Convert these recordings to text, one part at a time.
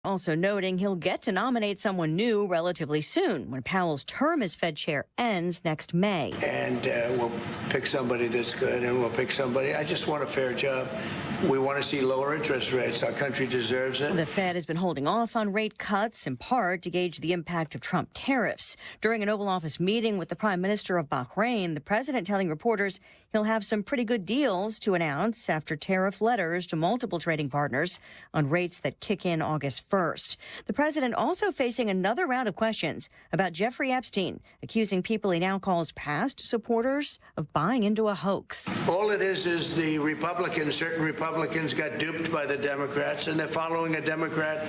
Also noting he'll get to nominate someone new relatively soon when Powell's term as Fed chair ends next May. And we'll pick somebody that's good, and we'll pick somebody. I just want a fair job. We want to see lower interest rates. Our country deserves it. The Fed has been holding off on rate cuts in part to gauge the impact of Trump tariffs. During an Oval Office meeting with the Prime Minister of Bahrain, the president telling reporters he'll have some pretty good deals to announce after tariff letters to multiple trading partners on rates that kick in August 1st. The president also facing another round of questions about Jeffrey Epstein, accusing people he now calls past supporters of buying into a hoax. All it is the Republicans, certain Republicans got duped by the Democrats, and they're following a Democrat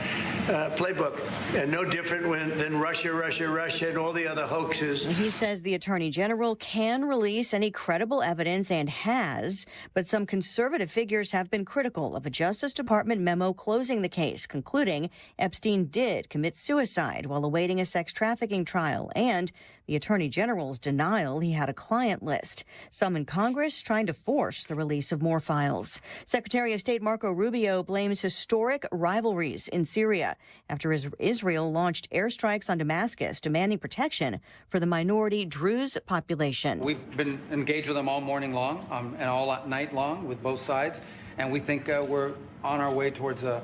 playbook, and no different than Russia, and all the other hoaxes. He says the Attorney General can release any credible evidence and has, but some conservative figures have been critical of a Justice Department memo closing the case, concluding Epstein did commit suicide while awaiting a sex trafficking trial, and the Attorney General's denial he had a client list. Some in Congress trying to force the release of more files. Secretary of State Marco Rubio blames historic rivalries in Syria after Israel launched airstrikes on Damascus, demanding protection for the minority Druze population. We've been engaged with them all morning long and all night long with both sides, and we think we're on our way towards a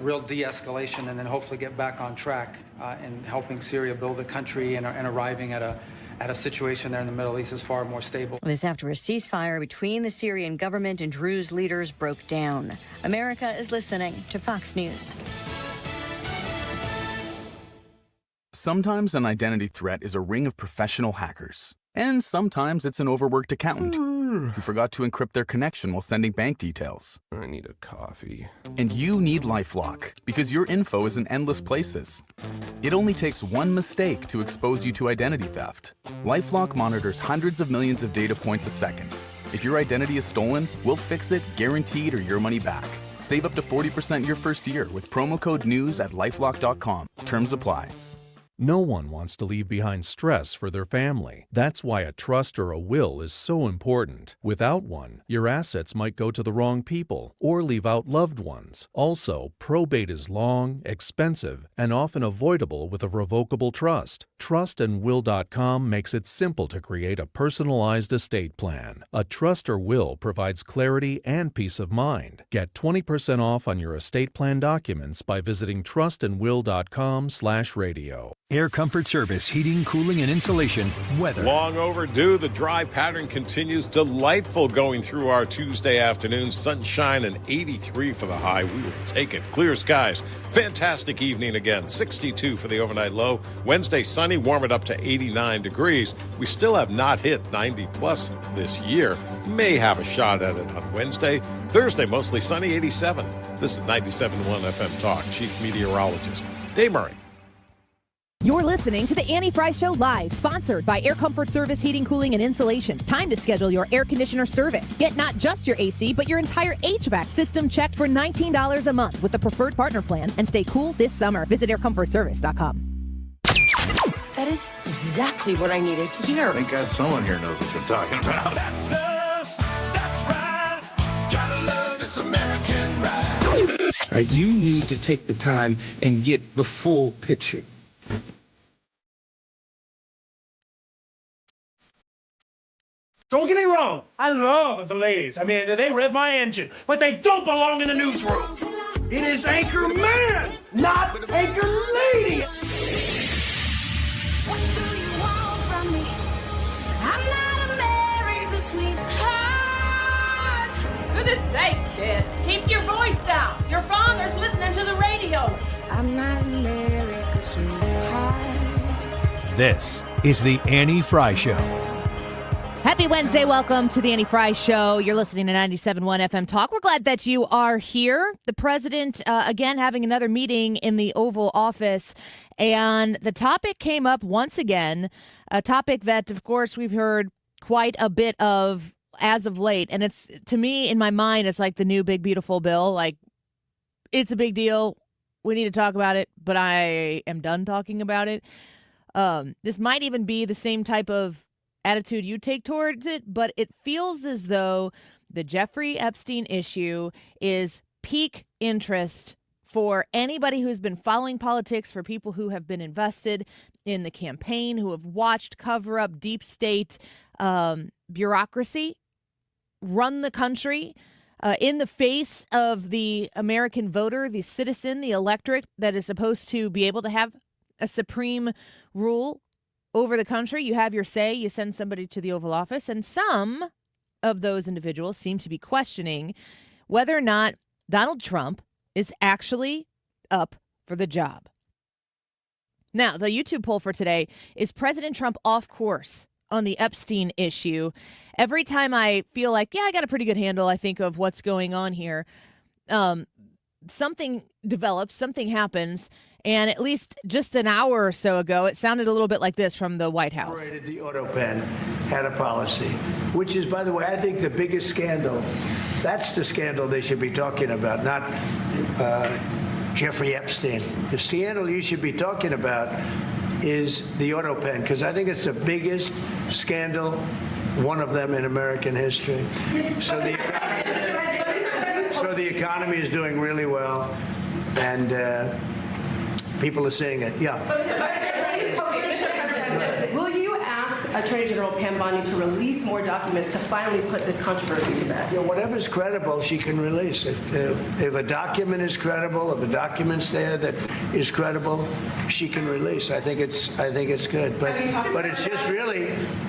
real de-escalation and then hopefully get back on track in helping Syria build a country and arriving at a situation there in the Middle East is far more stable. This after a ceasefire between the Syrian government and Druze leaders broke down. America is listening to Fox News. Sometimes an identity threat is a ring of professional hackers. And sometimes it's an overworked accountant who forgot to encrypt their connection while sending bank details. I need a coffee. And you need LifeLock, because your info is in endless places. It only takes one mistake to expose you to identity theft. LifeLock monitors hundreds of millions of data points a second. If your identity is stolen, we'll fix it, guaranteed, or your money back. Save up to 40% your first year with promo code NEWS at LifeLock.com. Terms apply. No one wants to leave behind stress for their family. That's why a trust or a will is so important. Without one, your assets might go to the wrong people or leave out loved ones. Also, probate is long, expensive, and often avoidable with a revocable trust. Trustandwill.com makes it simple to create a personalized estate plan. A trust or will provides clarity and peace of mind. Get 20% off on your estate plan documents by visiting trustandwill.com/radio. Air Comfort Service, heating, cooling, and insulation. Weather. Long overdue. The dry pattern continues. Delightful going through our Tuesday afternoon. Sunshine and 83 for the high. We will take it. Clear skies. Fantastic evening again. 62 for the overnight low. Wednesday sunny. Warm it up to 89 degrees. We still have not hit 90 plus this year. May have a shot at it on Wednesday. Thursday mostly sunny. 87. This is 97.1 FM Talk. Chief Meteorologist Dave Murray. You're listening to the Annie Fry Show Live, sponsored by Air Comfort Service Heating, Cooling, and Insulation. Time to schedule your air conditioner service. Get not just your AC, but your entire HVAC system checked for $19 a month with the Preferred Partner Plan, and stay cool this summer. Visit aircomfortservice.com. That is exactly what I needed to hear. Thank God someone here knows what you're talking about. That's us. That's right. Gotta love this American ride. You need to take the time and get the full picture. Don't get me wrong, I love the ladies. I mean, they rev my engine, but they don't belong in the newsroom. It is Anchor Man, not Anchor Lady. What do you want from me? I'm not a married sweetheart. Goodness sake, kid, keep your voice down. Your father's listening to the radio. I'm not a married sweetheart. This is the Annie Fry Show. Happy Wednesday. Welcome to the Annie Fry Show. You're listening to 97.1 FM Talk. We're glad that you are here. The president, again, having another meeting in the Oval Office. And the topic came up once again, a topic that, of course, we've heard quite a bit of as of late. And it's, to me, in my mind, it's like the new big, beautiful bill. Like, it's a big deal. We need to talk about it, but I am done talking about it. This might even be the same type of attitude you take towards it, but it feels as though the Jeffrey Epstein issue is peak interest for anybody who's been following politics, for people who have been invested in the campaign, who have watched cover-up deep state bureaucracy run the country in the face of the American voter, the citizen, the electorate that is supposed to be able to have a supreme rule over the country. You have your say, you send somebody to the Oval Office, and some of those individuals seem to be questioning whether or not Donald Trump is actually up for the job. Now, the YouTube poll for today is President Trump off course on the Epstein issue. Every time I feel like, I got a pretty good handle, I think, of what's going on here, something develops, something happens, and at least just an hour or so ago, it sounded a little bit like this from the White House. The auto pen had a policy, which is, by the way, I think the biggest scandal. That's the scandal they should be talking about, not Jeffrey Epstein. The scandal you should be talking about is the auto pen, because I think it's the biggest scandal, one of them in American history. So the economy is doing really well, and people are seeing it. Yeah. Will you ask Attorney General Pam Bondi to release more documents to finally put this controversy to bed? Yeah, whatever's credible, she can release. If a document is credible, if a document's there that is credible, she can release. I think it's good. But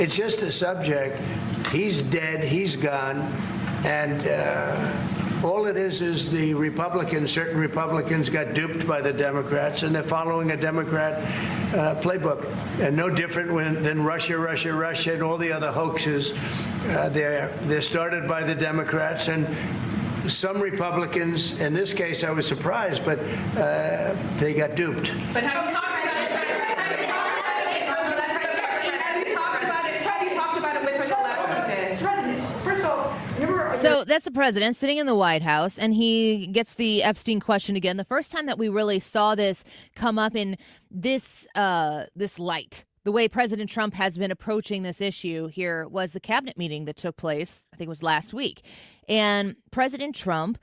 it's just a subject. He's dead. He's gone, and all it is the certain Republicans got duped by the Democrats, and they're following a Democrat playbook. And no different than Russia, and all the other hoaxes. They're started by the Democrats, and some Republicans, in this case I was surprised, but they got duped. But have you talked about it? Have you talked about it with her the last witness? President, first of all, so that's the president sitting in the White House, and he gets the Epstein question again. The first time that we really saw this come up in this light, the way President Trump has been approaching this issue here, was the cabinet meeting that took place, I think it was last week. And President Trump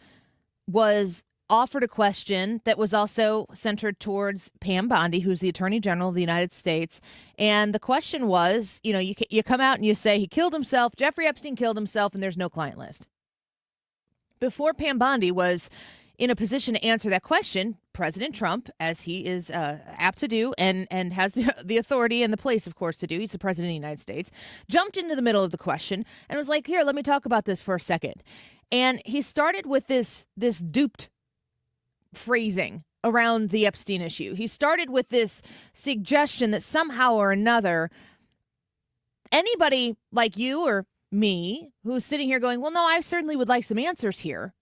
was offered a question that was also centered towards Pam Bondi, who's the Attorney General of the United States. And the question was, you come out and you say he killed himself, Jeffrey Epstein killed himself, and there's no client list. Before Pam Bondi was in a position to answer that question, President Trump, as he is apt to do and has the authority and the place, of course, to do, he's the president of the United States, jumped into the middle of the question and was like, here, let me talk about this for a second. And he started with this duped phrasing around the Epstein issue. He started with this suggestion that somehow or another, anybody like you or me who's sitting here going, well, no, I certainly would like some answers here,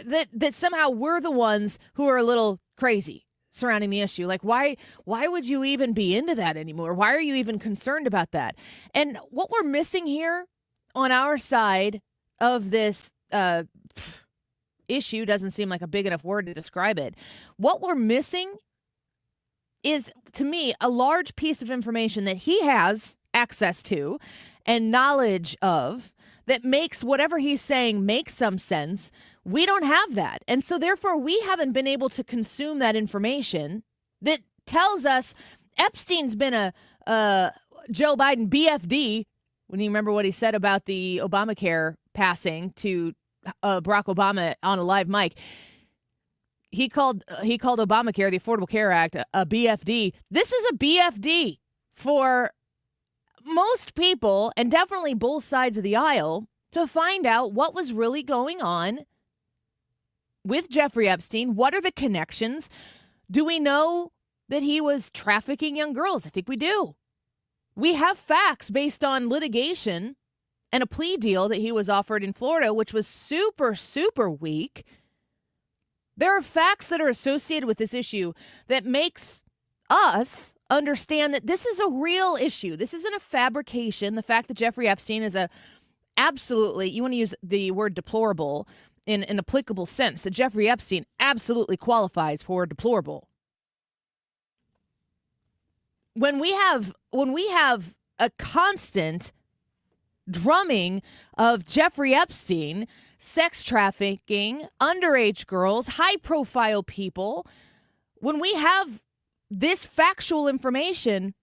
that somehow we're the ones who are a little crazy surrounding the issue. Like, why would you even be into that anymore? Why are you even concerned about that? And what we're missing here on our side of this issue, doesn't seem like a big enough word to describe it. What we're missing is, to me, a large piece of information that he has access to and knowledge of that makes whatever he's saying make some sense. We don't have that. And so therefore we haven't been able to consume that information that tells us Epstein's been a Joe Biden BFD. When you remember what he said about the Obamacare passing to Barack Obama on a live mic, he called Obamacare, the Affordable Care Act, a BFD. This is a BFD for most people, and definitely both sides of the aisle, to find out what was really going on with Jeffrey Epstein. What are the connections? Do we know that he was trafficking young girls? I think we do. We have facts based on litigation and a plea deal that he was offered in Florida, which was super, super weak. There are facts that are associated with this issue that makes us understand that this is a real issue. This isn't a fabrication. The fact that Jeffrey Epstein is absolutely, you want to use the word deplorable in an applicable sense, that Jeffrey Epstein absolutely qualifies for deplorable. When we have a constant drumming of Jeffrey Epstein sex trafficking, underage girls, high-profile people. When we have this factual information,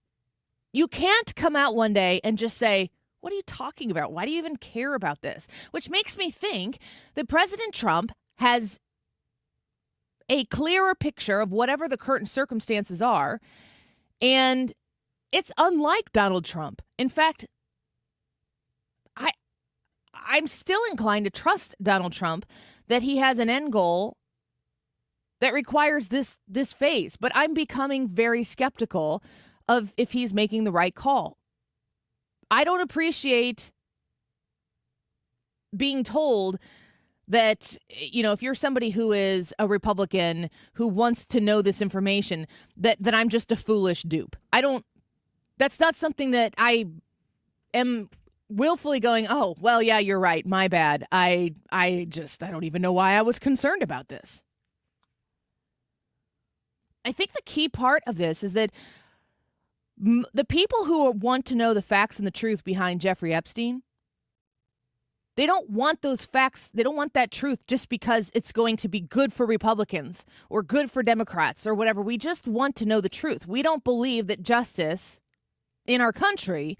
you can't come out one day and just say, what are you talking about? Why do you even care about this? Which makes me think that President Trump has a clearer picture of whatever the current circumstances are, and it's unlike Donald Trump. In fact, I'm still inclined to trust Donald Trump that he has an end goal that requires this phase, but I'm becoming very skeptical of if he's making the right call. I don't appreciate being told that, if you're somebody who is a Republican who wants to know this information, that I'm just a foolish dupe. That's not something that I am willfully going, oh, well, yeah, you're right. My bad. I don't even know why I was concerned about this. I think the key part of this is that the people who want to know the facts and the truth behind Jeffrey Epstein, they don't want those facts. They don't want that truth just because it's going to be good for Republicans or good for Democrats or whatever. We just want to know the truth. We don't believe that justice in our country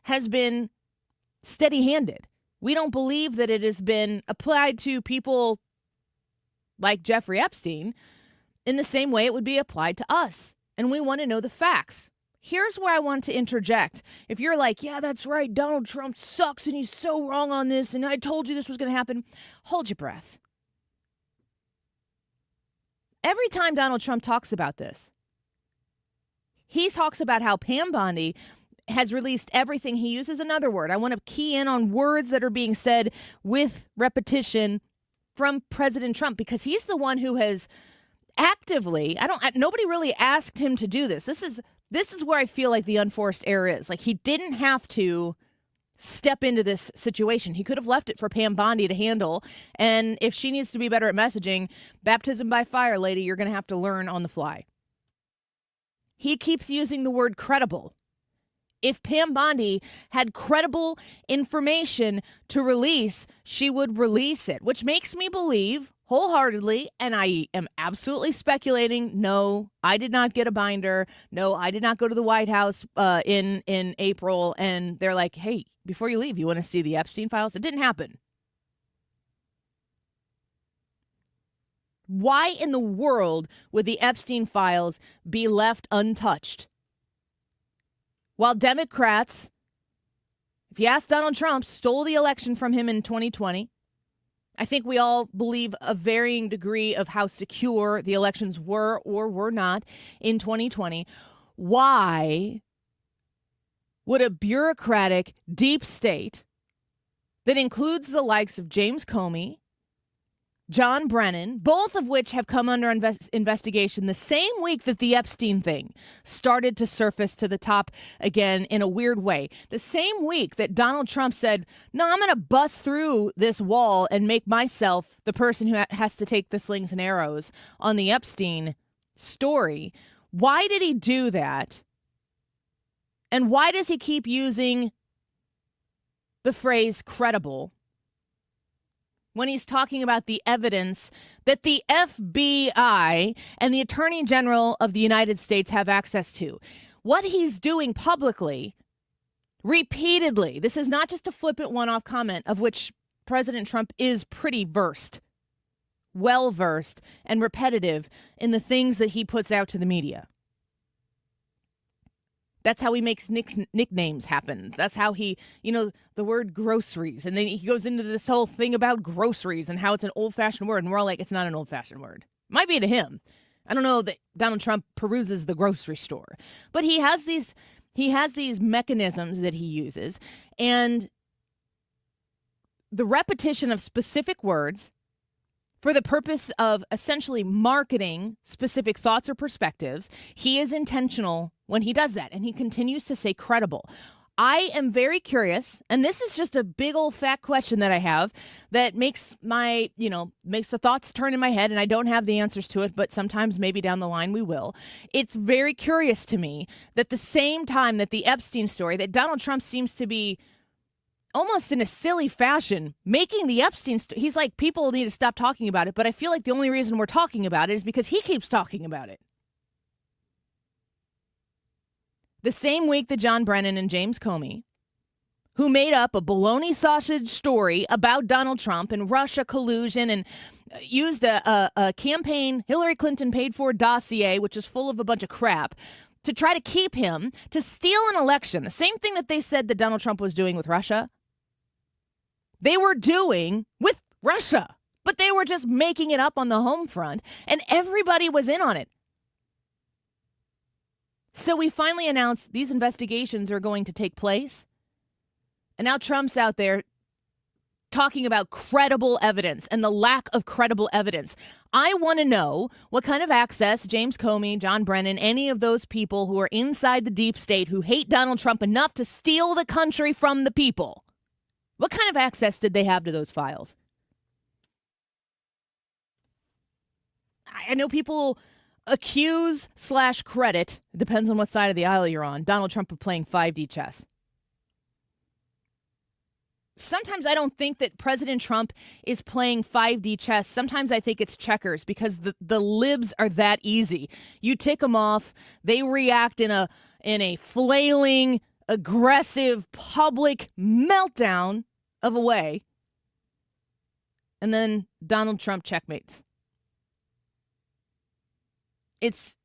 has been steady-handed. We don't believe that it has been applied to people like Jeffrey Epstein in the same way it would be applied to us. And we want to know the facts. Here's where I want to interject. If you're like, yeah, that's right, Donald Trump sucks and he's so wrong on this and I told you this was going to happen, hold your breath. Every time Donald Trump talks about this, he talks about how Pam Bondi has released everything. He uses another word. I want to key in on words that are being said with repetition from President Trump because he's the one who has actively, nobody really asked him to do this. This is where I feel like the unforced error is. Like, he didn't have to step into this situation. He could have left it for Pam Bondi to handle. And if she needs to be better at messaging, baptism by fire, lady, you're going to have to learn on the fly. He keeps using the word credible. If Pam Bondi had credible information to release, she would release it, which makes me believe wholeheartedly, and I am absolutely speculating, no, I did not get a binder. No, I did not go to the White House in April, and they're like, hey, before you leave, you want to see the Epstein files? It didn't happen. Why in the world would the Epstein files be left untouched? While Democrats, if you ask Donald Trump, stole the election from him in 2020, I think we all believe a varying degree of how secure the elections were or were not in 2020. Why would a bureaucratic deep state that includes the likes of James Comey, John Brennan, both of which have come under investigation the same week that the Epstein thing started to surface to the top again in a weird way. The same week that Donald Trump said, no, I'm going to bust through this wall and make myself the person who has to take the slings and arrows on the Epstein story. Why did he do that? And why does he keep using the phrase credible when he's talking about the evidence that the FBI and the Attorney General of the United States have access to? What he's doing publicly, repeatedly, this is not just a flippant one-off comment, of which President Trump is pretty versed, well-versed, and repetitive in the things that he puts out to the media. That's how he makes nicknames happen. That's how he, the word groceries. And then he goes into this whole thing about groceries and how it's an old-fashioned word. And we're all like, it's not an old-fashioned word. Might be to him. I don't know that Donald Trump peruses the grocery store. But he has these mechanisms that he uses. And the repetition of specific words for the purpose of essentially marketing specific thoughts or perspectives, he is intentional when he does that, and he continues to say credible. I am very curious, and this is just a big old fat question that I have that makes makes the thoughts turn in my head, and I don't have the answers to it, but sometimes maybe down the line we will. It's very curious to me that the same time that the Epstein story, that Donald Trump seems to be almost in a silly fashion, making the Epstein he's like, people need to stop talking about it, but I feel like the only reason we're talking about it is because he keeps talking about it. The same week that John Brennan and James Comey, who made up a bologna sausage story about Donald Trump and Russia collusion and used a campaign Hillary Clinton paid for dossier, which is full of a bunch of crap, to try to keep him, to steal an election. The same thing that they said that Donald Trump was doing with Russia, they were doing with Russia, but they were just making it up on the home front, and everybody was in on it. So we finally announced these investigations are going to take place. And now Trump's out there talking about credible evidence and the lack of credible evidence. I want to know what kind of access James Comey, John Brennan, any of those people who are inside the deep state who hate Donald Trump enough to steal the country from the people, what kind of access did they have to those files? I know people accuse/credit, depends on what side of the aisle you're on, Donald Trump of playing 5D chess. Sometimes I don't think that President Trump is playing 5D chess. Sometimes I think it's checkers because the libs are that easy. You tick them off, they react in a flailing, aggressive, public meltdown of a way, and then Donald Trump checkmates. It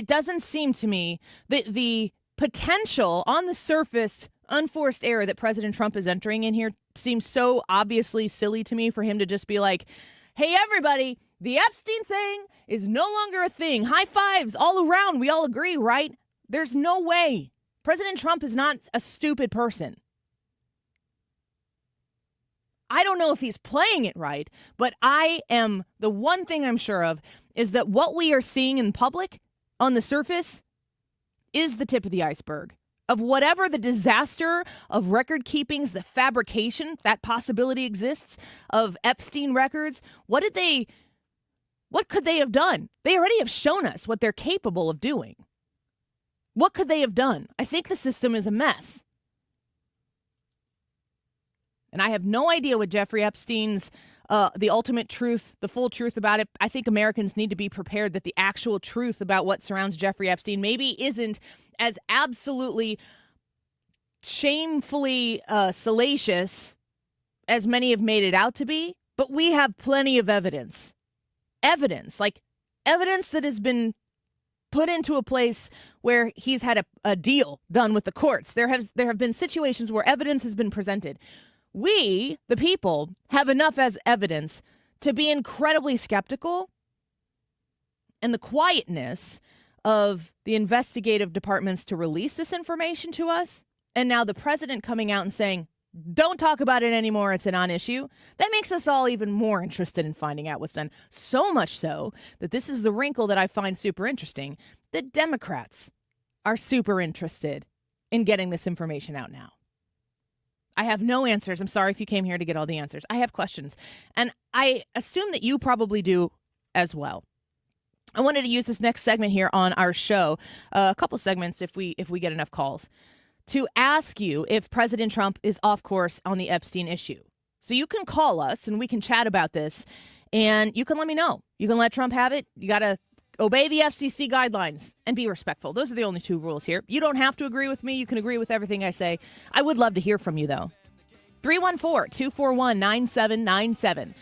doesn't seem to me that the potential on the surface unforced error that President Trump is entering in here seems so obviously silly to me for him to just be like, hey, everybody, the Epstein thing is no longer a thing. High fives all around. We all agree, right? There's no way. President Trump is not a stupid person. I don't know if he's playing it right, but the one thing I'm sure of is that what we are seeing in public on the surface is the tip of the iceberg of whatever the disaster of record keepings, the fabrication, that possibility exists of Epstein records. What could they have done? They already have shown us what they're capable of doing. What could they have done? I think the system is a mess. And I have no idea what Jeffrey Epstein's, the ultimate truth, the full truth about it. I think Americans need to be prepared that the actual truth about what surrounds Jeffrey Epstein maybe isn't as absolutely shamefully salacious as many have made it out to be. But we have plenty of evidence. Evidence that has been put into a place where he's had a deal done with the courts. There have been situations where evidence has been presented. We, the people, have enough as evidence to be incredibly skeptical, and the quietness of the investigative departments to release this information to us, and now the president coming out and saying, don't talk about it anymore, it's a non-issue, that makes us all even more interested in finding out what's done. So much so that this is the wrinkle that I find super interesting. The Democrats are super interested in getting this information out now. I have no answers. I'm sorry if you came here to get all the answers. I have questions, and I assume that you probably do as well. I wanted to use this next segment here on our show, a couple segments if we get enough calls, to ask you if President Trump is off course on the Epstein issue. So you can call us and we can chat about this, and you can let me know. You can let Trump have it. You got to obey the FCC guidelines and be respectful. Those are the only two rules here. You don't have to agree with me. You can agree with everything I say. I would love to hear from you, though. 314-241-9797.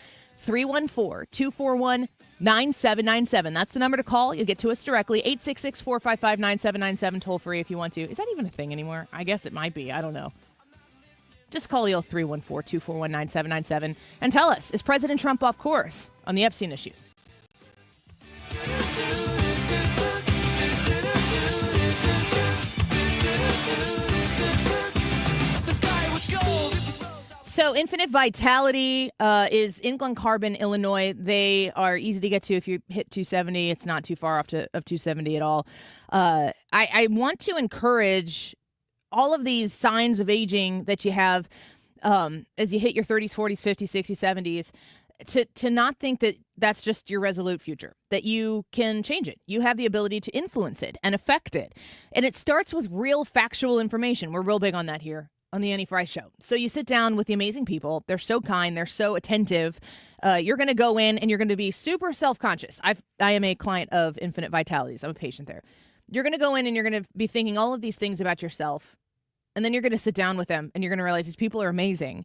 314-241-9797. That's the number to call. You'll get to us directly. 866-455-9797, toll free if you want to. Is that even a thing anymore? I guess it might be. I don't know. Just call the 314-241-9797 and tell us, is President Trump off course on the Epstein issue? So Infinite Vitality is in Glen Carbon, Illinois. They are easy to get to if you hit 270. It's not too far off of 270 at all. I want to encourage all of these signs of aging that you have as you hit your 30s, 40s, 50s, 60s, 70s, to not think that that's just your resolute future, that you can change it. You have the ability to influence it and affect it. And it starts with real factual information. We're real big on that here on the Annie Fry Show. So you sit down with the amazing people. They're so kind. They're so attentive. You're going to go in and you're going to be super self-conscious. I am a client of Infinite Vitalities. I'm a patient there. You're going to go in and you're going to be thinking all of these things about yourself. And then you're going to sit down with them and you're going to realize these people are amazing.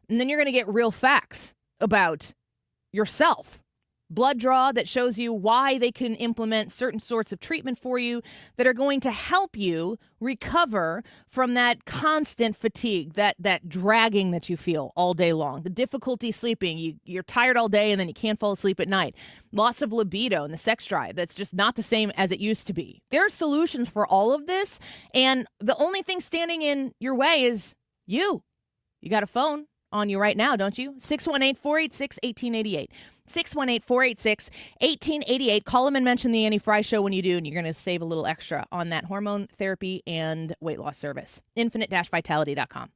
And then you're going to get real facts about yourself. Blood draw that shows you why they can implement certain sorts of treatment for you that are going to help you recover from that constant fatigue, that dragging that you feel all day long, the difficulty sleeping. You're tired all day and then you can't fall asleep at night. Loss of libido and the sex drive that's just not the same as it used to be. There are solutions for all of this, and the only thing standing in your way is you. You got a phone on you right now, don't you? 618-486-1888. 618-486-1888. Call them and mention the Annie Fry Show when you do, and you're going to save a little extra on that hormone therapy and weight loss service. Infinite-vitality.com.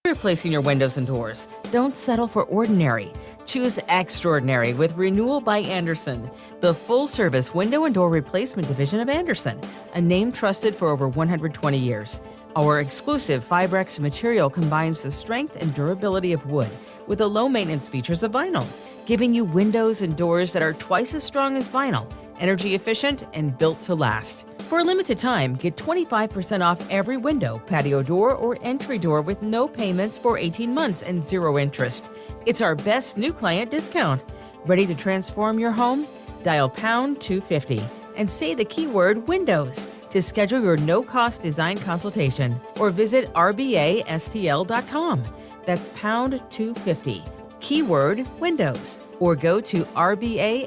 Replacing your windows and doors. Don't settle for ordinary. Choose extraordinary with Renewal by Andersen, the full-service window and door replacement division of Andersen, a name trusted for over 120 years. Our exclusive Fibrex material combines the strength and durability of wood with the low-maintenance features of vinyl, giving you windows and doors that are twice as strong as vinyl, energy efficient, and built to last. For a limited time, get 25% off every window, patio door, or entry door with no payments for 18 months and zero interest. It's our best new client discount. Ready to transform your home? Dial pound 250 and say the keyword Windows to schedule your no-cost design consultation or visit rbastl.com. That's pound 250. Keyword Windows, or go to rbastl.com.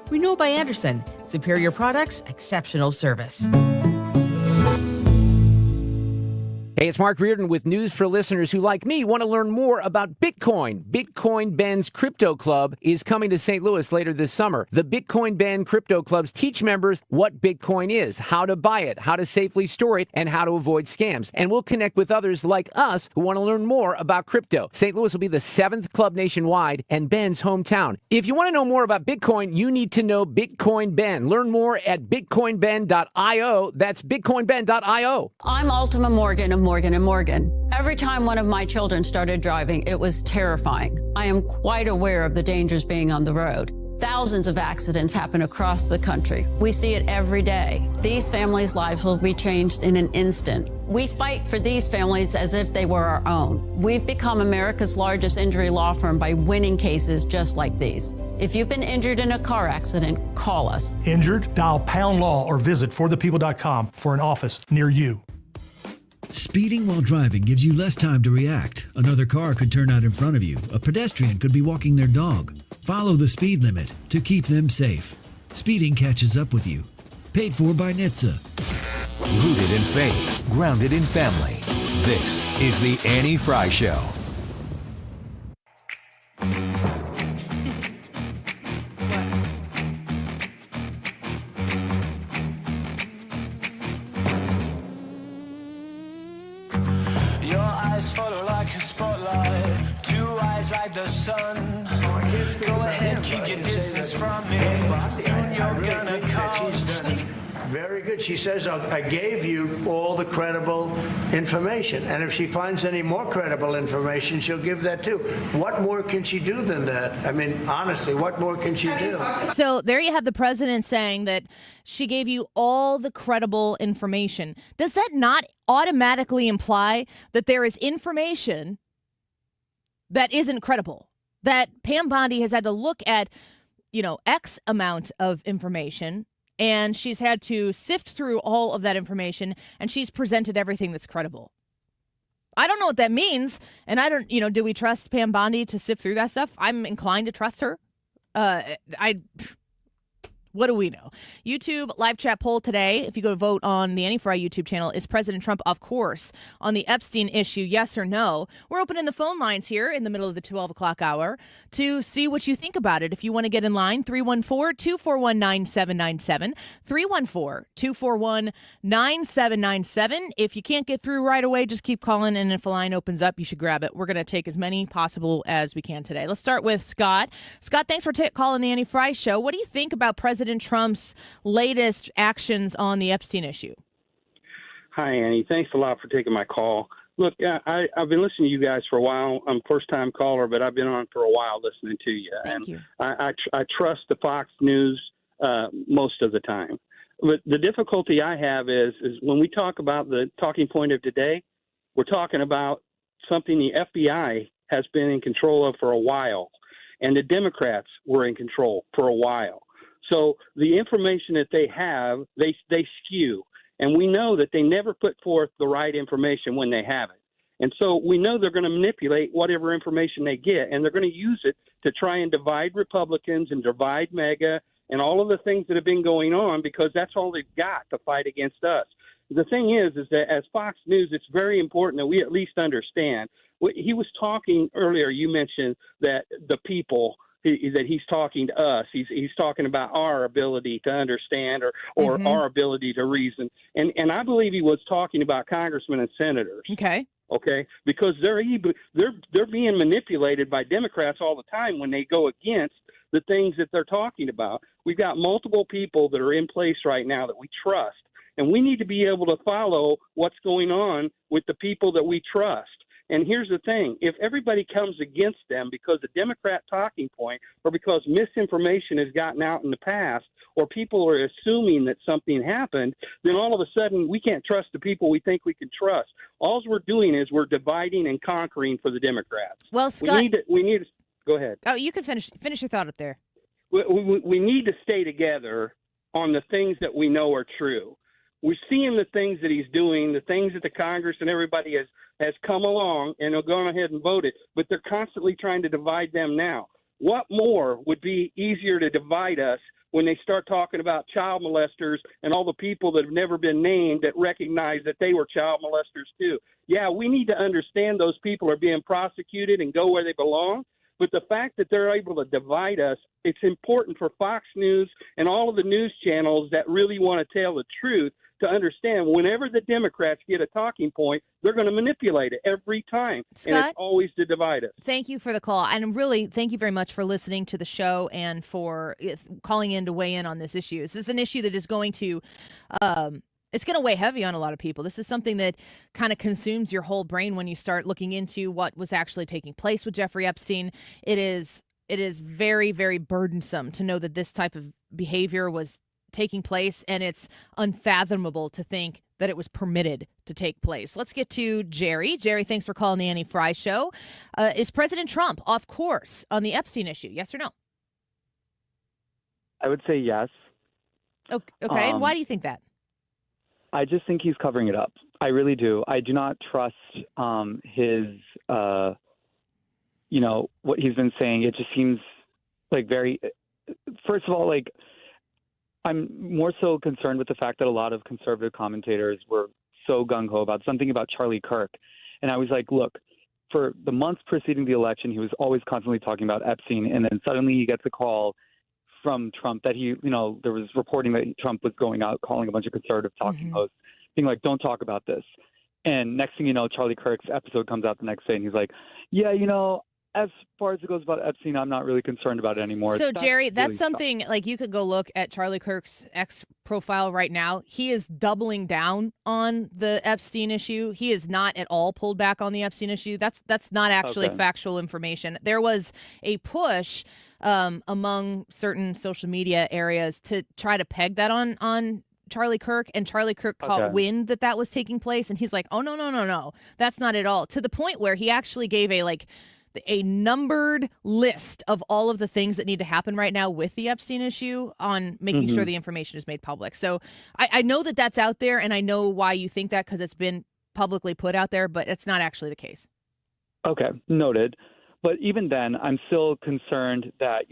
Renewal by Andersen. Superior products, exceptional service. Hey, it's Mark Reardon with news for listeners who, like me, want to learn more about Bitcoin. Bitcoin Ben's Crypto Club is coming to St. Louis later this summer. The Bitcoin Ben Crypto Clubs teach members what Bitcoin is, how to buy it, how to safely store it, and how to avoid scams. And we'll connect with others like us who want to learn more about crypto. St. Louis will be the 7th club nationwide and Ben's hometown. If you want to know more about Bitcoin, you need to know Bitcoin Ben. Learn more at bitcoinben.io. That's bitcoinben.io. I'm Ultima Morgan of Morgan & Morgan. Every time one of my children started driving, it was terrifying. I am quite aware of the dangers being on the road. Thousands of accidents happen across the country. We see it every day. These families' lives will be changed in an instant. We fight for these families as if they were our own. We've become America's largest injury law firm by winning cases just like these. If you've been injured in a car accident, call us. Injured? Dial pound law or visit forthepeople.com for an office near you. Speeding while driving gives you less time to react. Another car could turn out in front of you. A pedestrian could be walking their dog. Follow the speed limit to keep them safe. Speeding catches up with you. Paid for by NHTSA. Rooted in faith, grounded in family. This is the Annie Fry Show. Follow like a spotlight, 2 eyes like the sun. Go ahead, keep your distance from me. Soon you're gonna come. Very good. She says, I gave you all the credible information. And if she finds any more credible information, she'll give that too. What more can she do than that? I mean, honestly, what more can she do? So there you have the president saying that she gave you all the credible information. Does that not automatically imply that there is information that isn't credible? That Pam Bondi has had to look at, X amount of information, and she's had to sift through all of that information, and she's presented everything that's credible. I don't know what that means, and I don't, do we trust Pam Bondi to sift through that stuff? I'm inclined to trust her. What do we know? YouTube live chat poll today, if you go to vote on the Annie Fry YouTube channel, is President Trump, of course, on the Epstein issue, yes or no? We're opening the phone lines here in the middle of the 12 o'clock hour to see what you think about it. If you want to get in line, 314-241-9797, 314-241-9797. If you can't get through right away, just keep calling, and if a line opens up, you should grab it. We're going to take as many possible as we can today. Let's start with Scott. Scott, thanks for calling the Annie Fry Show. What do you think about President Trump's latest actions on the Epstein issue? Hi, Annie. Thanks a lot for taking my call. Look, I've been listening to you guys for a while. I'm a first-time caller, but I've been on for a while listening to you. Thank you. I trust the Fox News most of the time. But the difficulty I have is when we talk about the talking point of today, we're talking about something the FBI has been in control of for a while, and the Democrats were in control for a while. So the information that they have, they skew. And we know that they never put forth the right information when they have it. And so we know they're going to manipulate whatever information they get, and they're going to use it to try and divide Republicans and divide MAGA and all of the things that have been going on, because that's all they've got to fight against us. The thing is that as Fox News, it's very important that we at least understand. He was talking earlier, you mentioned that the people that he's talking to us. He's talking about our ability to understand or our ability to reason. And I believe he was talking about congressmen and senators. Okay, because they're being manipulated by Democrats all the time when they go against the things that they're talking about. We've got multiple people that are in place right now that we trust, and we need to be able to follow what's going on with the people that we trust. And here's the thing. If everybody comes against them because a Democrat talking point or because misinformation has gotten out in the past or people are assuming that something happened, then all of a sudden we can't trust the people we think we can trust. All we're doing is we're dividing and conquering for the Democrats. Well, Scott, we need to go ahead. Oh, you can finish your thought up there. We need to stay together on the things that we know are true. We're seeing the things that he's doing, the things that the Congress and everybody has come along and are going ahead and voted, but they're constantly trying to divide them now. What more would be easier to divide us when they start talking about child molesters and all the people that have never been named that recognize that they were child molesters too? Yeah, we need to understand those people are being prosecuted and go where they belong. But the fact that they're able to divide us, it's important for Fox News and all of the news channels that really want to tell the truth to understand whenever the Democrats get a talking point, they're going to manipulate it every time. Scott, and it's always to divide us. Thank you for the call. And really, thank you very much for listening to the show and for calling in to weigh in on this issue. This is an issue that is going to it's going to weigh heavy on a lot of people. This is something that kind of consumes your whole brain when you start looking into what was actually taking place with Jeffrey Epstein. It is very, very burdensome to know that this type of behavior was taking place, and it's unfathomable to think that it was permitted to take place. Let's get to Jerry. Jerry, thanks for calling the Annie Fry Show. Is President Trump off course on the Epstein issue? Yes or no? I would say yes. Okay, and why do you think that? I just think he's covering it up. I really do. I do not trust his, what he's been saying. It just seems like first of all, I'm more so concerned with the fact that a lot of conservative commentators were so gung-ho about something about Charlie Kirk. And I was like, look, for the months preceding the election, he was always constantly talking about Epstein. And then suddenly he gets a call from Trump that there was reporting that Trump was going out calling a bunch of conservative talking hosts, being like, don't talk about this. And next thing you know, Charlie Kirk's episode comes out the next day and he's like, yeah, as far as it goes about Epstein, I'm not really concerned about it anymore. So, Jerry, that's something you could go look at Charlie Kirk's X profile right now. He is doubling down on the Epstein issue. He is not at all pulled back on the Epstein issue. That's not actually factual information. There was a push among certain social media areas to try to peg that on Charlie Kirk, and Charlie Kirk caught wind that was taking place, and he's like, oh, no, that's not at all. To the point where he actually gave a numbered list of all of the things that need to happen right now with the Epstein issue on making sure the information is made public. So I know that that's out there, and I know why you think that because it's been publicly put out there, but it's not actually the case. Okay, noted. But even then, I'm still concerned that,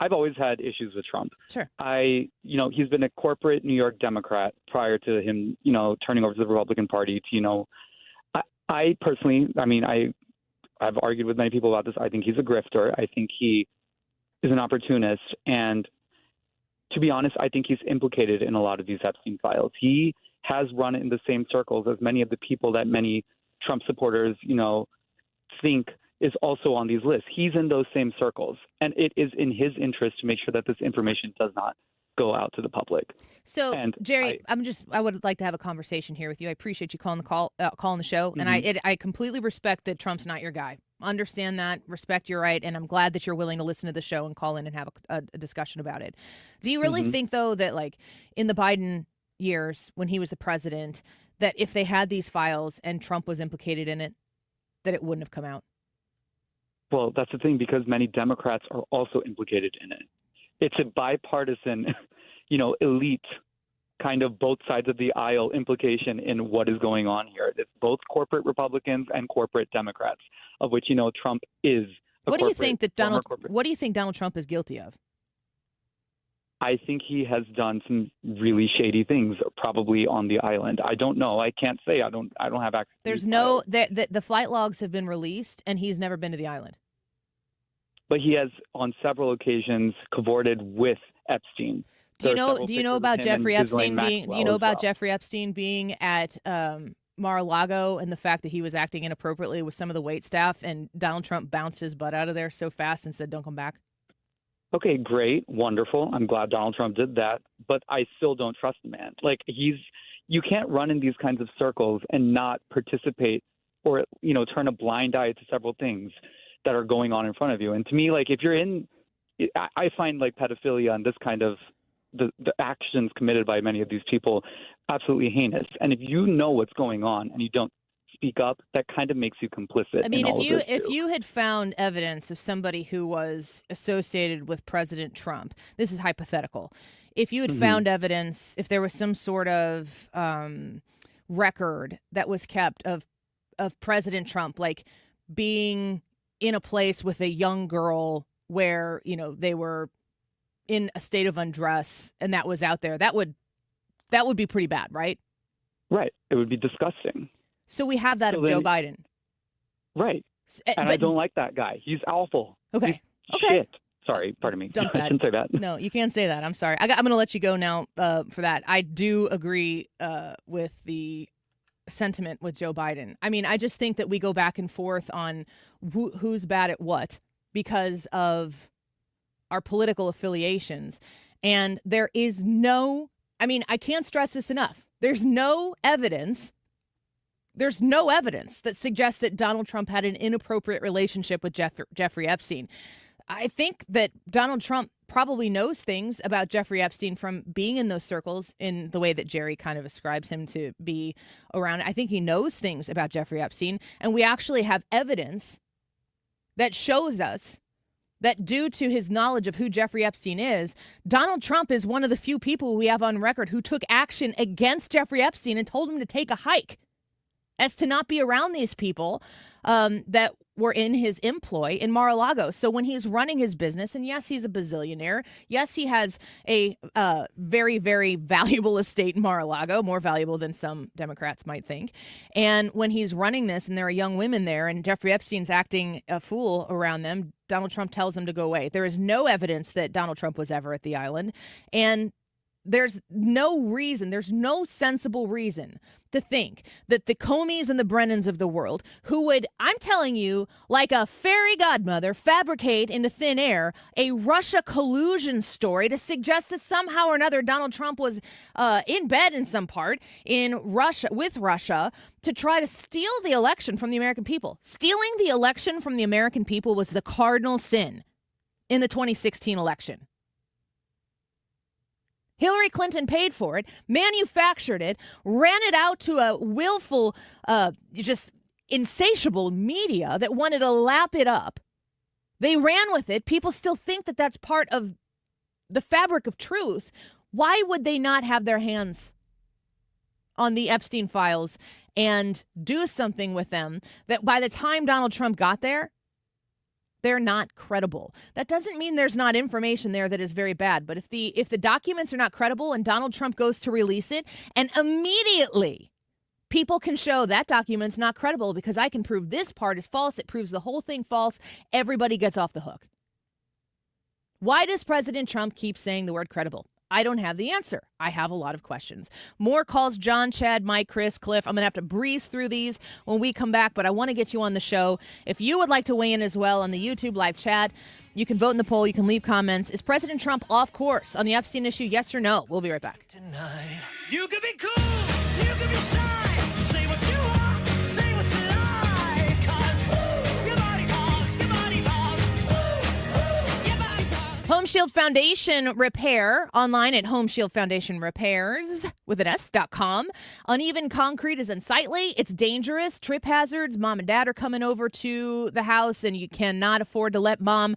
I've always had issues with Trump. Sure. He's been a corporate New York Democrat prior to him, turning over to the Republican Party to, I personally, I've argued with many people about this. I think he's a grifter. I think he is an opportunist. And to be honest, I think he's implicated in a lot of these Epstein files. He has run in the same circles as many of the people that many Trump supporters, think is also on these lists. He's in those same circles. And it is in his interest to make sure that this information does not go out to the public. So, And Jerry, I would like to have a conversation here with you. I appreciate you calling the show, and I completely respect that Trump's not your guy. Understand that, respect your right, and I'm glad that you're willing to listen to the show and call in and have a discussion about it. Do you really think, though, that like in the Biden years when he was the president, that if they had these files and Trump was implicated in it, that it wouldn't have come out? Well, that's the thing, because many Democrats are also implicated in it. It's a bipartisan, elite kind of both sides of the aisle implication in what is going on here. It's both corporate Republicans and corporate Democrats, of which, Trump is a What do you think that What do you think Donald Trump is guilty of? I think he has done some really shady things, probably on the island. I don't know. I can't say. I don't have access. There's no the flight logs have been released, and he's never been to the island. But he has, on several occasions, cavorted with Epstein. Do you know about Jeffrey Epstein being? Do you know about Jeffrey Epstein being at Mar-a-Lago and the fact that he was acting inappropriately with some of the wait staff, and Donald Trump bounced his butt out of there so fast and said, "Don't come back"? Okay, great, wonderful. I'm glad Donald Trump did that, but I still don't trust the man. Like, you can't run in these kinds of circles and not participate or, turn a blind eye to several things that are going on in front of you. And to me, like, if you're I find like pedophilia and this kind of the actions committed by many of these people absolutely heinous. And if you know what's going on and you don't speak up, that kind of makes you complicit. I mean, in all of this if too. you had found evidence of somebody who was associated with President Trump, this is hypothetical. If you had found evidence, if there was some sort of record that was kept of President Trump, like being in a place with a young girl where, they were in a state of undress, and that was out there, that would be pretty bad, right? Right. It would be disgusting. So we have that of Joe Biden. Right. And I don't like that guy. He's awful. Okay. He's shit. Sorry, pardon me. Dump I that. shouldn't say that. No, you can't say that. I'm sorry. I'm going to let you go now for that. I do agree with the sentiment with Joe Biden. I mean, I just think that we go back and forth on who's bad at what because of our political affiliations. And there is I can't stress this enough. There's no evidence that suggests that Donald Trump had an inappropriate relationship with Jeffrey Epstein. I think that Donald Trump probably knows things about Jeffrey Epstein from being in those circles in the way that Jerry kind of ascribes him to be around. I think he knows things about Jeffrey Epstein, and we actually have evidence that shows us that due to his knowledge of who Jeffrey Epstein is, Donald Trump is one of the few people we have on record who took action against Jeffrey Epstein and told him to take a hike as to not be around these people that were in his employ in Mar-a-Lago. So when he's running his business, and yes, he's a bazillionaire. Yes, he has a very, very valuable estate in Mar-a-Lago, more valuable than some Democrats might think. And when he's running this and there are young women there and Jeffrey Epstein's acting a fool around them, Donald Trump tells him to go away. There is no evidence that Donald Trump was ever at the island. And there's no sensible reason to think that the Comeys and the Brennans of the world, who would, I'm telling you, like a fairy godmother, fabricate into thin air a Russia collusion story to suggest that somehow or another Donald Trump was in bed in some part in Russia with Russia to try to steal the election from the American people. Stealing the election from the American people was the cardinal sin in the 2016 election. Hillary Clinton paid for it, manufactured it, ran it out to a willful, just insatiable media that wanted to lap it up. They ran with it. People still think that that's part of the fabric of truth. Why would they not have their hands on the Epstein files and do something with them that by the time Donald Trump got there, they're not credible? That doesn't mean there's not information there that is very bad. But if the documents are not credible and Donald Trump goes to release it, and immediately people can show that document's not credible because I can prove this part is false, it proves the whole thing false, everybody gets off the hook. Why does President Trump keep saying the word credible? I don't have the answer. I have a lot of questions. More calls, John, Chad, Mike, Chris, Cliff. I'm going to have to breeze through these when we come back, but I want to get you on the show. If you would like to weigh in as well on the YouTube live chat, you can vote in the poll. You can leave comments. Is President Trump off course on the Epstein issue? Yes or no? We'll be right back. Tonight, you could be cool, you could be shy. Say what you want, say what you like. 'Cause your body talks, your body talks. Your body talks. Home Shield Foundation Repair, online at Home Shield Foundation Repairs with an S.com. Uneven concrete is unsightly. It's dangerous. Trip hazards. Mom and dad are coming over to the house, and you cannot afford to let mom,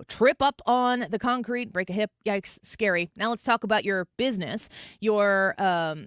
trip up on the concrete, break a hip. Yikes, scary. Now let's talk about your business, your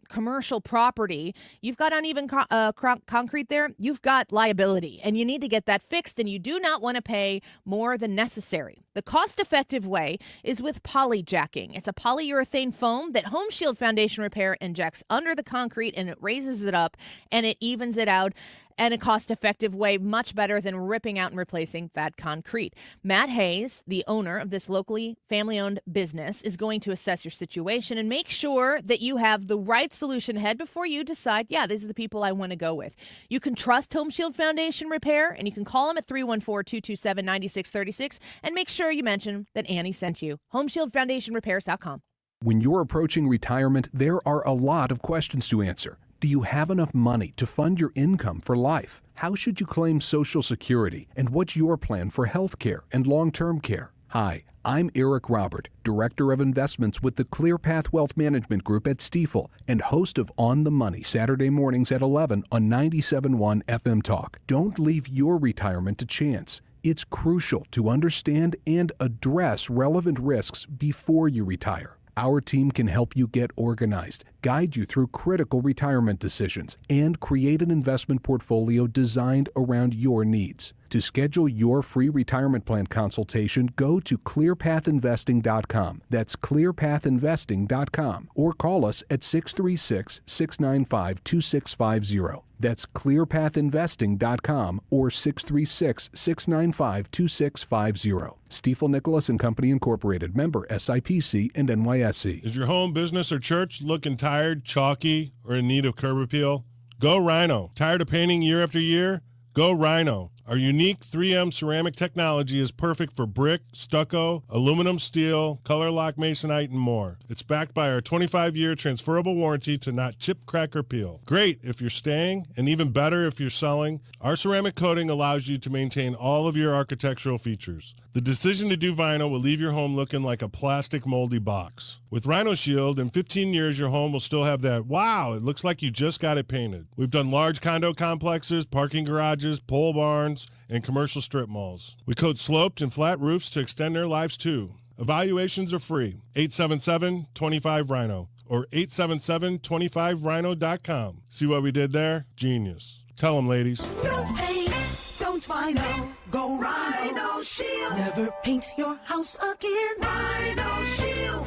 commercial property. You've got uneven concrete there. You've got liability, and you need to get that fixed, and you do not want to pay more than necessary. The cost-effective way is with polyjacking. It's a polyurethane foam that Home Shield Foundation Repair injects under the concrete, and it raises it up and it evens it out in a cost-effective way, much better than ripping out and replacing that concrete. Matt Hayes, the owner of this locally family-owned business, is going to assess your situation and make sure that you have the right solution ahead before you decide, these are the people I want to go with. You can trust Home Shield Foundation Repair, and you can call them at 314-227-9636 and make sure you mention that Annie sent you. HomeshieldFoundationRepairs.com. When you're approaching retirement, there are a lot of questions to answer. Do you have enough money to fund your income for life? How should you claim Social Security? And what's your plan for health care and long-term care? Hi, I'm Eric Robert, Director of Investments with the ClearPath Wealth Management Group at Stifel and host of On the Money Saturday mornings at 11 on 97.1 FM Talk. Don't leave your retirement to chance. It's crucial to understand and address relevant risks before you retire. Our team can help you get organized, guide you through critical retirement decisions, and create an investment portfolio designed around your needs. To schedule your free retirement plan consultation, go to clearpathinvesting.com. That's clearpathinvesting.com. Or call us at 636-695-2650. That's clearpathinvesting.com or 636-695-2650. Stifel Nicholas and Company Incorporated, member SIPC and NYSE. Is your home, business, or church looking tired, chalky, or in need of curb appeal? Go Rhino. Tired of painting year after year? Go Rhino. Our unique 3M ceramic technology is perfect for brick, stucco, aluminum, steel, color lock masonite, and more. It's backed by our 25-year transferable warranty to not chip, crack, or peel. Great if you're staying, and even better if you're selling. Our ceramic coating allows you to maintain all of your architectural features. The decision to do vinyl will leave your home looking like a plastic moldy box. With Rhino Shield, in 15 years, your home will still have that, wow, it looks like you just got it painted. We've done large condo complexes, parking garages, pole barns, and commercial strip malls. We coat sloped and flat roofs to extend their lives too. Evaluations are free. 877-25-RHINO or 877-25rhino.com. See what we did there? Genius. Tell them, ladies. Don't paint, don't vinyl, go Rhino Shield. Never paint your house again. Rhino Shield.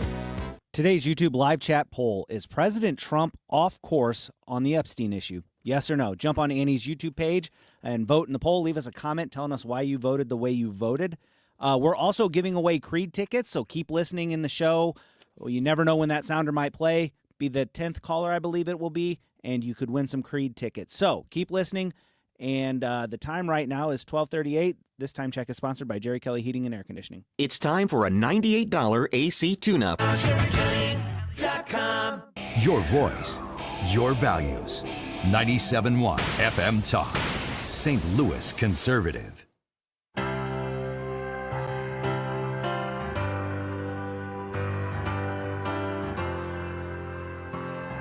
Today's YouTube live chat poll: is President Trump off course on the Epstein issue? Yes or no? Jump on Annie's YouTube page and vote in the poll. Leave us a comment telling us why you voted the way you voted. We're also giving away Creed tickets, so keep listening in the show. You never know when that sounder might play. Be the 10th caller, I believe it will be, and you could win some Creed tickets. So keep listening, and the time right now is 12:38. This time check is sponsored by Jerry Kelly Heating and Air Conditioning. It's time for a $98 AC tune-up. Your voice, your values. 97.1 FM Talk. St. Louis Conservative.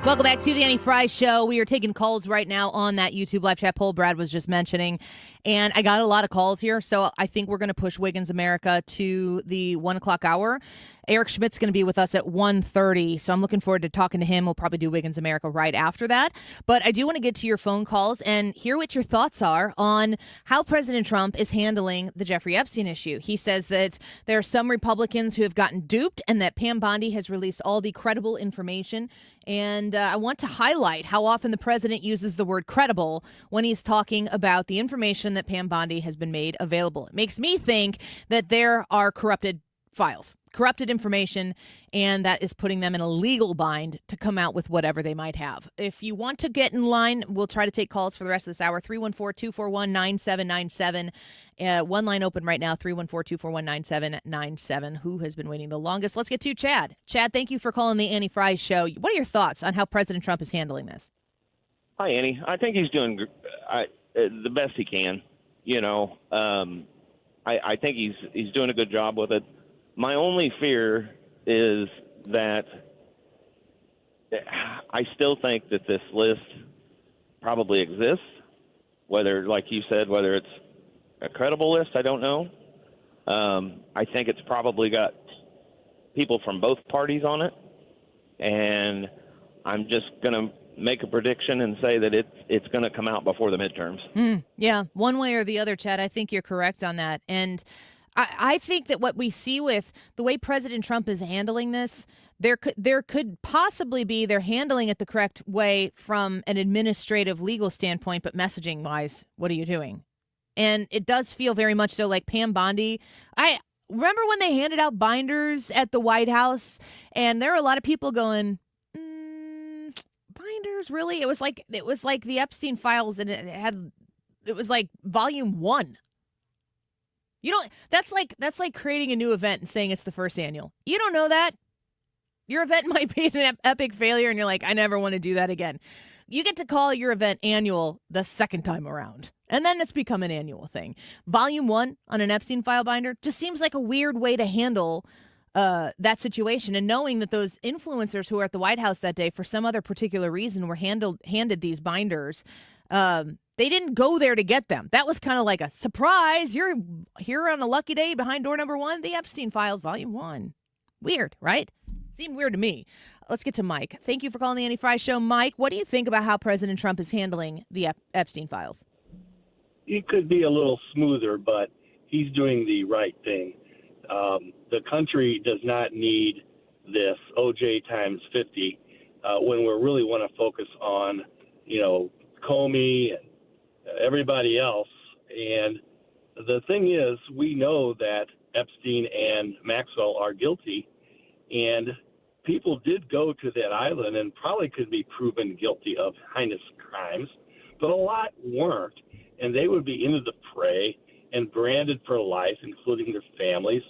Welcome back to the Annie Fry Show. We are taking calls right now on that YouTube live chat poll Brad was just mentioning. And I got a lot of calls here, so I think we're going to push Wiggins America to the 1 o'clock hour. Eric Schmitt's going to be with us at 1:30, so I'm looking forward to talking to him. We'll probably do Wiggins America right after that. But I do want to get to your phone calls and hear what your thoughts are on how President Trump is handling the Jeffrey Epstein issue. He says that there are some Republicans who have gotten duped and that Pam Bondi has released all the credible information. And I want to highlight how often the president uses the word credible when he's talking about the information that Pam Bondi has been made available. It makes me think that there are corrupted files, corrupted information, and that is putting them in a legal bind to come out with whatever they might have. If you want to get in line, we'll try to take calls for the rest of this hour. 314-241-9797. One line open right now, 314-241-9797. Who has been waiting the longest? Let's get to Chad. Chad, thank you for calling the Annie Fry Show. What are your thoughts on how President Trump is handling this? Hi, Annie. I think he's doing the best he can. I think he's doing a good job with it. My only fear is that I still think that this list probably exists. Whether, like you said, whether it's a credible list, I don't know. I think it's probably got people from both parties on it, and I'm just going to make a prediction and say that it's going to come out before the midterms. Yeah, one way or the other, Chad. I think you're correct on that. And I think that what we see with the way President Trump is handling this, there could possibly be they're handling it the correct way from an administrative legal standpoint, but messaging wise, what are you doing? And it does feel very much so like Pam Bondi. I remember when they handed out binders at the White House, and there were a lot of people going, binders, really? It was like the Epstein files, and it was like volume 1. You don't. That's like creating a new event and saying it's the first annual. You don't know that. Your event might be an epic failure, and you're like, I never want to do that again. You get to call your event annual the second time around, and then it's become an annual thing. Volume 1 on an Epstein file binder just seems like a weird way to handle that situation. And knowing that those influencers who were at the White House that day for some other particular reason were handed these binders, they didn't go there to get them. That was kind of like a surprise. You're here on a lucky day behind door number 1, the Epstein files, volume 1. Weird, right? Seemed weird to me. Let's get to Mike. Thank you for calling the Annie Fry Show. Mike, what do you think about how President Trump is handling the Epstein files? He could be a little smoother, but he's doing the right thing. The country does not need this OJ times 50 when we really want to focus on, Comey and everybody else. And the thing is, we know that Epstein and Maxwell are guilty, and people did go to that island and probably could be proven guilty of heinous crimes, but a lot weren't, and they would be into the fray and branded for life, including their families.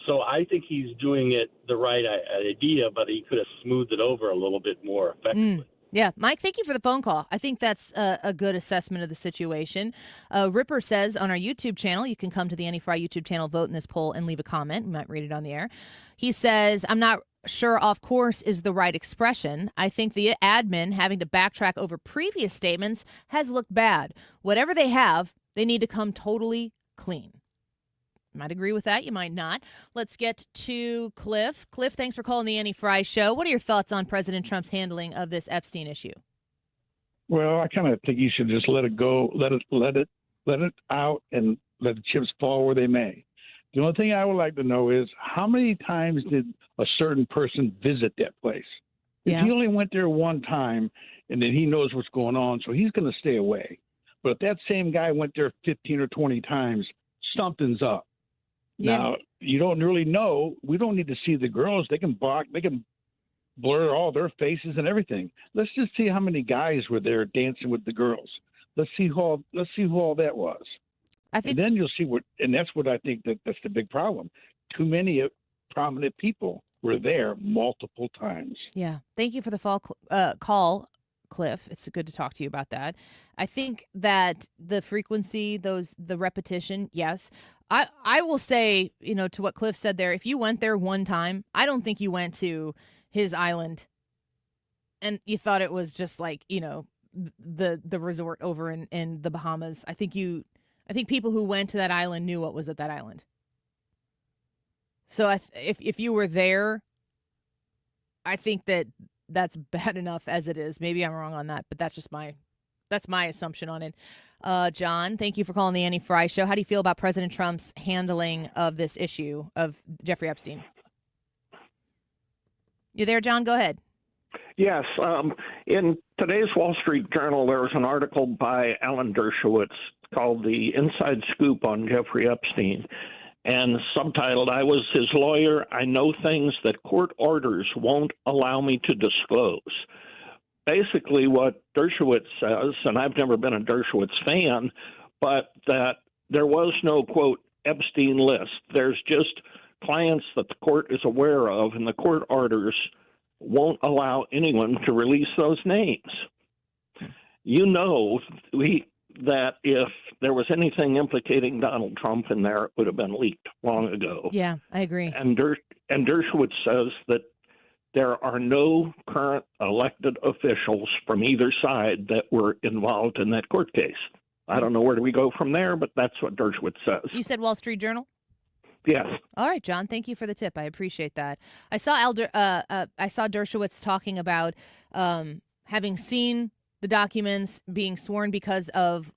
So I think he's doing it the right idea, but he could have smoothed it over a little bit more effectively. Yeah, Mike, thank you for the phone call. I think that's a good assessment of the situation. Ripper says on our YouTube channel, you can come to the Annie Fry YouTube channel, vote in this poll, and leave a comment. We might read it on the air. He says, I'm not sure off course is the right expression. I think the admin having to backtrack over previous statements has looked bad. Whatever they have, they need to come totally clean. You might agree with that. You might not. Let's get to Cliff. Cliff, thanks for calling the Annie Fry Show. What are your thoughts on President Trump's handling of this Epstein issue? Well, I kind of think you should just let it go, let it out, and let the chips fall where they may. The only thing I would like to know is how many times did a certain person visit that place? If he only went there one time, and then he knows what's going on, so he's going to stay away. But if that same guy went there 15 or 20 times, something's up. Yeah. Now, you don't really know. We don't need to see the girls. They can blur all their faces and everything. Let's just see how many guys were there dancing with the girls. Let's see who all that was. And then you'll see and that's what I think that's the big problem. Too many prominent people were there multiple times. Yeah. Thank you for the call, Cliff. It's good to talk to you about that. I think that the frequency, the repetition, yes. I will say, to what Cliff said there, if you went there one time, I don't think you went to his island and you thought it was just like, the resort over in the Bahamas. I think people who went to that island knew what was at that island. So if you were there, I think that's bad enough as it is. Maybe I'm wrong on that, but that's my assumption on it. John, thank you for calling the Annie Fry Show. How do you feel about President Trump's handling of this issue of Jeffrey Epstein? You there, John? Go ahead. Yes. In today's Wall Street Journal, there was an article by Alan Dershowitz called The Inside Scoop on Jeffrey Epstein. and subtitled, "I was his lawyer. I know things that court orders won't allow me to disclose." Basically, what Dershowitz says, and I've never been a Dershowitz fan, but that there was no, quote, Epstein list. There's just clients that the court is aware of, and the court orders won't allow anyone to release those names. You know that if there was anything implicating Donald Trump in there, it would have been leaked long ago. Yeah, I agree. And Dershowitz says that there are no current elected officials from either side that were involved in that court case. I don't know where do we go from there, but that's what Dershowitz says. You said Wall Street Journal? Yes. All right, John. Thank you for the tip. I appreciate that. I saw Dershowitz talking about having seen the documents, being sworn because of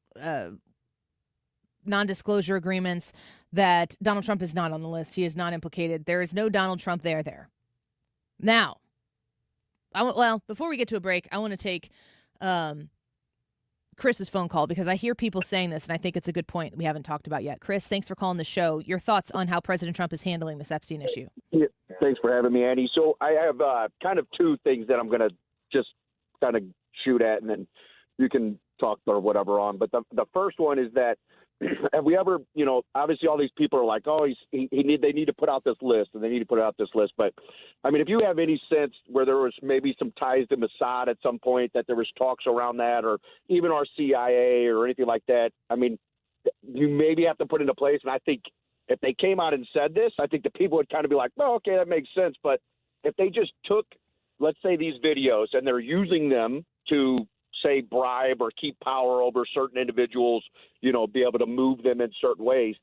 non-disclosure agreements, that Donald Trump is not on the list. He is not implicated. There is no Donald Trump there. Now, before we get to a break, I want to take Chris's phone call because I hear people saying this, and I think it's a good point we haven't talked about yet. Chris, thanks for calling the show. Your thoughts on how President Trump is handling this Epstein issue? Yeah, thanks for having me, Andy. So I have kind of two things that I'm going to just kind of shoot at, and then you can talk or whatever on. But the first one is that have we ever, obviously all these people are like, oh, they need to put out this list, and they need to put out this list. But, I mean, if you have any sense where there was maybe some ties to Mossad at some point, that there was talks around that, or even our CIA or anything like that, I mean, you maybe have to put into place. And I think if they came out and said this, I think the people would kind of be like, oh, okay, that makes sense. But if they just took, let's say, these videos and they're using them to say bribe or keep power over certain individuals, be able to move them in certain ways,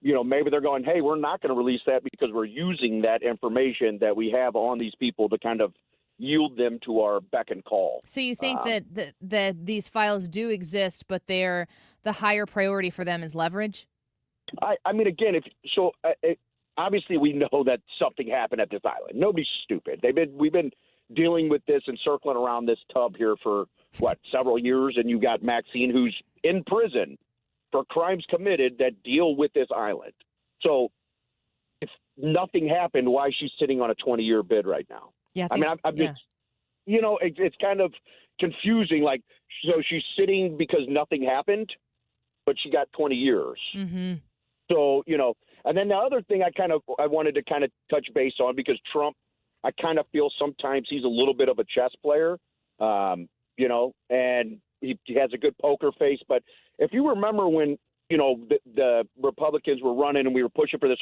maybe they're going, hey, we're not going to release that because we're using that information that we have on these people to kind of yield them to our beck and call. So you think that these files do exist, but the higher priority for them is leverage? I mean, again, obviously we know that something happened at this island. Nobody's stupid. We've been dealing with this and circling around this tub here for several years, and you got Maxine, who's in prison for crimes committed that deal with this island. So if nothing happened, why is she sitting on a 20-year bid right now? Yeah, I'm just, it's kind of confusing. Like, so she's sitting because nothing happened, but she got 20 years. Mm-hmm. So, and then the other thing I wanted to kind of touch base on, because Trump, I kind of feel sometimes he's a little bit of a chess player, and he has a good poker face. But if you remember when, the Republicans were running and we were pushing for this,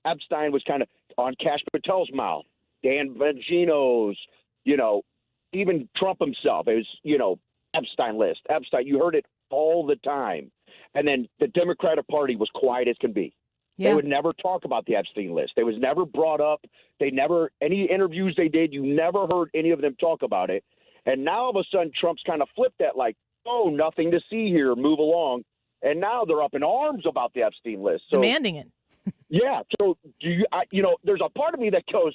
Epstein was kind of on Kash Patel's mouth, Dan Bongino's, even Trump himself. It was, Epstein list, Epstein. You heard it all the time. And then the Democratic Party was quiet as can be. Yeah. They would never talk about the Epstein list. It was never brought up. Any interviews they did, you never heard any of them talk about it. And now all of a sudden Trump's kind of flipped that, like, oh, nothing to see here, move along. And now they're up in arms about the Epstein list. So, demanding it. Yeah. So there's a part of me that goes,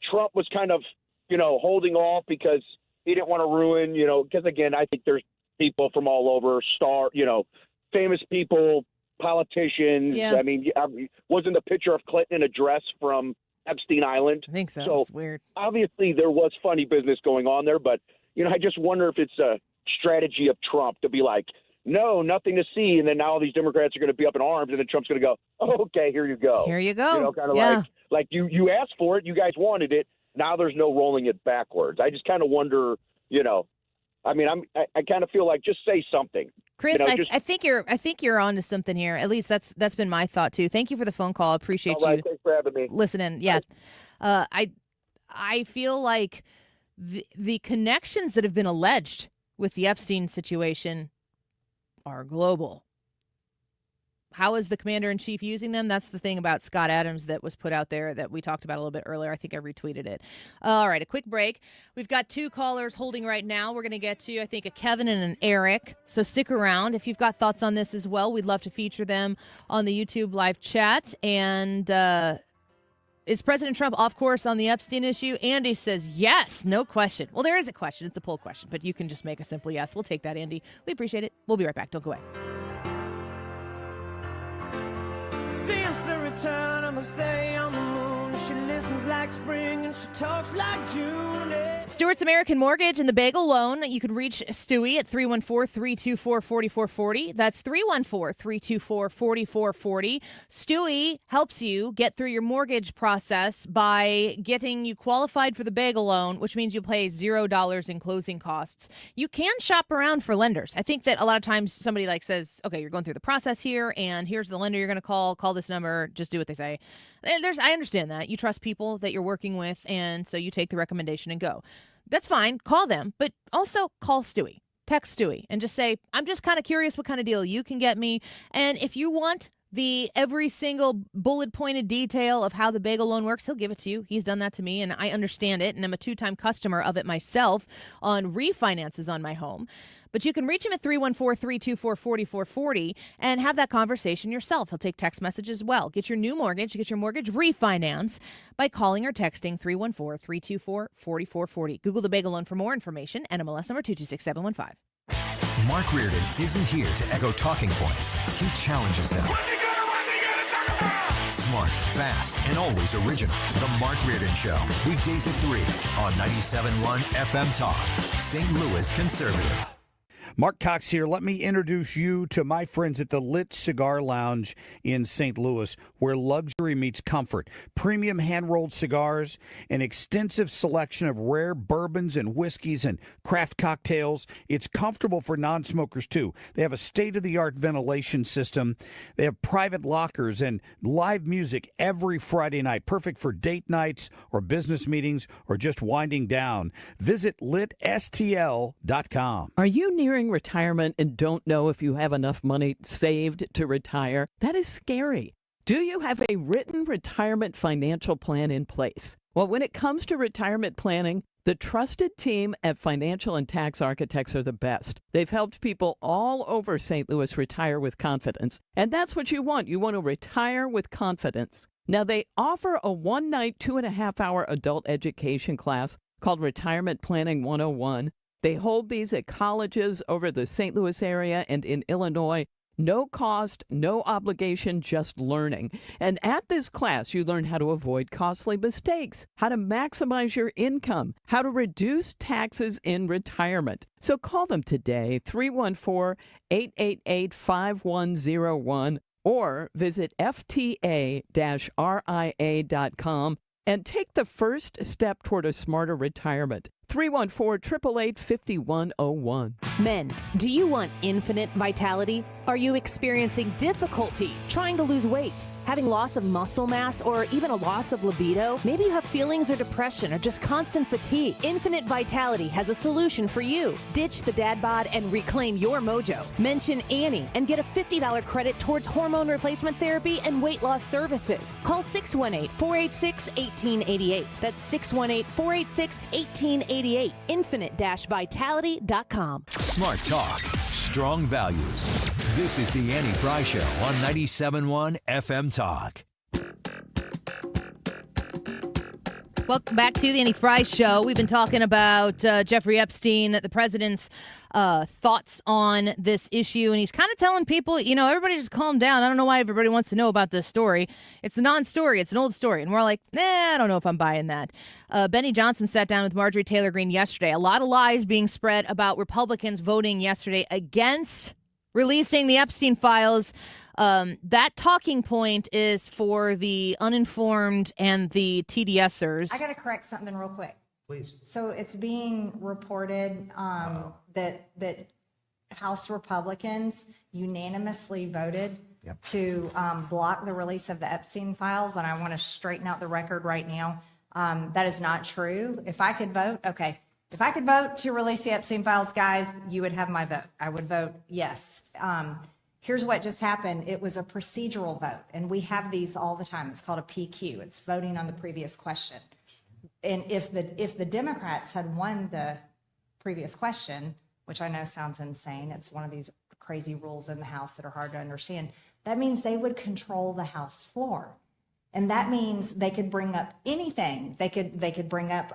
Trump was kind of, holding off because he didn't want to ruin, because again, I think there's people from all over, famous people, politicians. Yeah. I mean, wasn't the picture of Clinton a dress from Epstein Island? I think so. So it's weird. Obviously, there was funny business going on there, but I just wonder if it's a strategy of Trump to be like, no, nothing to see, and then now all these Democrats are going to be up in arms, and then Trump's going to go, oh, okay, here you go. Here you go. Kind of like you asked for it, you guys wanted it. Now there's no rolling it backwards. I just kind of wonder, I mean, I kind of feel like just say something. Chris, I think you're onto something here. At least that's been my thought too. Thank you for the phone call. I appreciate you. Thanks for having me. Listening. Yeah, I feel like the connections that have been alleged with the Epstein situation are global. How is the commander-in-chief using them? That's the thing about Scott Adams that was put out there that we talked about a little bit earlier. I think I retweeted it. All right, a quick break. We've got two callers holding right now. We're going to get to, I think, a Kevin and an Eric. So stick around. If you've got thoughts on this as well, we'd love to feature them on the YouTube live chat. And is President Trump off course on the Epstein issue? Andy says yes, no question. Well, there is a question. It's a poll question, but you can just make a simple yes. We'll take that, Andy. We appreciate it. We'll be right back. Don't go away. See wants the return of a stay on the moon. She listens like spring and she talks like June. Stewart's American Mortgage and the Bagel Loan. You could reach Stewie at 314-324-4440. That's 314-324-4440. Stewie helps you get through your mortgage process by getting you qualified for the Bagel Loan, which means you pay $0 in closing costs. You can shop around for lenders. I think that a lot of times somebody says, okay, you're going through the process here, and here's the lender you're going to call this number, just do what they say. I understand that. You trust people that you're working with, and so you take the recommendation and go. That's fine. Call them, but also call Stewie. Text Stewie and just say, I'm just kind of curious what kind of deal you can get me. And if you want every single bullet-pointed detail of how the Bagel Loan works, he'll give it to you. He's done that to me, and I understand it, and I'm a 2-time customer of it myself on refinances on my home. But you can reach him at 314-324-4440 and have that conversation yourself. He'll take text messages as well. Get your new mortgage, get your mortgage refinance by calling or texting 314-324-4440. Google the Bagel Loan for more information. NMLS number 226715. Mark Reardon isn't here to echo talking points. He challenges them. Smart, fast, and always original. The Mark Reardon Show. Weekdays at 3 on 97.1 FM Talk. St. Louis Conservative. Mark Cox here. Let me introduce you to my friends at the Lit Cigar Lounge in St. Louis, where luxury meets comfort. Premium hand-rolled cigars, an extensive selection of rare bourbons and whiskeys and craft cocktails. It's comfortable for non-smokers, too. They have a state-of-the-art ventilation system. They have private lockers and live music every Friday night, perfect for date nights or business meetings or just winding down. Visit litstl.com. Are you nearing retirement and don't know if you have enough money saved to retire? That is scary. Do you have a written retirement financial plan in place? Well, when it comes to retirement planning, the trusted team at Financial and Tax Architects are the best. They've helped people all over St. Louis retire with confidence. And that's what you want. You want to retire with confidence. Now, they offer a one-night, 2.5-hour adult education class called Retirement Planning 101. They hold these at colleges over the St. Louis area and in Illinois. No cost, no obligation, just learning. And at this class, you learn how to avoid costly mistakes, how to maximize your income, how to reduce taxes in retirement. So call them today, 314-888-5101, or visit fta-ria.com and take the first step toward a smarter retirement. 314-888-5101. Men, do you want infinite vitality? Are you experiencing difficulty trying to lose weight, having loss of muscle mass, or even a loss of libido? Maybe you have feelings or depression or just constant fatigue. Infinite Vitality has a solution for you. Ditch the dad bod and reclaim your mojo. Mention Annie and get a $50 credit towards hormone replacement therapy and weight loss services. Call 618-486-1888. That's 618-486-1888. Infinite-vitality.com. Smart talk, strong values. This is the Annie Fry Show on 97.1 FM Talk. Welcome back to the Annie Fry Show. We've been talking about Jeffrey Epstein, the president's thoughts on this issue. And he's kind of telling people, everybody just calm down. I don't know why everybody wants to know about this story. It's a non-story. It's an old story. And we're like, I don't know if I'm buying that. Benny Johnson sat down with Marjorie Taylor Greene yesterday. A lot of lies being spread about Republicans voting yesterday against releasing the Epstein files. That talking point is for the uninformed and the TDSers. I got to correct something real quick. Please. So it's being reported that House Republicans unanimously voted to block the release of the Epstein files, and I want to straighten out the record right now. That is not true. If I could vote, okay. If I could vote to release the Epstein files, guys, you would have my vote. I would vote yes. Here's what just happened. It was a procedural vote, and we have these all the time. It's called a PQ. It's voting on the previous question. And if the Democrats had won the previous question, which I know sounds insane, it's one of these crazy rules in the House that are hard to understand, that means they would control the House floor. And that means they could bring up anything. They could bring up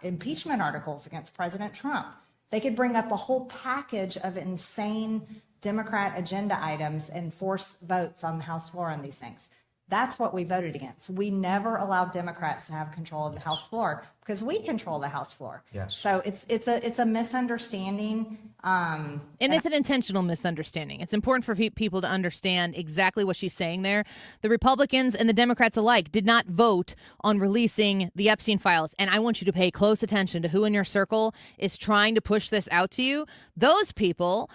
impeachment articles against President Trump. They could bring up a whole package of insane Democrat agenda items and force votes on the House floor on these things. That's what we voted against. We never allowed Democrats to have control of the House floor because we control the House floor. Yes. So it's a misunderstanding. And it's an intentional misunderstanding. It's important for people to understand exactly what she's saying there. The Republicans and the Democrats alike did not vote on releasing the Epstein files. And I want you to pay close attention to who in your circle is trying to push this out to you. Those people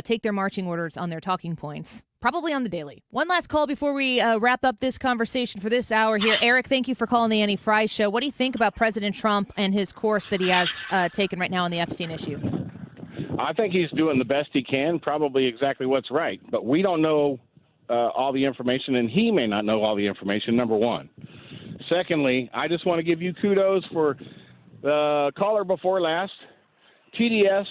take their marching orders on their talking points, probably on the daily. One last call before we wrap up this conversation for this hour here. Eric, thank you for calling the Annie Fry Show. What do you think about President Trump and his course that he has taken right now on the Epstein issue? I think he's doing the best he can, probably exactly what's right. But we don't know all the information, and he may not know all the information, number one. Secondly, I just want to give you kudos for the caller before last. TDS,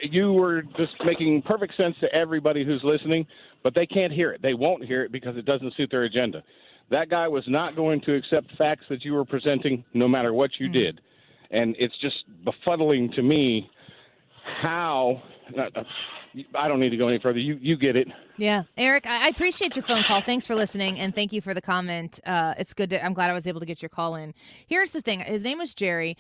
you were just making perfect sense to everybody who's listening, but they can't hear it. They won't hear it because it doesn't suit their agenda. That guy was not going to accept facts that you were presenting no matter what you did. And it's just befuddling to me how I don't need to go any further. You get it. Yeah. Eric, I appreciate your phone call. Thanks for listening, and thank you for the comment. It's good. I'm glad I was able to get your call in. Here's the thing. His name was Jerry.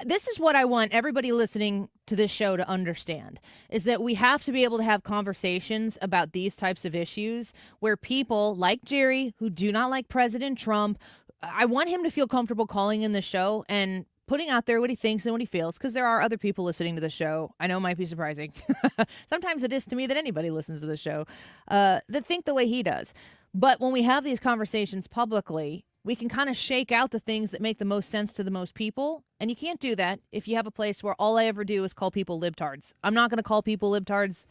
This is what I want everybody listening to this show to understand, is that we have to be able to have conversations about these types of issues where people like Jerry, who do not like President Trump, I want him to feel comfortable calling in the show and putting out there what he thinks and what he feels, because there are other people listening to the show. I know it might be surprising. Sometimes it is to me that anybody listens to the show that think the way he does. But when we have these conversations publicly, we can kind of shake out the things that make the most sense to the most people. And you can't do that if you have a place where all I ever do is call people libtards. I'm not going to call people libtards.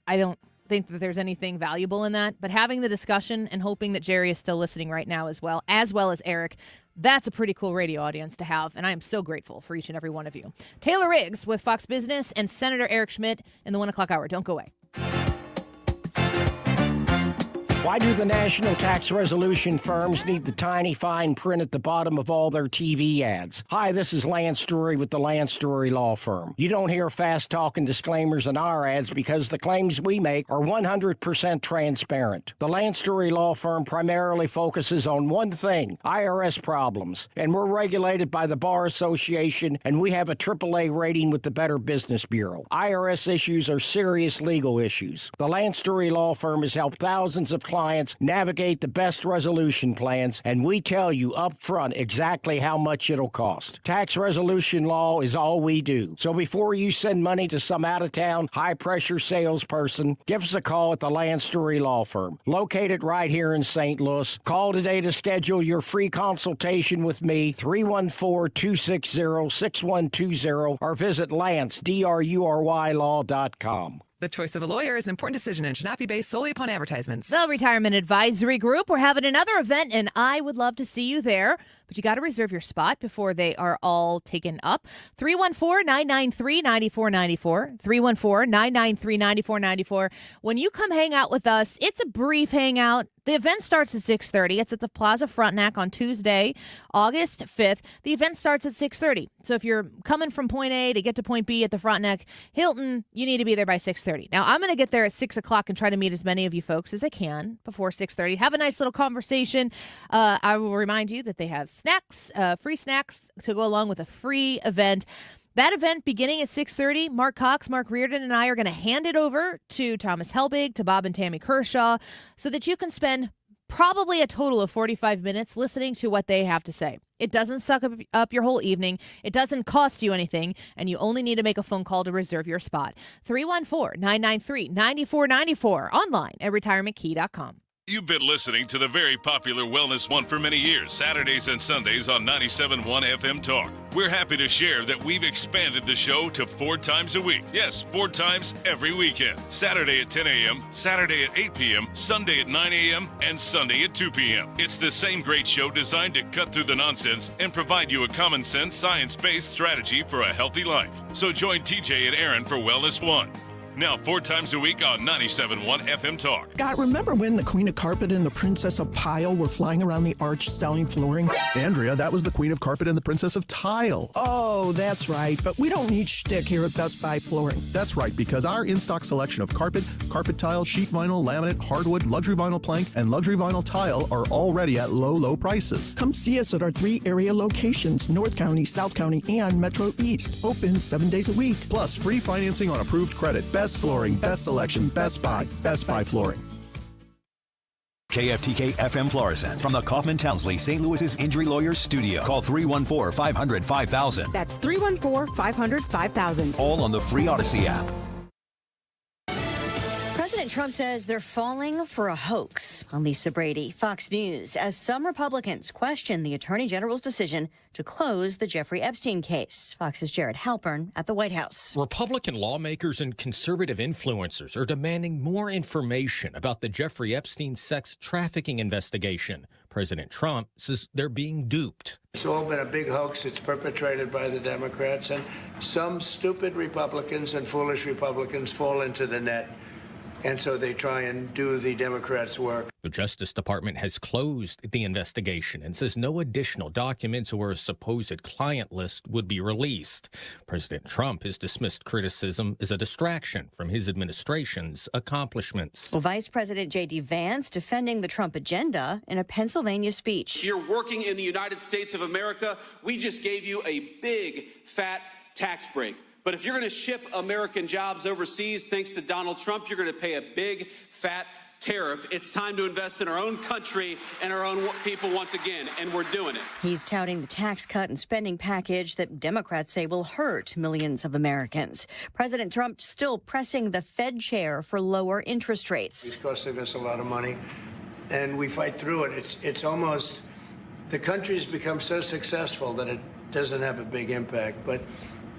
I don't think that there's anything valuable in that. But having the discussion and hoping that Jerry is still listening right now as well as Eric, that's a pretty cool radio audience to have. And I am so grateful for each and every one of you. Taylor Riggs with Fox Business and Senator Eric Schmitt in the 1 o'clock hour. Don't go away. Why do the national tax resolution firms need the tiny fine print at the bottom of all their TV ads? Hi, this is Lance Story with the Lance Story Law Firm. You don't hear fast-talking disclaimers in our ads because the claims we make are 100% transparent. The Lance Story Law Firm primarily focuses on one thing, IRS problems, and we're regulated by the Bar Association, and we have a AAA rating with the Better Business Bureau. IRS issues are serious legal issues. The Lance Story Law Firm has helped thousands of clients navigate the best resolution plans, and we tell you up front exactly how much it'll cost. Tax resolution law is all we do. So before you send money to some out-of-town, high-pressure salesperson, give us a call at the Lance Story Law Firm, located right here in St. Louis. Call today to schedule your free consultation with me, 314-260-6120, or visit LanceDruryLaw.com. The choice of a lawyer is an important decision and should not be based solely upon advertisements. The Retirement Advisory Group, we're having another event, and I would love to see you there. But you got to reserve your spot before they are all taken up. 314-993-9494. 314-993-9494. When you come hang out with us, it's a brief hangout. The event starts at 6:30. It's at the Plaza Frontenac on Tuesday, August 5th. The event starts at 6:30. So if you're coming from point A to get to point B at the Frontenac Hilton, you need to be there by 6:30. Now, I'm going to get there at 6 o'clock and try to meet as many of you folks as I can before 6:30. Have a nice little conversation. I will remind you that they have snacks, free snacks to go along with a free event. That event beginning at 6:30, Mark Cox, Mark Reardon, and I are going to hand it over to Thomas Helbig, to Bob and Tammy Kershaw, so that you can spend probably a total of 45 minutes listening to what they have to say. It doesn't suck up your whole evening. It doesn't cost you anything, and you only need to make a phone call to reserve your spot. 314-993-9494, online at retirementkey.com. You've been listening to the very popular Wellness One for many years, Saturdays and Sundays on 97.1 FM Talk. We're happy to share that we've expanded the show to 4 times a week. Yes, 4 times every weekend. Saturday at 10 a.m., Saturday at 8 p.m., Sunday at 9 a.m., and Sunday at 2 p.m. It's the same great show designed to cut through the nonsense and provide you a common sense, science-based strategy for a healthy life. So join TJ and Aaron for Wellness One. Now 4 times a week on 97.1 FM Talk. God, remember when the Queen of Carpet and the Princess of Pile were flying around the arch selling flooring? Andrea, that was the Queen of Carpet and the Princess of Tile. Oh, that's right. But we don't need shtick here at Best Buy Flooring. That's right, because our in-stock selection of carpet, carpet tile, sheet vinyl, laminate, hardwood, luxury vinyl plank, and luxury vinyl tile are already at low, low prices. Come see us at our 3 area locations, North County, South County, and Metro East. Open 7 days a week. Plus, free financing on approved credit. Best flooring, best selection, Best Buy Flooring. KFTK FM Florissant from the Kaufman Townsley St. Louis's Injury Lawyers Studio. Call 314-500-5000. That's 314-500-5000. All on the free Odyssey app. President Trump says they're falling for a hoax. On Lisa Brady, Fox News, as some Republicans question the Attorney General's decision to close the Jeffrey Epstein case. Fox's Jared Halpern at the White House. Republican lawmakers and conservative influencers are demanding more information about the Jeffrey Epstein sex trafficking investigation. President Trump says they're being duped. It's all been a big hoax. It's perpetrated by the Democrats, and some stupid Republicans and foolish Republicans fall into the net. And so they try and do the Democrats' work. The Justice Department has closed the investigation and says no additional documents or a supposed client list would be released. President Trump has dismissed criticism as a distraction from his administration's accomplishments. Well, Vice President J.D. Vance defending the Trump agenda in a Pennsylvania speech. If you're working in the United States of America, we just gave you a big, fat tax break. But if you're going to ship American jobs overseas, thanks to Donald Trump, you're going to pay a big, fat tariff. It's time to invest in our own country and our own people once again, and we're doing it. He's touting the tax cut and spending package that Democrats say will hurt millions of Americans. President Trump still pressing the Fed chair for lower interest rates. It's costing us a lot of money, and we fight through it. It's almost, the country's become so successful that it doesn't have a big impact, but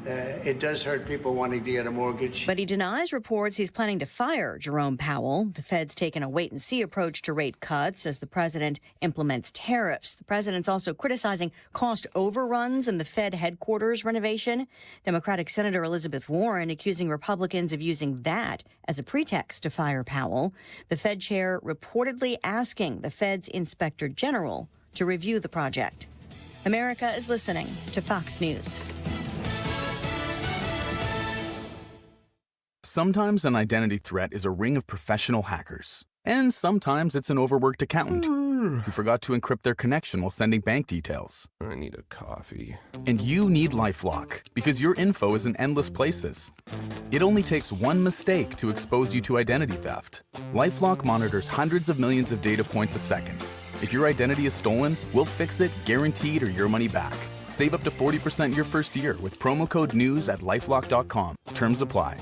it does hurt people wanting to get a mortgage. But he denies reports he's planning to fire Jerome Powell. The Fed's taken a wait-and-see approach to rate cuts as the president implements tariffs. The president's also criticizing cost overruns in the Fed headquarters renovation. Democratic Senator Elizabeth Warren accusing Republicans of using that as a pretext to fire Powell. The Fed chair reportedly asking the Fed's inspector general to review the project. America is listening to Fox News. Sometimes an identity threat is a ring of professional hackers. And sometimes it's an overworked accountant who forgot to encrypt their connection while sending bank details. I need a coffee. And you need LifeLock, because your info is in endless places. It only takes one mistake to expose you to identity theft. LifeLock monitors hundreds of millions of data points a second. If your identity is stolen, we'll fix it, guaranteed, or your money back. Save up to 40% your first year with promo code NEWS at LifeLock.com. Terms apply.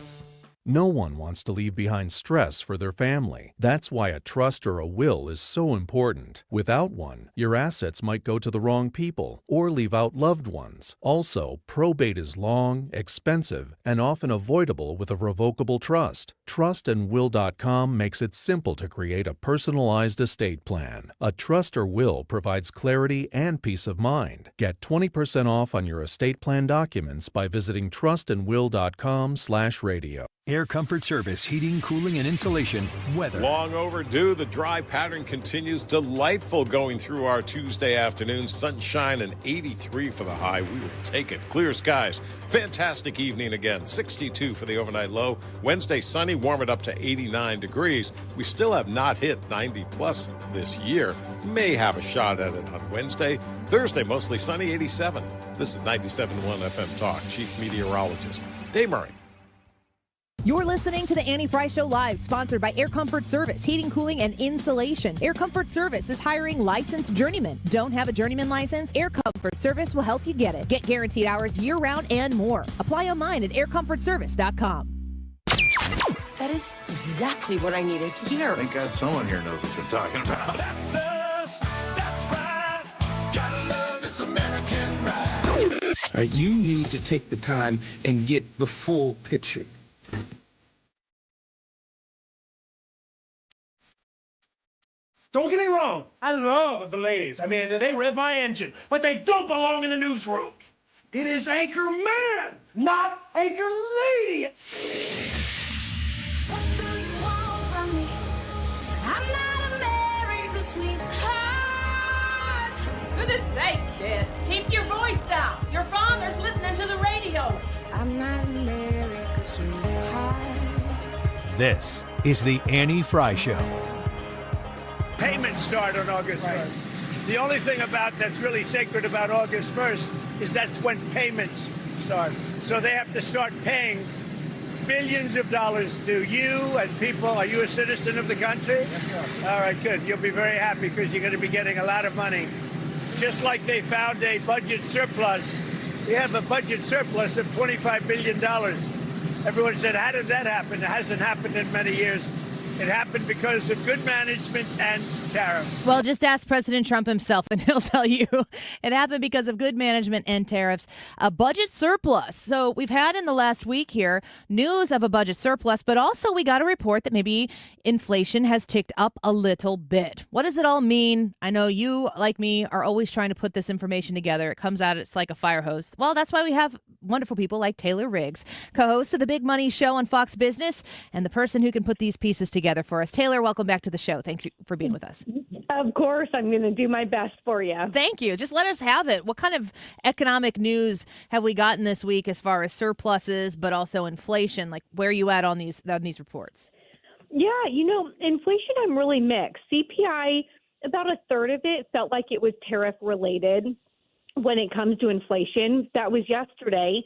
No one wants to leave behind stress for their family. That's why a trust or a will is so important. Without one, your assets might go to the wrong people or leave out loved ones. Also, probate is long, expensive, and often avoidable with a revocable trust. Trustandwill.com makes it simple to create a personalized estate plan. A trust or will provides clarity and peace of mind. Get 20% off on your estate plan documents by visiting trustandwill.com/radio. Air Comfort Service, heating, cooling, and insulation. Weather. Long overdue. The dry pattern continues. Delightful going through our Tuesday afternoon. Sunshine and 83 for the high. We will take it. Clear skies. Fantastic evening again. 62 for the overnight low. Wednesday sunny. Warm it up to 89 degrees. We still have not hit 90 plus this year. May have a shot at it on Wednesday. Thursday mostly sunny. 87. This is 97.1 FM Talk. Chief Meteorologist Dave Murray. You're listening to the Annie Fry Show Live, sponsored by Air Comfort Service, heating, cooling, and insulation. Air Comfort Service is hiring licensed journeymen. Don't have a journeyman license? Air Comfort Service will help you get it. Get guaranteed hours year-round and more. Apply online at aircomfortservice.com. That is exactly what I needed to hear. Thank God someone here knows what they're talking about. That's us. That's right. Gotta love this American ride. You need to take the time and get the full picture. Don't get me wrong, I love the ladies. I mean, they rev my engine, but they don't belong in the newsroom. It is Anchor Man, not Anchor Lady. goodness sake, kid. Keep your voice down. Your father's listening to the radio. I'm not America's sweetheart. This is the Annie Fry Show. Payments start on August 1st. The only thing that's really sacred about August 1st is that's when payments start. So they have to start paying billions of dollars to you and people. Are you a citizen of the country? Yes, sir. All right, good. You'll be very happy because you're going to be getting a lot of money. Just like they found a budget surplus. We have a budget surplus of $25 billion. Everyone said, how did that happen? It hasn't happened in many years. It happened because of good management and tariffs. Well, just ask President Trump himself, and he'll tell you it happened because of good management and tariffs. A budget surplus. So we've had in the last week here news of a budget surplus, but also we got a report that maybe inflation has ticked up a little bit. What does it all mean? I know you, like me, are always trying to put this information together. It comes out, it's like a fire hose. Well, that's why we have wonderful people like Taylor Riggs, co-host of the Big Money Show on Fox Business, and the person who can put these pieces together for us. Taylor, welcome back to the show. Thank you for being with us. Of course, I'm going to do my best for you. Thank you. Just let us have it. What kind of economic news have we gotten this week as far as surpluses, but also inflation? Like, where are you at on these reports? Yeah, inflation, I'm really mixed. CPI, about a third of it felt like it was tariff related when it comes to inflation. That was yesterday.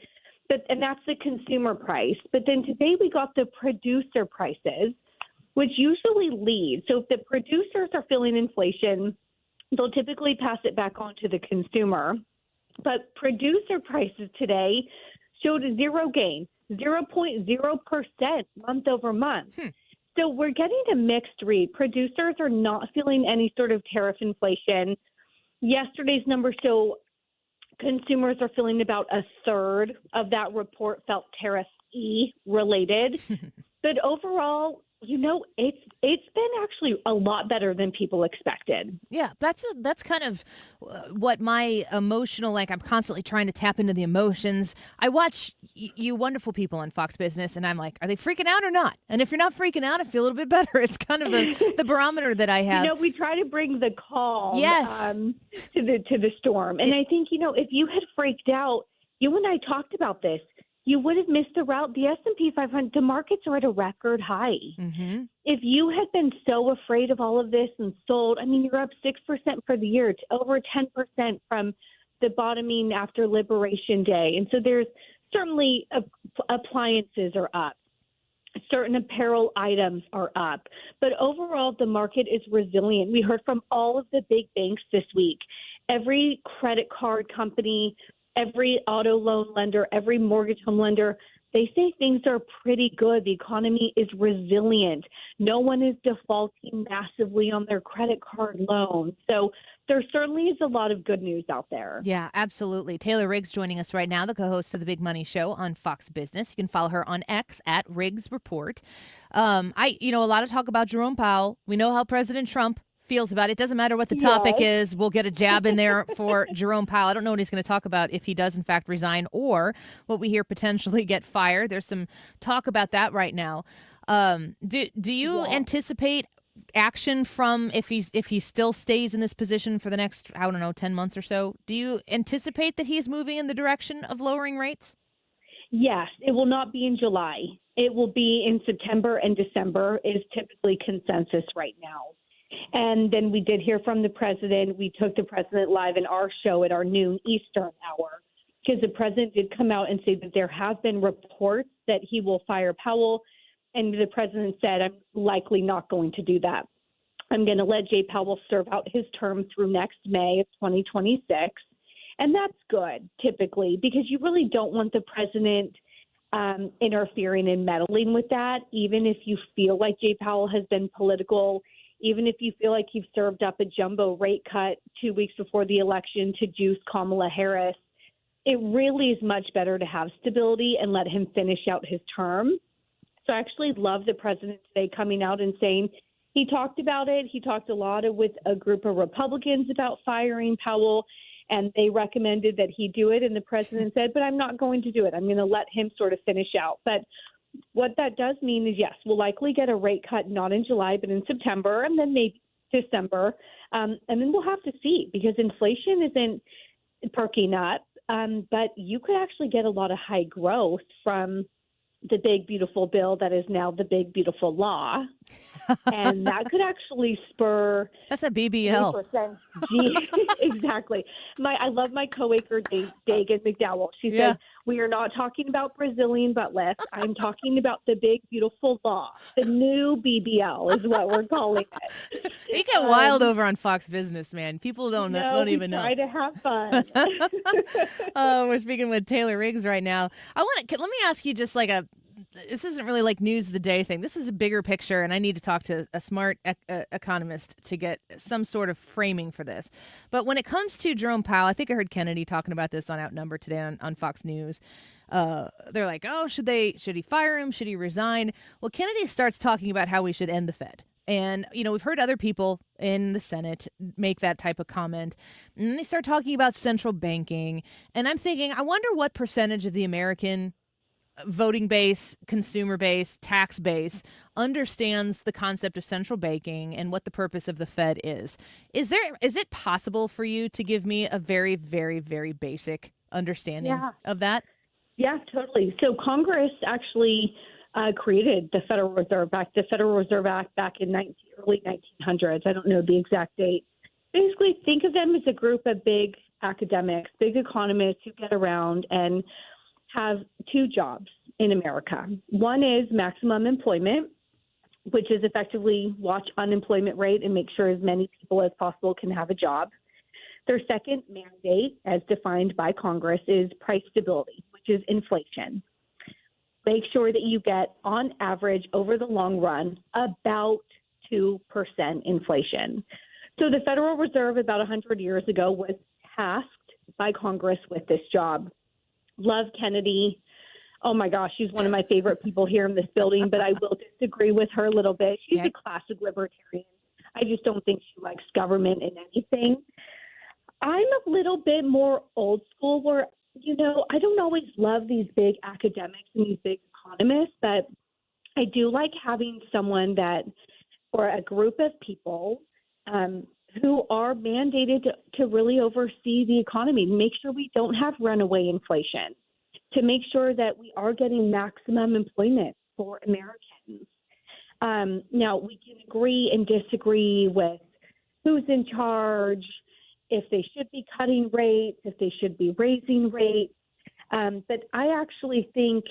And that's the consumer price. But then today we got the producer prices, which usually lead. So if the producers are feeling inflation, they'll typically pass it back on to the consumer. But producer prices today showed a zero gain, 0.0% month over month. So we're getting a mixed read. Producers are not feeling any sort of tariff inflation. Yesterday's numbers show consumers are feeling about a third of that report felt tariff-y related. But overall, it's been actually a lot better than people expected. Yeah, that's kind of what my emotional, I'm constantly trying to tap into the emotions. I watch you wonderful people on Fox Business, and I'm like, are they freaking out or not? And if you're not freaking out, I feel a little bit better. It's kind of the barometer that I have. We try to bring the calm yes. To the storm. And I think, if you had freaked out, you and I talked about this, you would have missed the route. The S&P 500, the markets are at a record high. Mm-hmm. If you had been so afraid of all of this and sold, you're up 6% for the year. It's over 10% from the bottoming after Liberation Day. And so there's certainly appliances are up. Certain apparel items are up. But overall, the market is resilient. We heard from all of the big banks this week. Every credit card company, every auto loan lender, every mortgage home lender, they say things are pretty good. The economy is resilient. No one is defaulting massively on their credit card loans. So there certainly is a lot of good news out there. Yeah, absolutely. Taylor Riggs joining us right now, the co-host of the Big Money Show on Fox Business. You can follow her on X at Riggs Report. A lot of talk about Jerome Powell. We know how President Trump feels about it. Doesn't matter what the topic is. We'll get a jab in there for Jerome Powell. I don't know what he's going to talk about if he does in fact resign or what we hear potentially get fired. There's some talk about that right now. Do you anticipate action from if he still stays in this position for the next 10 months or so? Do you anticipate that he's moving in the direction of lowering rates? Yes, it will not be in July. It will be in September and December is typically consensus right now. And then we did hear from the president. We took the president live in our show at our noon Eastern hour because the president did come out and say that there have been reports that he will fire Powell. And the president said, I'm likely not going to do that. I'm going to let Jay Powell serve out his term through next May of 2026. And that's good, typically, because you really don't want the president interfering and meddling with that, even if you feel like Jay Powell has been political, even if you feel like you've served up a jumbo rate cut 2 weeks before the election to juice Kamala Harris. It really is much better to have stability and let him finish out his term. So I actually love the president today coming out and saying he talked about it. He talked a lot with a group of Republicans about firing Powell, and they recommended that he do it. And the president said, but I'm not going to do it. I'm going to let him sort of finish out. But what that does mean is, yes, we'll likely get a rate cut, not in July, but in September, and then December. And then we'll have to see, because inflation isn't perking up. But you could actually get a lot of high growth from the big, beautiful bill that is now the big, beautiful law. And that could actually spur. That's a BBL. 3% Exactly. I love my co-worker, Dagan McDowell. She Yeah. says, we are not talking about Brazilian butt lifts. I'm talking about the big, beautiful law. The new BBL is what we're calling it. You get wild over on Fox Business, man. People don't even know. Try to have fun. We're speaking with Taylor Riggs right now. Let me ask you just like this isn't really like news of the day thing. This is a bigger picture, and I need to talk to a smart economist to get some sort of framing for this. But when it comes to Jerome Powell, I think I heard Kennedy talking about this on Outnumbered today on Fox News. They're like, oh, should he fire him? Should he resign? Well, Kennedy starts talking about how we should end the Fed. And, we've heard other people in the Senate make that type of comment. And then they start talking about central banking. And I'm thinking, I wonder what percentage of the American voting base, consumer base, tax base understands the concept of central banking and what the purpose of the Fed is. Is it possible for you to give me a very, very, very basic understanding of that? Yeah, totally. So Congress actually created the Federal Reserve Act back in early 1900s. I don't know the exact date. Basically, think of them as a group of big academics, big economists who get around and have two jobs in America. One is maximum employment, which is effectively watch unemployment rate and make sure as many people as possible can have a job. Their second mandate, as defined by Congress, is price stability, which is inflation. Make sure that you get, on average, over the long run, about 2% inflation. So the Federal Reserve about 100 years ago was tasked by Congress with this job. Love Kennedy. Oh my gosh, she's one of my favorite people here in this building, but I will disagree with her a little bit. She's a classic libertarian. I just don't think she likes government in anything. I'm a little bit more old school where, I don't always love these big academics and these big economists, but I do like having someone or a group of people who are mandated to really oversee the economy, make sure we don't have runaway inflation, to make sure that we are getting maximum employment for Americans. Now, we can agree and disagree with who's in charge, if they should be cutting rates, if they should be raising rates. But I actually think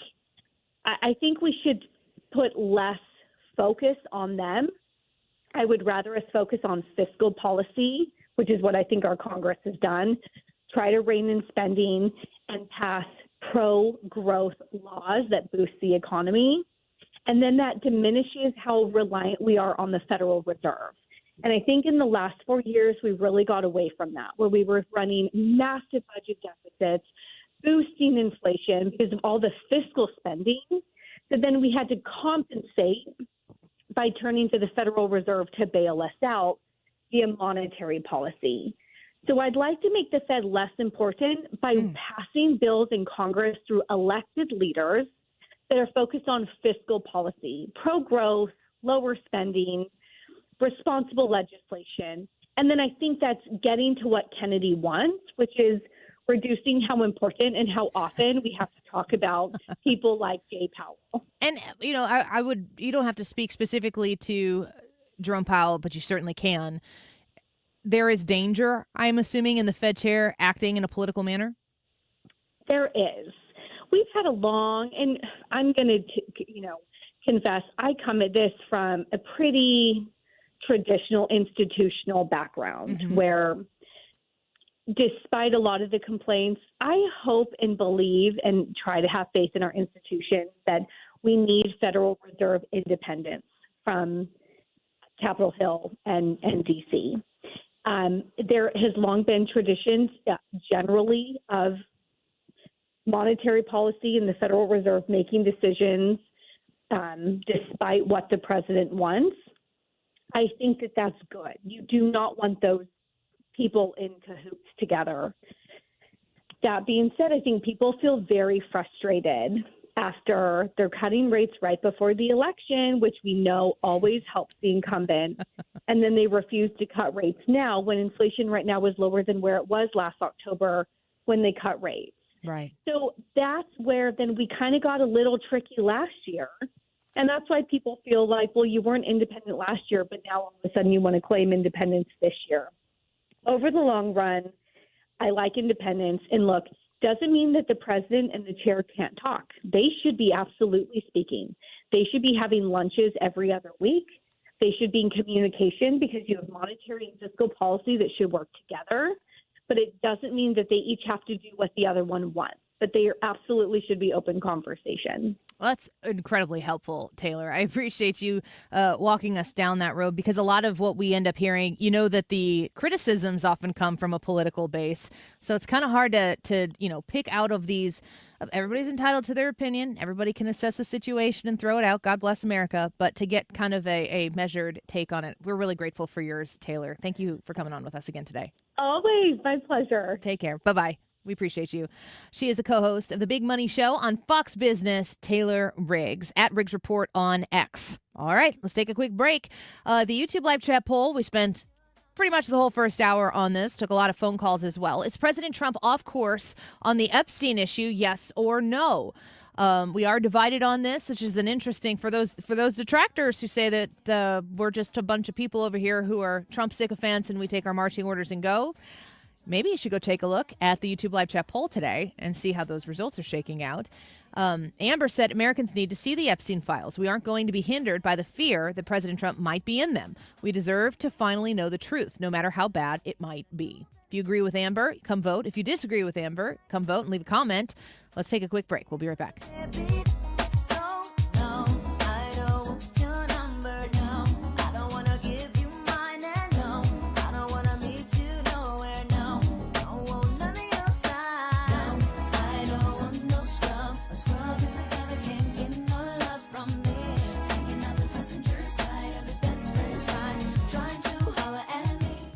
we should put less focus on them. I would rather us focus on fiscal policy, which is what I think our Congress has done, try to rein in spending and pass pro-growth laws that boost the economy. And then that diminishes how reliant we are on the Federal Reserve. And I think in the last 4 years, we really got away from that, where we were running massive budget deficits, boosting inflation because of all the fiscal spending. So then we had to compensate by turning to the Federal Reserve to bail us out via monetary policy. So I'd like to make the Fed less important by passing bills in Congress through elected leaders that are focused on fiscal policy, pro-growth, lower spending, responsible legislation. And then I think that's getting to what Kennedy wants, which is reducing how important and how often we have to talk about people like Jay Powell. And, you don't have to speak specifically to Jerome Powell, but you certainly can. There is danger, I'm assuming, in the Fed chair acting in a political manner? There is. We've had and I'm going to, confess, I come at this from a pretty traditional institutional background where, despite a lot of the complaints, I hope and believe and try to have faith in our institutions that we need Federal Reserve independence from Capitol Hill and D.C. There has long been traditions generally of monetary policy and the Federal Reserve making decisions despite what the president wants. I think that that's good. You do not want those people in cahoots together. That being said, I think people feel very frustrated after they're cutting rates right before the election, which we know always helps the incumbent, and then they refuse to cut rates now when inflation right now is lower than where it was last October when they cut rates. Right. So that's where then we kind of got a little tricky last year. And that's why people feel like, well, you weren't independent last year, but now all of a sudden you want to claim independence this year. Over the long run, I like independence. And look, doesn't mean that the president and the chair can't talk. They should be absolutely speaking. They should be having lunches every other week. They should be in communication because you have monetary and fiscal policy that should work together. But it doesn't mean that they each have to do what the other one wants. But they absolutely should be open conversation. Well, that's incredibly helpful, Taylor. I appreciate you walking us down that road, because a lot of what we end up hearing, you know, that the criticisms often come from a political base. So it's kind of hard to pick out of these. Everybody's entitled to their opinion. Everybody can assess a situation and throw it out. God bless America. But to get kind of a measured take on it, we're really grateful for yours, Taylor. Thank you for coming on with us again today. Always. My pleasure. Take care. Bye-bye. We appreciate you. She is the co-host of The Big Money Show on Fox Business, Taylor Riggs, at Riggs Report on X. All right, let's take a quick break. The YouTube live chat poll, we spent pretty much the whole first hour on this, took a lot of phone calls as well. Is President Trump off course on the Epstein issue, yes or no? We are divided on this, which is an interesting for those detractors who say that we're just a bunch of people over here who are Trump sycophants and we take our marching orders and go. Maybe you should go take a look at the YouTube live chat poll today and see how those results are shaking out. Amber said Americans need to see the Epstein files. We aren't going to be hindered by the fear that President Trump might be in them. We deserve to finally know the truth, no matter how bad it might be. If you agree with Amber, come vote. If you disagree with Amber, come vote and leave a comment. Let's take a quick break. We'll be right back.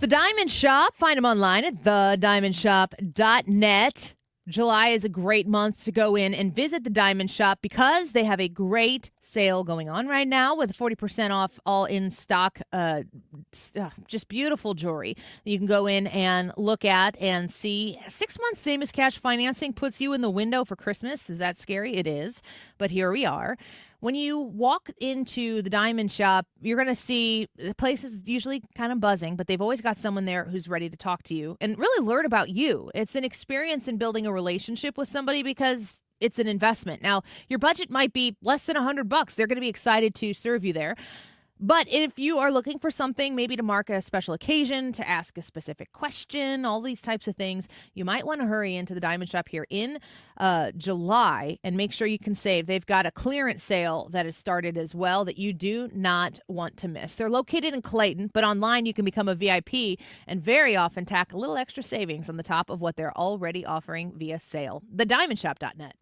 The Diamond Shop, find them online at thediamondshop.net. July is a great month to go in and visit the Diamond Shop because they have a great sale going on right now with 40% off all in stock, just beautiful jewelry that you can go in and look at and see. 6 months same as cash financing puts you in the window for Christmas. Is that scary? It is, but here we are. When you walk into the Diamond Shop, you're going to see the place is usually kind of buzzing, but they've always got someone there who's ready to talk to you and really learn about you. It's an experience in building a relationship with somebody because it's an investment. Now, your budget might be less than $100. They're going to be excited to serve you there. But if you are looking for something, maybe to mark a special occasion, to ask a specific question, all these types of things, you might want to hurry into the Diamond Shop here in July and make sure you can save. They've got a clearance sale that has started as well that you do not want to miss. They're located in Clayton, but online you can become a VIP and very often tack a little extra savings on the top of what they're already offering via sale. TheDiamondShop.net.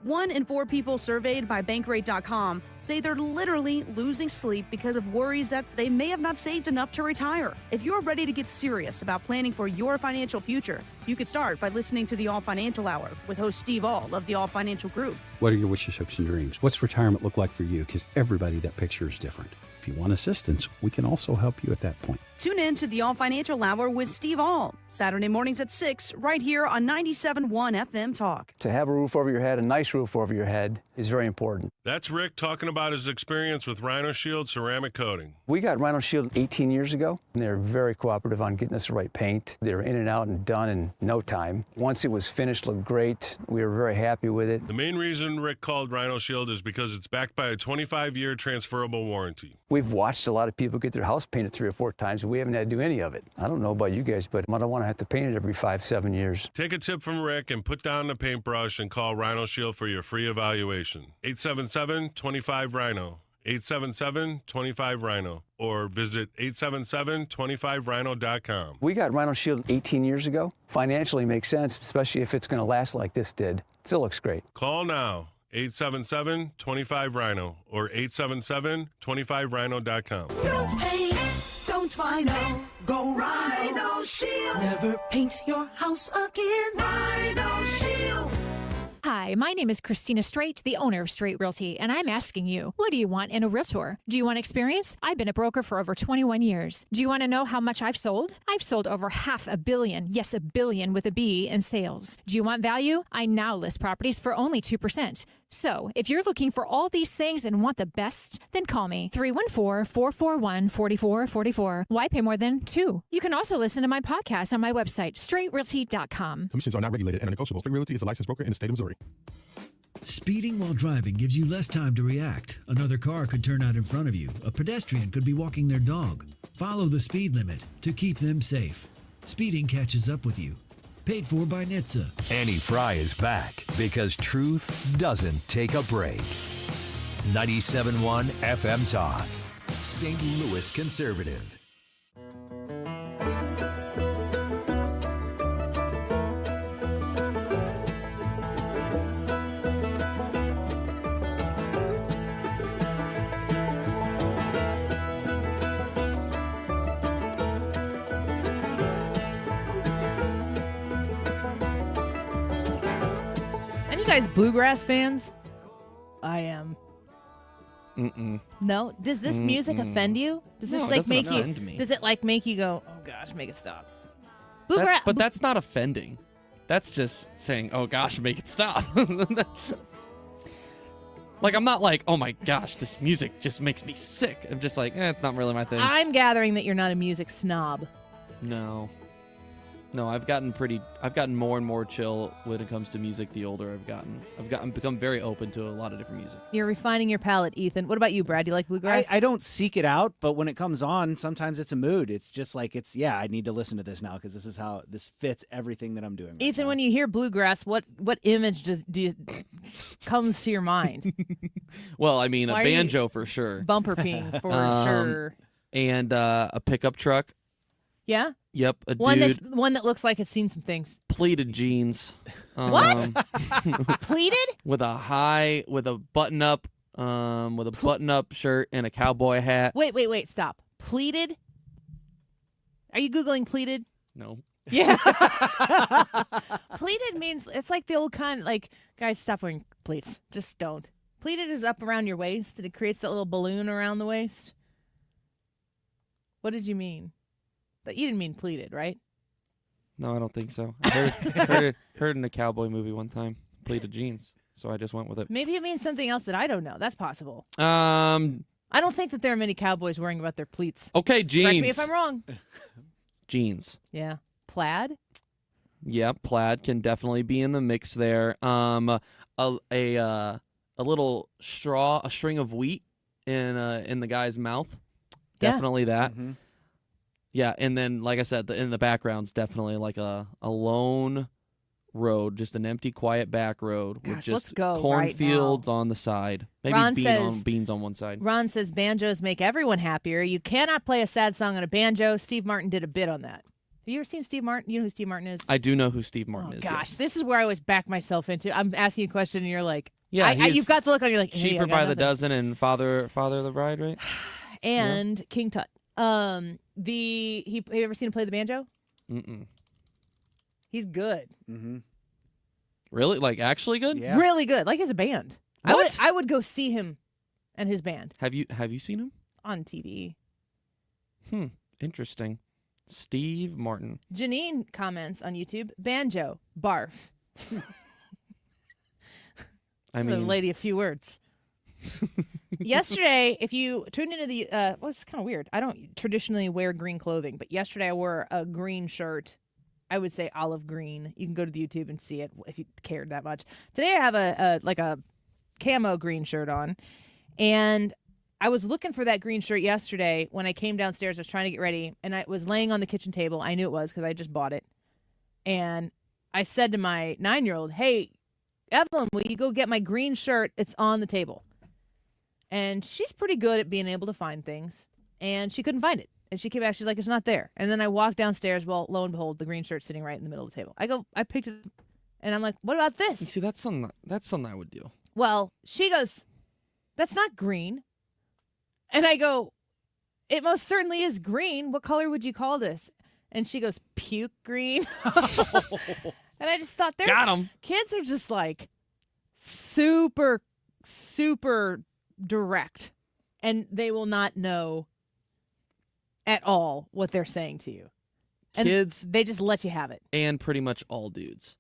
1 in 4 people surveyed by Bankrate.com say they're literally losing sleep because of worries that they may have not saved enough to retire. If you're ready to get serious about planning for your financial future, you could start by listening to the All Financial Hour with host Steve All of the All Financial Group. What are your wishes, hopes, and dreams? What's retirement look like for you? Because everybody, that picture is different. If you want assistance, we can also help you at that point. Tune in to the All Financial Hour with Steve All, Saturday mornings at 6, right here on 97.1 FM Talk. To have a roof over your head, a nice roof over your head, is very important. That's Rick talking about his experience with Rhino Shield ceramic coating. We got Rhino Shield 18 years ago, and they're very cooperative on getting us the right paint. They were in and out and done in no time. Once it was finished, looked great. We were very happy with it. The main reason Rick called Rhino Shield is because it's backed by a 25-year transferable warranty. We've watched a lot of people get their house painted 3 or 4 times, and we haven't had to do any of it. I don't know about you guys, but I don't want to have to paint it every 5-7 years. Take a tip from Rick and put down the paintbrush and call Rhino Shield for your free evaluation. 877-25-RHINO. 877-25-RHINO. Or visit 877-25rhino.com. We got Rhino Shield 18 years ago. Financially makes sense, especially if it's going to last like this did. Still looks great. Call now. 877-25-RHINO or 877-25rhino.com. Don't paint, don't Rhino, go Rhino Shield. Never paint your house again. Rhino Shield. Hi, my name is Christina Straight, the owner of Straight Realty, and I'm asking you, what do you want in a realtor? Do you want experience? I've been a broker for over 21 years. Do you want to know how much I've sold? I've sold over $500 million, yes, $1 billion with a B, in sales. Do you want value? I now list properties for only 2%. So, if you're looking for all these things and want the best, then call me 314-441-4444. Why pay more than 2? You can also listen to my podcast on my website, straightrealty.com. Commissions are not regulated and are negotiable. Straight Realty is a licensed broker in the state of Missouri. Speeding while driving gives you less time to react. Another car could turn out in front of you. A pedestrian could be walking their dog. Follow the speed limit to keep them safe. Speeding catches up with you. Paid for by NHTSA. Annie Fry is back because truth doesn't take a break. 97.1 FM Talk, St. Louis Conservative. Guys, bluegrass fans? I am. No? Does this music offend you? Does this make you? Me. Does it make you go, "Oh gosh, make it stop"? But that's not offending. That's just saying, "Oh gosh, make it stop." I'm not like, "Oh my gosh, this music just makes me sick." I'm just like, it's not really my thing. I'm gathering that you're not a music snob. No, I've gotten more and more chill when it comes to music the older I've gotten. I've become very open to a lot of different music. You're refining your palate, Ethan. What about you, Brad? Do you like bluegrass? I don't seek it out, but when it comes on, sometimes it's a mood. It's just like, I need to listen to this now because this is how this fits everything that I'm doing right Ethan, now. when you hear bluegrass, what image comes to your mind? Well, I mean, a banjo for sure. Bumper peeing for sure. And a pickup truck. Yeah? Yep, a one dude. One that looks like it's seen some things. Pleated jeans. What? Pleated? With a button up shirt and a cowboy hat. Wait, stop. Pleated? Are you Googling pleated? No. Yeah. Pleated means, it's like the old kind, guys, stop wearing pleats. Just don't. Pleated is up around your waist, and it creates that little balloon around the waist. What did you mean? You didn't mean pleated, right? No, I don't think so. I heard in a cowboy movie one time, pleated jeans, so I just went with it. Maybe it means something else that I don't know. That's possible. I don't think that there are many cowboys worrying about their pleats. Okay, jeans. Correct me if I'm wrong. Jeans. Yeah. Plaid? Yeah, plaid can definitely be in the mix there. A little straw, a string of wheat in the guy's mouth. Definitely that. Mm-hmm. Yeah, and then, like I said, in the background's definitely like a lone road, just an empty, quiet back road with just cornfields on the side. Maybe beans on one side. Ron says banjos make everyone happier. You cannot play a sad song on a banjo. Steve Martin did a bit on that. Have you ever seen Steve Martin? You know who Steve Martin is? I do know who Steve Martin is. Gosh, yes. this is where I always back myself into. I'm asking you a question, and you're like, yeah, you've got to look on. You're like, Cheaper by the Dozen and Father of the Bride, right? And King Tut. Have you ever seen him play the banjo? Mm-mm. He's good. Mm-hmm. Really? Actually good? Yeah. Really good. As a band. What? I would go see him and his band. Have you seen him? On TV. Interesting. Steve Martin. Janine comments on YouTube, banjo, barf. I mean, lady, a few words. Yesterday, if you tuned into the, it's kind of weird. I don't traditionally wear green clothing, but yesterday I wore a green shirt. I would say olive green. You can go to the YouTube and see it if you cared that much. Today I have a camo green shirt on, and I was looking for that green shirt yesterday when I came downstairs. I was trying to get ready, and I was laying on the kitchen table. I knew it was because I just bought it, and I said to my 9-year-old, "Hey, Evelyn, will you go get my green shirt? It's on the table." And she's pretty good at being able to find things. And she couldn't find it. And she came back. She's like, it's not there. And then I walked downstairs. Well, lo and behold, the green shirt's sitting right in the middle of the table. I picked it. And I'm like, what about this? See, that's something I would do. Well, she goes, that's not green. And I go, it most certainly is green. What color would you call this? And she goes, puke green. And I just thought, got 'em. Kids are just like, super, super direct, and they will not know at all what they're saying to you. And Kids, they just let you have it. and pretty much all dudes.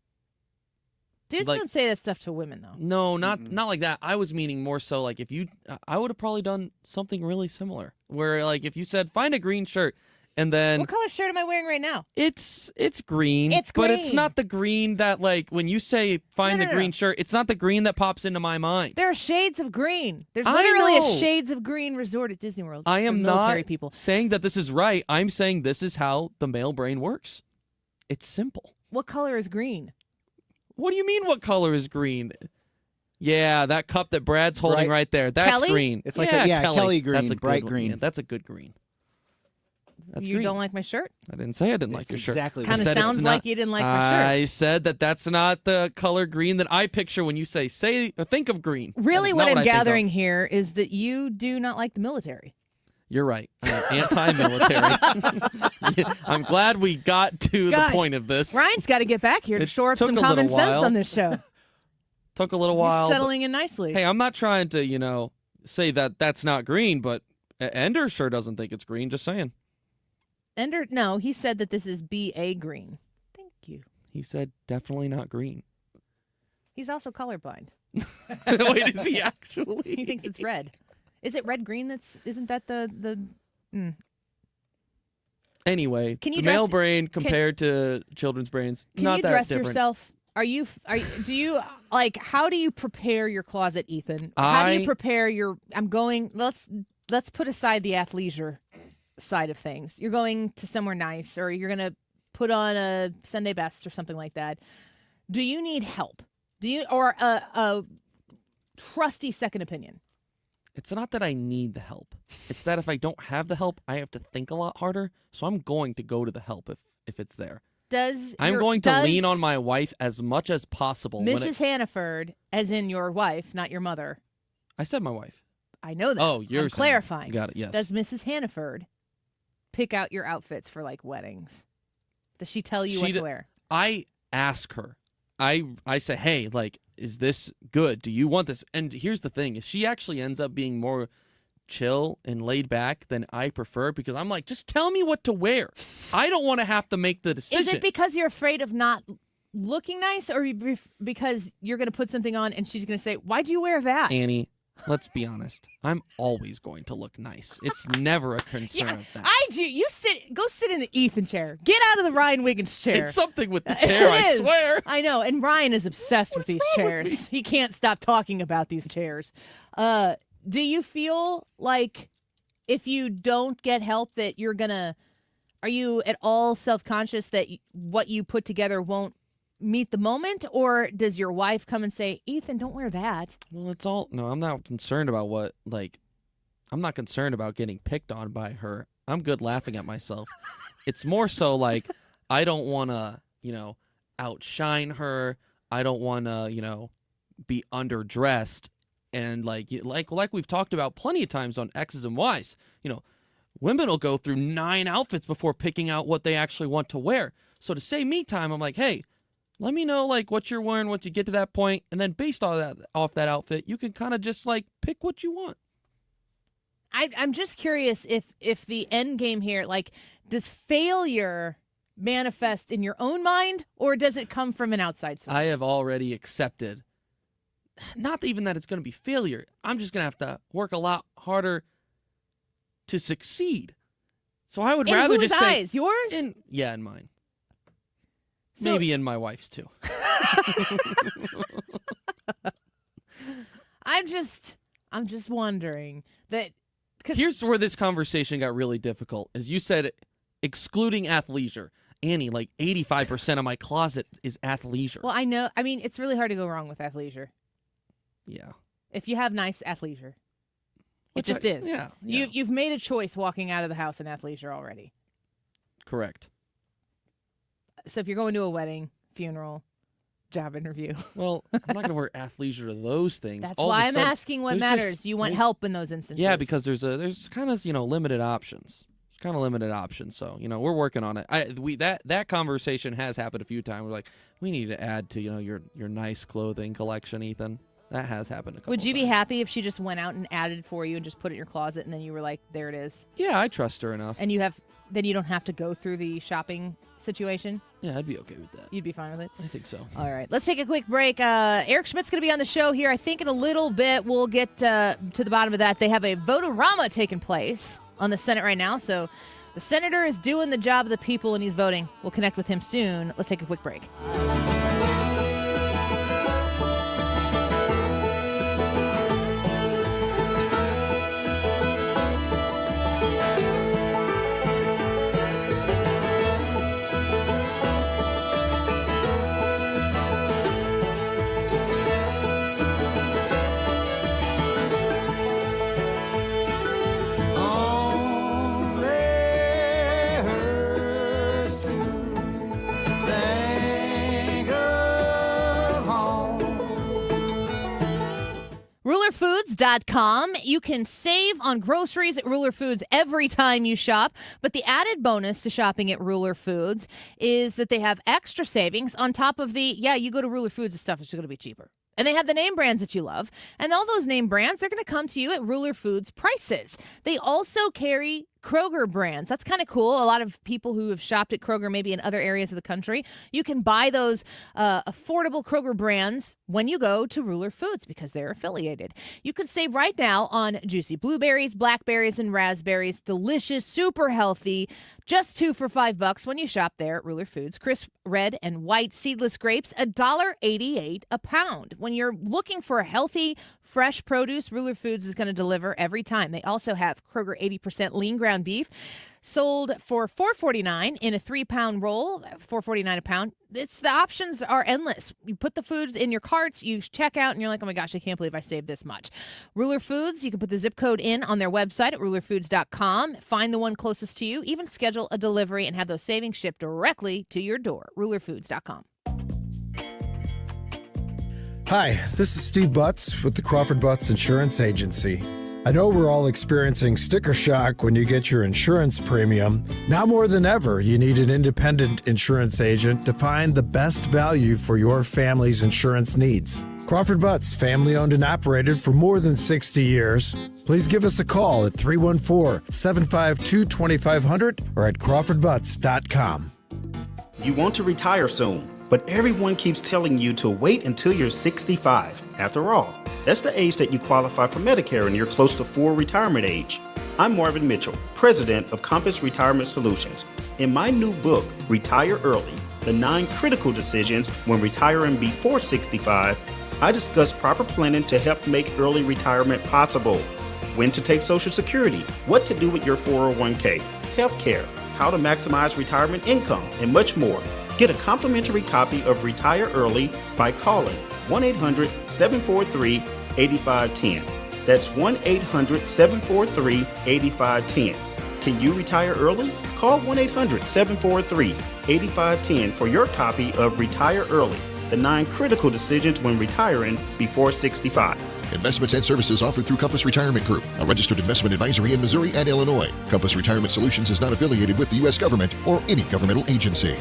Dudes Like- don't say that stuff to women, though. No, not like that. I was meaning more so like if you, I would have probably done something really similar. Where like if you said find a green shirt, and then What color shirt am I wearing right now? it's green, It's but it's green. not the green that like when you say find No, the no, green no. shirt, it's not the green that pops into my mind. There are shades of green. There's I literally a know. shades of green resort at Disney World. I for am military not people. saying that this is right. I'm saying this is how the male brain works. It's simple. What color is green? What do you mean? What color is green? Yeah, that cup that Brad's holding right there. That's Kelly? green. It's like yeah, Kelly green, That's a bright good one. green. Yeah, that's a good green. That's You green. don't like my shirt? I didn't say I didn't like It's your shirt. exactly Kind of sounds like you didn't like my shirt. I said that that's not the color green that I picture when you say or think of green. That Really, is what not I'm I think of. gathering here is that you do not like the military. You're right. I'm anti-military. Yeah, I'm glad we got to Gosh, the point of this. Ryan's got to get back here to It shore up took some a little common sense while. on this show. Took a little You're while. but- settling in nicely. Hey, I'm not trying to, say that that's not green, but Ender sure doesn't think it's green. Just saying. Ender, no, he said that this is BA green. Thank you. He said definitely not green. He's also colorblind. Wait, is he actually? He thinks it's red. Is it red green? Isn't that the? Anyway, Can you the male dress- brain compared to children's brains, Can not you that dress different. yourself? Do you like? How do you prepare your closet, Ethan? How do you I- prepare your? Let's put aside the athleisure side of things. You're going to somewhere nice, or you're gonna put on a Sunday best or something like that. Do you need help? Do you or a trusty second opinion? It's not that I need the help. It's that if I don't have the help, I have to think a lot harder. So I'm going to go to the help if it's there. I'm going to lean on my wife as much as possible. Mrs. Hannaford, as in your wife, not your mother. I said my wife. I know that. Oh, you're I'm saying- clarifying. Got it, yes. Does Mrs. Hannaford pick out your outfits for like weddings? Does she tell you what to wear? I ask her. I say, hey, like, is this good? Do you want this? And here's the thing: is she actually ends up being more chill and laid back than I prefer because I'm like, just tell me what to wear. I don't want to have to make the decision. Is it because you're afraid of not looking nice, or because you're going to put something on and she's going to say, "Why'd you wear that?" Annie, let's be honest. I'm always going to look nice. It's never a concern Yeah, of that. I do. You go sit in the Ethan chair. Get out of the Ryan Wiggins chair. It's something with the chair, It I is. swear. I know, and Ryan is obsessed with these chairs. He can't stop talking about these chairs. Do you feel like if you don't get help that are you at all self-conscious that what you put together won't meet the moment, or does your wife come and say, Ethan, don't wear that? Well, I'm not concerned about I'm not concerned about getting picked on by her. I'm good laughing at myself. It's more so like, I don't want to, outshine her. I don't want to, be underdressed. And like we've talked about plenty of times on X's and Y's, women will go through 9 outfits before picking out what they actually want to wear. So to save me time, I'm like, hey, let me know like what you're wearing once you get to that point, and then based off that outfit, you can kind of just like pick what you want. I'm just curious if the end game here, like, does failure manifest in your own mind, or does it come from an outside source? I have already accepted, not even that it's going to be failure. I'm just going to have to work a lot harder to succeed. So I would in rather whose just eyes? say, Yours? in mine. So- Maybe in my wife's too. I'm just wondering that. Here's where this conversation got really difficult. As you said, excluding athleisure. Annie, like 85% of my closet is athleisure. Well, I know. I mean, it's really hard to go wrong with athleisure. Yeah. If you have nice athleisure, it Which just I- is. yeah. You've made a choice walking out of the house in athleisure already. Correct. So if you're going to a wedding, funeral, job interview, well, I'm not going to wear athleisure to those things. That's All of why a I'm sudden, asking what there's matters. just- You want there's- help in those instances. Yeah, because there's kind of limited options. It's kind of limited options. So we're working on it. That conversation has happened a few times. We're like, we need to add to your nice clothing collection, Ethan. That has happened a couple Would you times. be happy if she just went out and added for you and just put it in your closet and then you were like, there it is? Yeah, I trust her enough. And then you don't have to go through the shopping situation? Yeah, I'd be okay with that. You'd be fine with it? I think so. All right, let's take a quick break. Eric Schmidt's going to be on the show here. I think in a little bit we'll get to the bottom of that. They have a vote-a-rama taking place on the Senate right now, so the senator is doing the job of the people and he's voting. We'll connect with him soon. Let's take a quick break. RulerFoods.com. You can save on groceries at Ruler Foods every time you shop, but the added bonus to shopping at Ruler Foods is that they have extra savings on top of you go to Ruler Foods, the stuff is going to be cheaper. And they have the name brands that you love. And all those name brands, they're going to come to you at Ruler Foods prices. They also carry Kroger brands. That's kind of cool. A lot of people who have shopped at Kroger, maybe in other areas of the country, you can buy those affordable Kroger brands when you go to Ruler Foods because they're affiliated. You can save right now on juicy blueberries, blackberries, and raspberries. Delicious, super healthy. Just 2 for $5 when you shop there at Ruler Foods. Crisp red and white seedless grapes, $1.88 a pound. When you're looking for a healthy, fresh produce, Ruler Foods is going to deliver every time. They also have Kroger 80% lean ground beef, sold for $4.49 in a 3-pound roll, $4.49 a pound. The options are endless. You put the foods in your carts, you check out, and you're like, oh my gosh, I can't believe I saved this much. Ruler Foods, you can put the zip code in on their website at rulerfoods.com. Find the one closest to you, even schedule a delivery and have those savings shipped directly to your door. rulerfoods.com. Hi, this is Steve Butts with the Crawford Butts Insurance Agency. I know we're all experiencing sticker shock when you get your insurance premium. Now more than ever, you need an independent insurance agent to find the best value for your family's insurance needs. Crawford Butts, family owned and operated for more than 60 years. Please give us a call at 314-752-2500 or at crawfordbutts.com. You want to retire soon, but everyone keeps telling you to wait until you're 65. After all, that's the age that you qualify for Medicare and you're close to full retirement age. I'm Marvin Mitchell, president of Compass Retirement Solutions. In my new book, Retire Early, The 9 Critical Decisions When Retiring Before 65, I discuss proper planning to help make early retirement possible. When to take Social Security, what to do with your 401k, health care, how to maximize retirement income, and much more. Get a complimentary copy of Retire Early by calling 1-800-743-8510. That's 1-800-743-8510. Can you retire early? Call 1-800-743-8510 for your copy of Retire Early, The 9 Critical Decisions When Retiring Before 65. Investments and services offered through Compass Retirement Group, a registered investment advisory in Missouri and Illinois. Compass Retirement Solutions is not affiliated with the U.S. government or any governmental agency.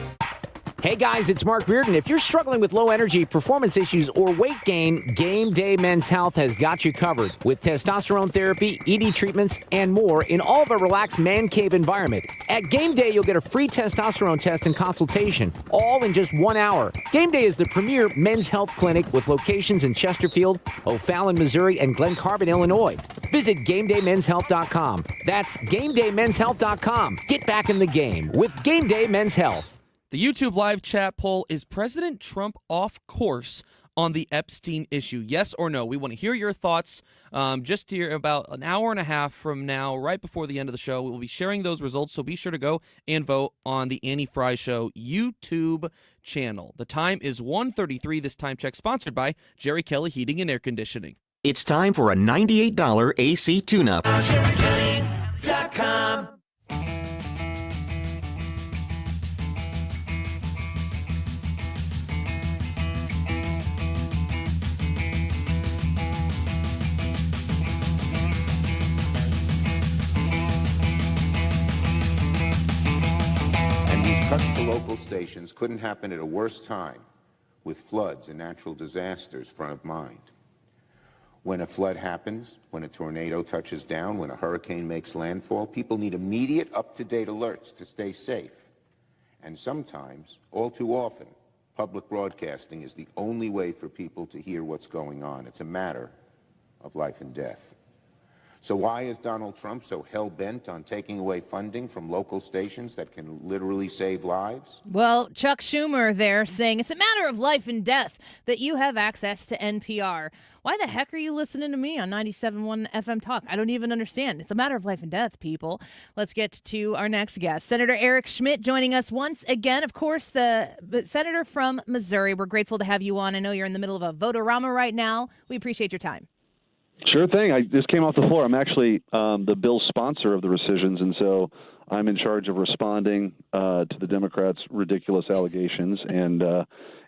Hey guys, it's Mark Reardon. If you're struggling with low energy, performance issues, or weight gain, Game Day Men's Health has got you covered with testosterone therapy, ED treatments, and more in all of a relaxed man cave environment. At Game Day, you'll get a free testosterone test and consultation, all in just 1 hour. Game Day is the premier men's health clinic with locations in Chesterfield, O'Fallon, Missouri, and Glen Carbon, Illinois. Visit GameDayMen'sHealth.com. That's GameDayMen'sHealth.com. Get back in the game with Game Day Men's Health. The YouTube live chat poll, is President Trump off course on the Epstein issue? Yes or no? We want to hear your thoughts. Just here about an hour and a half from now, right before the end of the show, we will be sharing those results, so be sure to go and vote on the Annie Fry Show YouTube channel. The time is 1:33. This time check sponsored by Jerry Kelly Heating and Air Conditioning. It's time for a $98 AC tune-up. JerryKelly.com. Cuts to local stations couldn't happen at a worse time, with floods and natural disasters front of mind. When a flood happens, when a tornado touches down, when a hurricane makes landfall, people need immediate, up-to-date alerts to stay safe. And sometimes, all too often, public broadcasting is the only way for people to hear what's going on. It's a matter of life and death. So why is Donald Trump so hell-bent on taking away funding from local stations that can literally save lives? Well, Chuck Schumer there saying it's a matter of life and death that you have access to NPR. Why the heck are you listening to me on 97.1 FM Talk? I don't even understand. It's a matter of life and death, people. Let's get to our next guest. Senator Eric Schmitt joining us once again. Of course, the senator from Missouri. We're grateful to have you on. I know you're in the middle of a votorama right now. We appreciate your time. Sure thing. I just came off the floor. I'm actually the bill's sponsor of the rescissions, and so I'm in charge of responding to the Democrats' ridiculous allegations and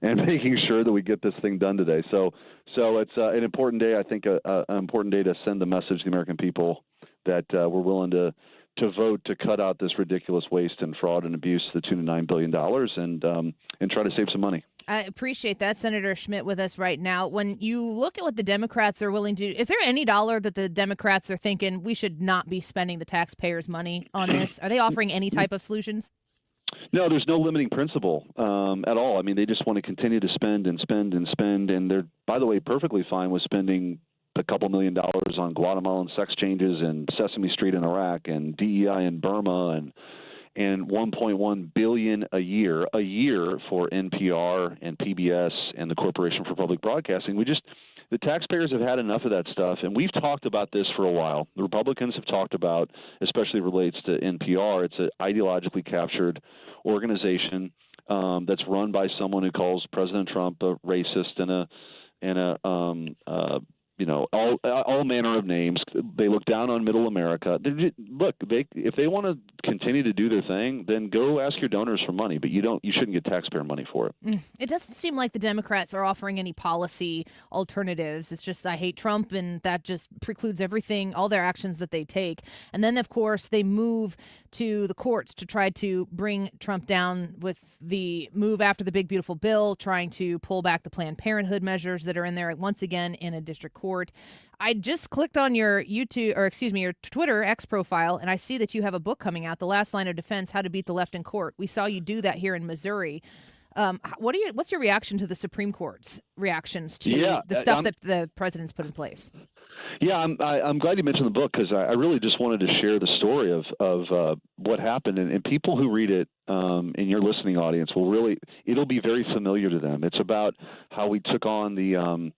making sure that we get this thing done today. So it's an important day. I think an important day to send the message to the American people that we're willing to vote to cut out this ridiculous waste and fraud and abuse to the tune of $9 billion and try to save some money. I appreciate that. Senator Schmitt with us right now. When you look at what the Democrats are willing to do, is there any dollar that the Democrats are thinking we should not be spending the taxpayers' money on this? Are they offering any type of solutions? No, there's no limiting principle at all. I mean, they just want to continue to spend and spend and spend. And they're, by the way, perfectly fine with spending a couple $1 million on Guatemalan sex changes and Sesame Street in Iraq and DEI in Burma and $1.1 billion a year for NPR and PBS and the Corporation for Public Broadcasting. The taxpayers have had enough of that stuff, and we've talked about this for a while. The Republicans have talked about, especially relates to NPR. It's an ideologically captured organization that's run by someone who calls President Trump a racist and all manner of names. They look down on middle America. If they want to continue to do their thing, then go ask your donors for money, but you shouldn't get taxpayer money for it. It doesn't seem like the Democrats are offering any policy alternatives. It's just, I hate Trump, and that just precludes everything, all their actions that they take. And then, of course, they move to the courts to try to bring Trump down with the move after the big, beautiful bill, trying to pull back the Planned Parenthood measures that are in there once again in a district court. I just clicked on your your Twitter X profile, and I see that you have a book coming out, The Last Line of Defense, How to Beat the Left in Court. We saw you do that here in Missouri. What's your reaction to the Supreme Court's reactions to the stuff that the president's put in place? Yeah, I'm glad you mentioned the book, because I really just wanted to share the story of what happened, and people who read it in your listening audience it'll be very familiar to them. It's about how we took on the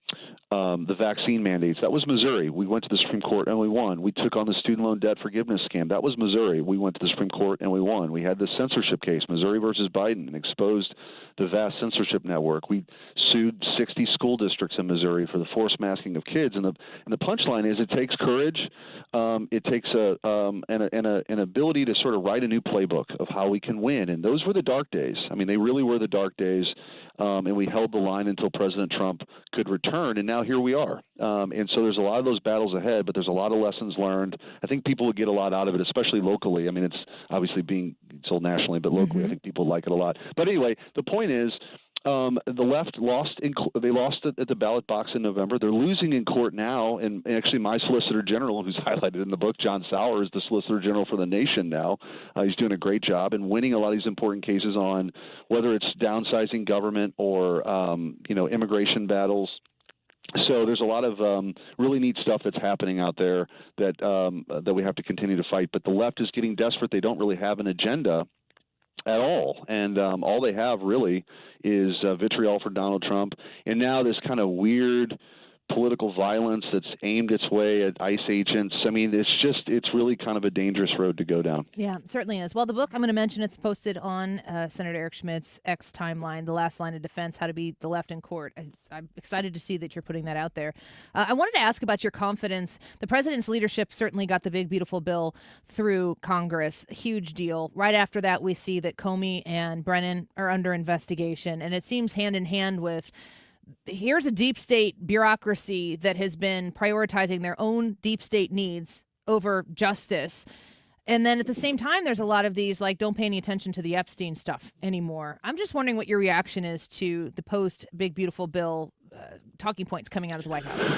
vaccine mandates. That was Missouri. We went to the Supreme Court and we won. We took on the student loan debt forgiveness scam. That was Missouri. We went to the Supreme Court and we won. We had the censorship case, Missouri versus Biden, and exposed the vast censorship network. We sued 60 school districts in Missouri for the forced masking of kids. And the punchline is, it takes courage. It takes an ability to sort of write a new playbook of how we can win. And those were the dark days. I mean, they really were the dark days. And we held the line until President Trump could return. And now here we are. And so there's a lot of those battles ahead, but there's a lot of lessons learned. I think people would get a lot out of it, especially locally. I mean, it's obviously being sold nationally, but locally, I think people like it a lot. But anyway, the point is, the left lost. They lost at the ballot box in November. They're losing in court now, and actually, my Solicitor General, who's highlighted in the book, John Sauer, is the Solicitor General for the nation now. He's doing a great job and winning a lot of these important cases on whether it's downsizing government or immigration battles. So there's a lot of really neat stuff that's happening out there that we have to continue to fight. But the left is getting desperate. They don't really have an agenda at all. And all they have really is vitriol for Donald Trump. And now this kind of weird political violence that's aimed its way at ICE agents. I mean, it's really kind of a dangerous road to go down. Yeah, it certainly is. Well, the book, I'm going to mention, it's posted on Senator Eric Schmitt's X timeline, The Last Line of Defense, How to Beat the Left in Court. I'm excited to see that you're putting that out there. I wanted to ask about your confidence. The president's leadership certainly got the big, beautiful bill through Congress. Huge deal. Right after that, we see that Comey and Brennan are under investigation, and it seems hand in hand with here's a deep state bureaucracy that has been prioritizing their own deep state needs over justice. And then at the same time, there's a lot of these, like, don't pay any attention to the Epstein stuff anymore. I'm just wondering what your reaction is to the post Big Beautiful Bill talking points coming out of the White House.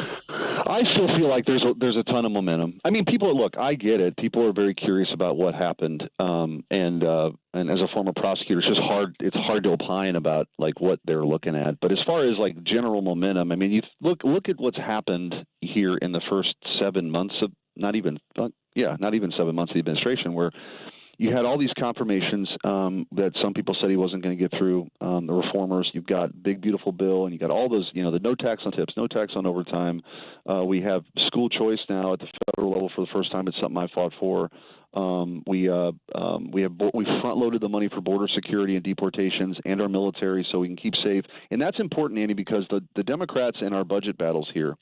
I still feel like there's a ton of momentum. I mean, people look. I get it. People are very curious about what happened, and as a former prosecutor, it's just hard. It's hard to opine about like what they're looking at. But as far as like general momentum, I mean, you look at what's happened here in the first 7 months of not even 7 months of the administration, where you had all these confirmations that some people said he wasn't going to get through. The reformers, you've got big, beautiful bill, and you got all those, the no tax on tips, no tax on overtime. We have school choice now at the federal level for the first time. It's something I fought for. We front loaded the money for border security and deportations and our military so we can keep safe. And that's important, Andy, because the Democrats in our budget battles here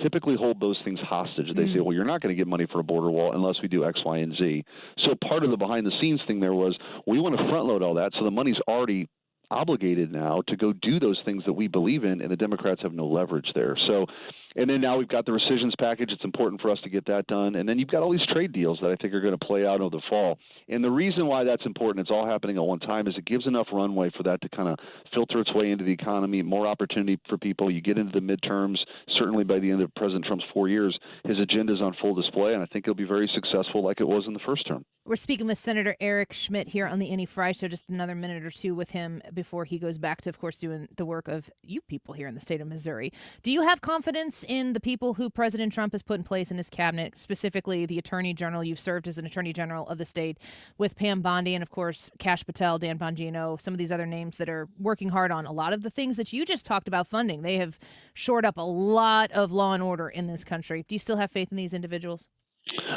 typically hold those things hostage. They say, well, you're not going to get money for a border wall unless we do X, Y, and Z. So part of the behind-the-scenes thing there was we want to front-load all that so the money's already obligated now to go do those things that we believe in, and the Democrats have no leverage there. So, and then now we've got the rescissions package. It's important for us to get that done. And then you've got all these trade deals that I think are going to play out over the fall. And the reason why that's important, it's all happening at one time, is it gives enough runway for that to kind of filter its way into the economy, more opportunity for people. You get into the midterms, certainly by the end of President Trump's 4 years, his agenda is on full display, and I think it'll be very successful like it was in the first term. We're speaking with Senator Eric Schmitt here on the Annie Frey Show. Just another minute or two with him before he goes back to, of course, doing the work of you people here in the state of Missouri. Do you have confidence in the people who President Trump has put in place in his cabinet, specifically the Attorney General? You've served as an Attorney General of the state with Pam Bondi and, of course, Kash Patel, Dan Bongino, some of these other names that are working hard on a lot of the things that you just talked about funding. They have shored up a lot of law and order in this country. Do you still have faith in these individuals?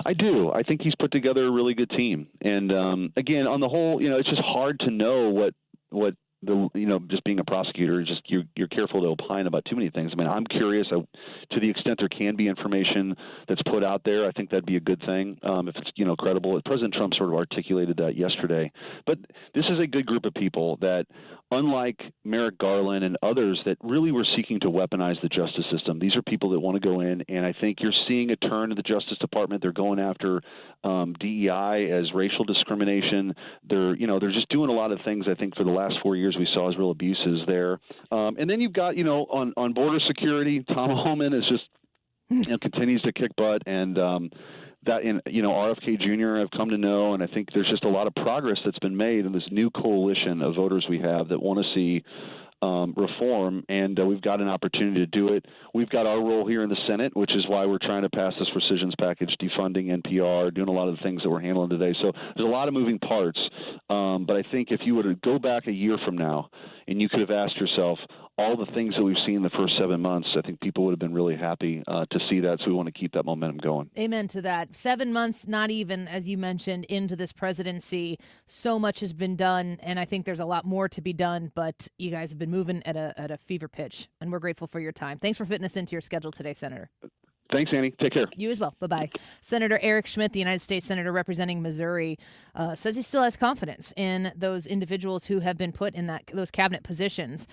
I do. I think he's put together a really good team. And again, on the whole, it's just hard to know what the just being a prosecutor, just you're careful to opine about too many things. I mean, I'm curious to the extent there can be information that's put out there. I think that'd be a good thing if it's credible. President Trump sort of articulated that yesterday. But this is a good group of people that, unlike Merrick Garland and others that really were seeking to weaponize the justice system, these are people that want to go in, and I think you're seeing a turn in the Justice Department. They're going after DEI as racial discrimination. They're just doing a lot of things. I think for the last 4 years we saw as real abuses there. And then you've got on border security, Tom Homan is just continues to kick butt, and RFK Jr. I've come to know, and I think there's just a lot of progress that's been made in this new coalition of voters we have that want to see reform, and we've got an opportunity to do it. We've got our role here in the Senate, which is why we're trying to pass this rescissions package, defunding NPR, doing a lot of the things that we're handling today. So there's a lot of moving parts, but I think if you were to go back a year from now and you could have asked yourself all the things that we've seen in the first 7 months, I think people would have been really happy to see that. So we want to keep that momentum going. Amen to that. 7 months, not even, as you mentioned, into this presidency. So much has been done, and I think there's a lot more to be done, but you guys have been moving at a fever pitch, and we're grateful for your time. Thanks for fitting us into your schedule today, Senator. Thanks, Annie. Take care. You as well. Bye-bye. Senator Eric Schmitt, the United States Senator representing Missouri, says he still has confidence in those individuals who have been put in those cabinet positions.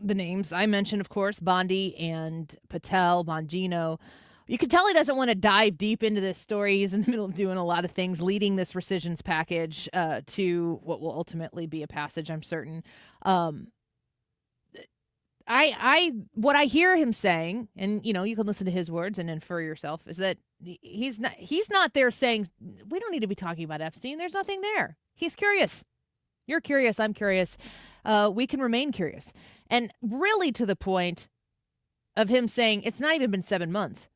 The names I mentioned, of course, Bondi and Patel, Bongino. You can tell he doesn't want to dive deep into this story. He's in the middle of doing a lot of things, leading this rescissions package to what will ultimately be a passage, I'm certain. What I hear him saying, and you can listen to his words and infer yourself, is that he's not there saying we don't need to be talking about Epstein. There's nothing there. He's curious. You're curious. I'm curious. We can remain curious. And really to the point of him saying it's not even been 7 months.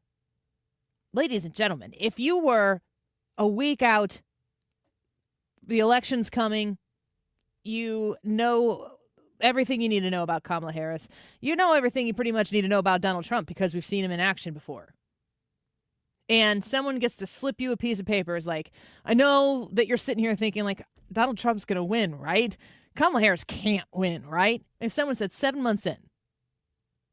Ladies and gentlemen, if you were a week out, the election's coming, you know everything you need to know about Kamala Harris. You know everything you pretty much need to know about Donald Trump because we've seen him in action before. And someone gets to slip you a piece of paper. It's like, I know that you're sitting here thinking like, Donald Trump's going to win, right? Kamala Harris can't win, right? If someone said 7 months in,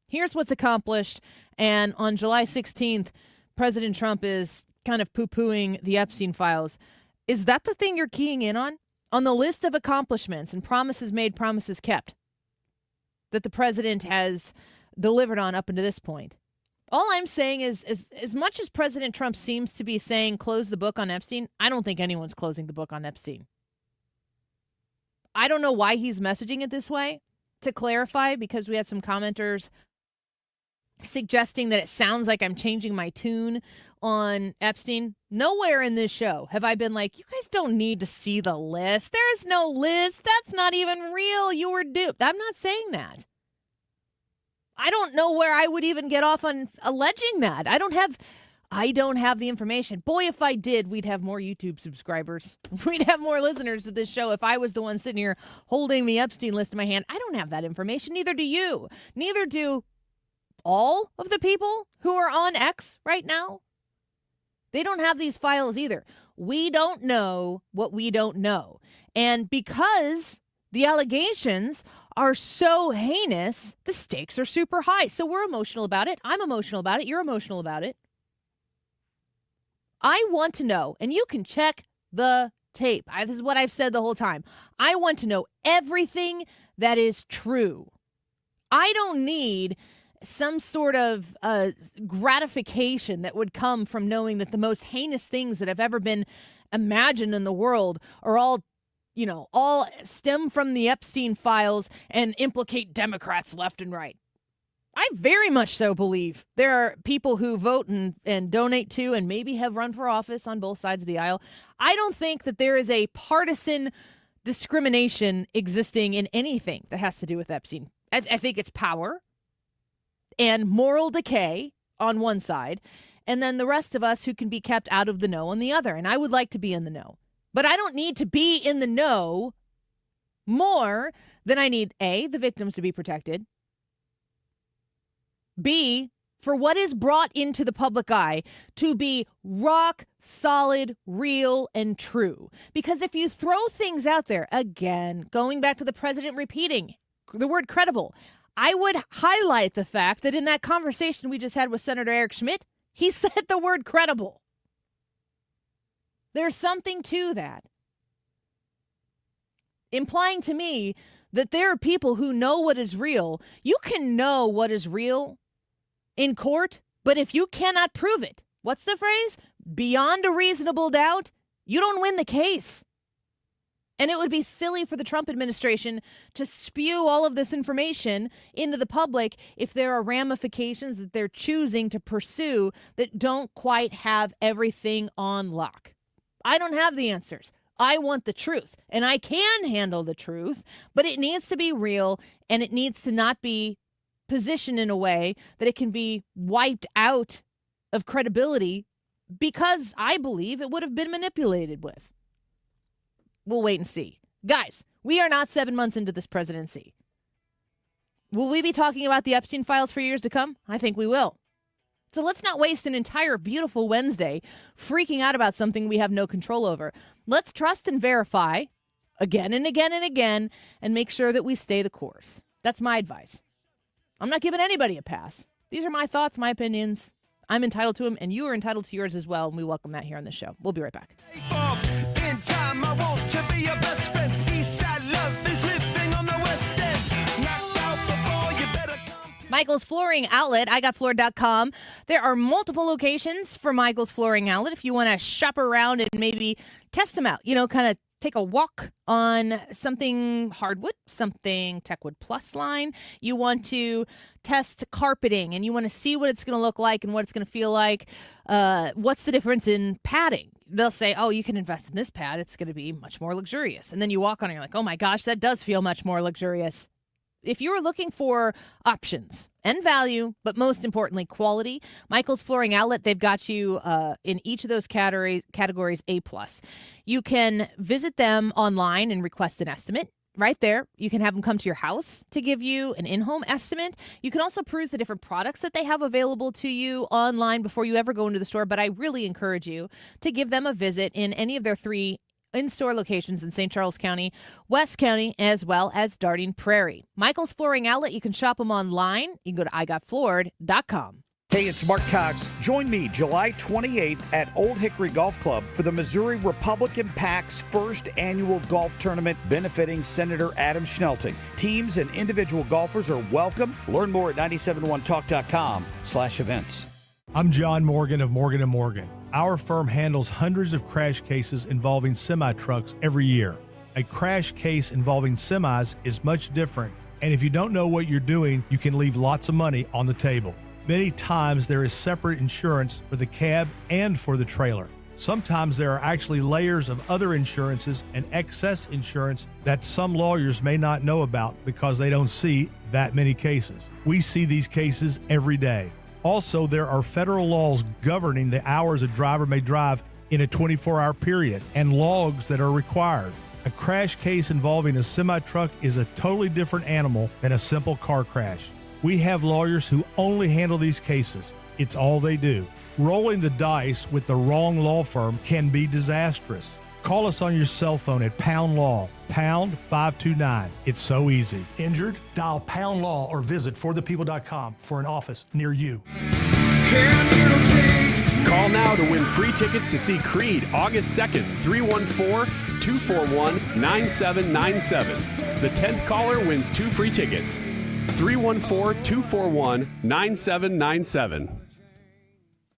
here's what's accomplished, and on July 16th, President Trump is kind of poo-pooing the Epstein files. Is that the thing you're keying in on? On the list of accomplishments and promises made, promises kept that the president has delivered on up until this point. All I'm saying is, as much as President Trump seems to be saying close the book on Epstein, I don't think anyone's closing the book on Epstein. I don't know why he's messaging it this way. To clarify, because we had some commenters suggesting that it sounds like I'm changing my tune on Epstein. Nowhere in this show have I been like, you guys don't need to see the list. There is no list. That's not even real. You were duped. I'm not saying that. I don't know where I would even get off on alleging that. I don't have the information. Boy, if I did, we'd have more YouTube subscribers. We'd have more listeners to this show if I was the one sitting here holding the Epstein list in my hand. I don't have that information. Neither do you. Neither do all of the people who are on X right now. They don't have these files either. We don't know what we don't know. And because the allegations are so heinous, the stakes are super high. So we're emotional about it. I'm emotional about it. You're emotional about it. I want to know, and you can check the tape. This is what I've said the whole time. I want to know everything that is true. I don't need some sort of gratification that would come from knowing that the most heinous things that have ever been imagined in the world are all stem from the Epstein files and implicate Democrats left and right. I very much so believe there are people who vote and donate to and maybe have run for office on both sides of the aisle. I don't think that there is a partisan discrimination existing in anything that has to do with Epstein. I think it's power and moral decay on one side, and then the rest of us who can be kept out of the know on the other. And I would like to be in the know. But I don't need to be in the know more than I need, A, the victims to be protected, B, for what is brought into the public eye to be rock solid, real, and true. Because if you throw things out there, again, going back to the president repeating the word credible, I would highlight the fact that in that conversation we just had with Senator Eric Schmitt, he said the word credible. There's something to that. Implying to me that there are people who know what is real. You can know what is real in court, but if you cannot prove it, what's the phrase? Beyond a reasonable doubt, you don't win the case. And it would be silly for the Trump administration to spew all of this information into the public if there are ramifications that they're choosing to pursue that don't quite have everything on lock. I don't have the answers. I want the truth, and I can handle the truth, but it needs to be real, and it needs to not be positioned in a way that it can be wiped out of credibility because I believe it would have been manipulated with. We'll wait and see. Guys, we are not 7 months into this presidency. Will we be talking about the Epstein files for years to come? I think we will. So let's not waste an entire beautiful Wednesday freaking out about something we have no control over. Let's trust and verify again and again and again and make sure that we stay the course. That's my advice. I'm not giving anybody a pass. These are my thoughts, my opinions. I'm entitled to them, and you are entitled to yours as well, and we welcome that here on the show. We'll be right back. In time, I want to be your best friend. Eastside love is living on the West End. Knocked out before you better come to Michael's Flooring Outlet, igotfloored.com. There are multiple locations for Michael's Flooring Outlet if you want to shop around and maybe test them out. Kind of take a walk on something hardwood, something Techwood Plus line. You want to test carpeting and you want to see what it's going to look like and what it's going to feel like. What's the difference in padding? They'll say, oh, you can invest in this pad. It's going to be much more luxurious. And then you walk on it and you're like, oh my gosh, that does feel much more luxurious. If you're looking for options and value, but most importantly, quality, Michael's Flooring Outlet, they've got you in each of those categories A+. You can visit them online and request an estimate. Right there, you can have them come to your house to give you an in-home estimate. You can also peruse the different products that they have available to you online before you ever go into the store. But I really encourage you to give them a visit in any of their 3 in-store locations in St. Charles County, West County, as well as Darting Prairie. Michael's Flooring Outlet, you can shop them online. You can go to igotfloored.com. Hey, it's Mark Cox. Join me July 28th at Old Hickory Golf Club for the Missouri Republican PAC's first annual golf tournament benefiting Senator Adam Schnelting. Teams and individual golfers are welcome. Learn more at 971talk.com/events. I'm John Morgan of Morgan & Morgan. Our firm handles hundreds of crash cases involving semi-trucks every year. A crash case involving semis is much different, and if you don't know what you're doing, you can leave lots of money on the table. Many times there is separate insurance for the cab and for the trailer. Sometimes there are actually layers of other insurances and excess insurance that some lawyers may not know about because they don't see that many cases. We see these cases every day. Also, there are federal laws governing the hours a driver may drive in a 24-hour period and logs that are required. A crash case involving a semi-truck is a totally different animal than a simple car crash. We have lawyers who only handle these cases. It's all they do. Rolling the dice with the wrong law firm can be disastrous. Call us on your cell phone at Pound Law, pound 529. It's so easy. Injured? Dial Pound Law or visit forthepeople.com for an office near you. Call now to win free tickets to see Creed August 2nd, 314-241-9797. The 10th caller wins 2 free tickets. 314-241-9797.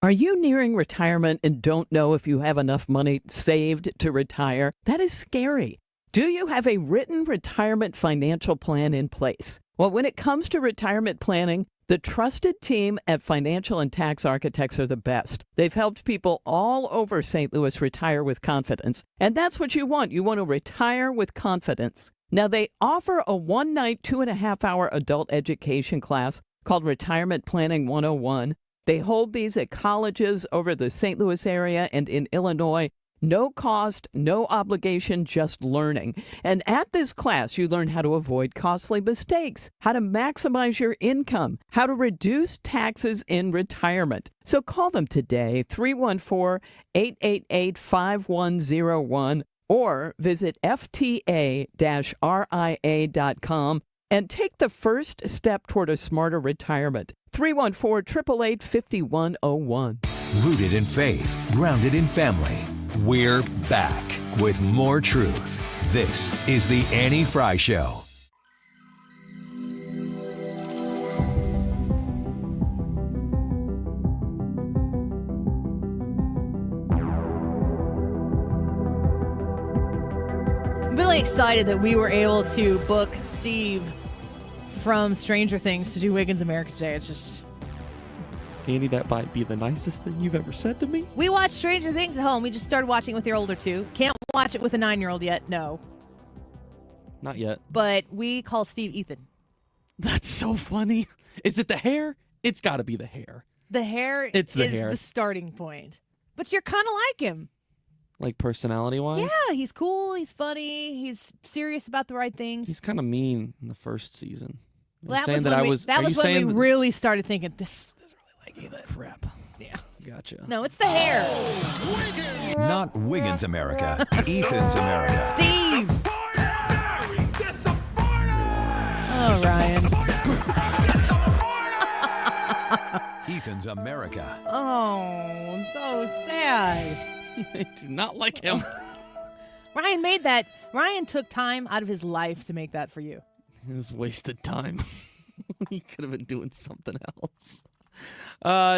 Are you nearing retirement and don't know if you have enough money saved to retire? That is scary. Do you have a written retirement financial plan in place? Well, when it comes to retirement planning, the trusted team at Financial and Tax Architects are the best. They've helped people all over St. Louis retire with confidence. And that's what you want. You want to retire with confidence. Now, they offer a one-night, 2.5-hour adult education class called Retirement Planning 101. They hold these at colleges over the St. Louis area and in Illinois. No cost, no obligation, just learning. And at this class, you learn how to avoid costly mistakes, how to maximize your income, how to reduce taxes in retirement. So call them today, 314-888-5101, or visit fta-ria.com and take the first step toward a smarter retirement. 314-888-5101. Rooted in faith, grounded in family. We're back with more truth. This is the Annie Fry Show. I'm really excited that we were able to book Steve from Stranger Things to do Wiggins America today. It's just... Andy, that might be the nicest thing you've ever said to me. We watch Stranger Things at home. We just started watching with the older two. Can't watch it with a 9-year-old yet. No. Not yet. But we call Steve Ethan. That's so funny. Is it the hair? It's got to be the hair. The hair It's the is hair. the starting point. But you're kind of like him. Like personality-wise? Yeah, he's cool. He's funny. He's serious about the right things. He's kind of mean in the first season. Well, that was when we really started thinking, this is really like Ethan. Crap. Yeah. Gotcha. No, it's the hair. Not Wiggins America, Ethan's America. Steve's. Oh, Ryan. Ethan's America. Oh, so sad. I do not like him. Ryan made that. Ryan took time out of his life to make that for you. It was wasted time. He could have been doing something else.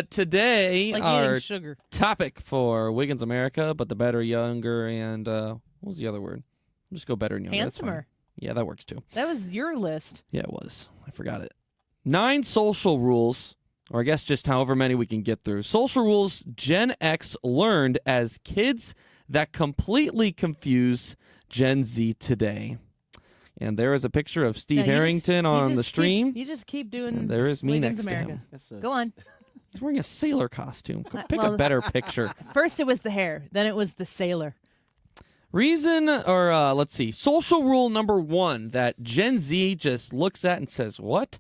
Today, Like our eating sugar. topic for Wiggins America, but the better, younger, and what was the other word? I'll just go better and younger. That's fine. Handsomer. Yeah, that works too. That was your list. Yeah, it was. I forgot it. 9 social rules, or I guess just however many we can get through. Social rules Gen X learned as kids that completely confuse Gen Z today. And there is a picture of Steve Harrington on the stream. You just keep doing And there is me Wiggins next America. to him. Go on. He's wearing a sailor costume. Pick a better picture. First it was the hair. Then it was the sailor. Reason, or let's see. Social rule number 1 that Gen Z just looks at and says, what?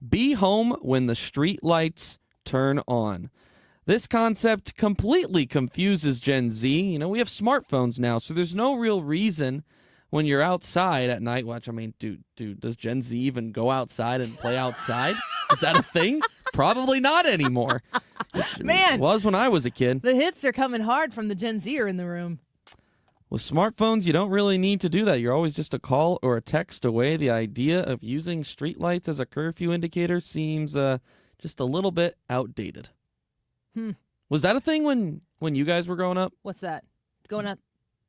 Be home when the street lights turn on. This concept completely confuses Gen Z. You know, we have smartphones now, so there's no real reason when you're outside at night. Watch, I mean, dude, does Gen Z even go outside and play outside? Is that a thing? Probably not anymore. Which Man. was when I was a kid. The hits are coming hard from the Gen Zer in the room. With smartphones, you don't really need to do that. You're always just a call or a text away. The idea of using streetlights as a curfew indicator seems just a little bit outdated. Was that a thing when you guys were growing up? What's that? Going out?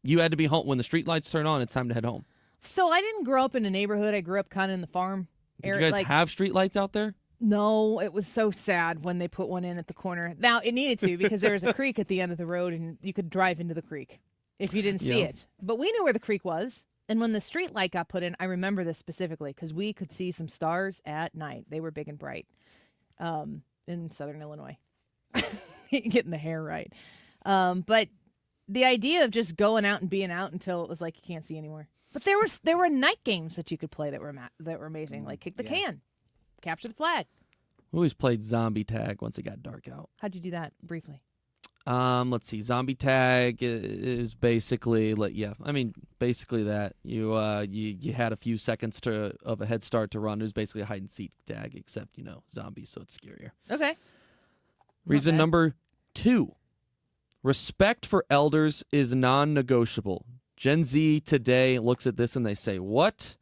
You had to be home when the streetlights turn on. It's time to head home. So I didn't grow up in a neighborhood. I grew up kind of in the farm Did area. you guys have streetlights out there? No, it was so sad when they put one in at the corner. Now, it needed to because there was a creek at the end of the road, and you could drive into the creek if you didn't see it. But we knew where the creek was. And when the street light got put in, I remember this specifically because we could see some stars at night. They were big and bright in southern Illinois. Getting the hair right. But the idea of just going out and being out until it was like you can't see anymore. But there were night games that you could play that were amazing, like kick the can, capture the flag. We always played zombie tag once it got dark out. How'd you do that briefly? Let's see. Zombie tag is basically basically that you had a few seconds of a head start to run. It was basically a hide and seek tag, except zombies, so it's scarier. Okay. Reason number 2: respect for elders is non-negotiable. Gen Z today looks at this and they say, "What?"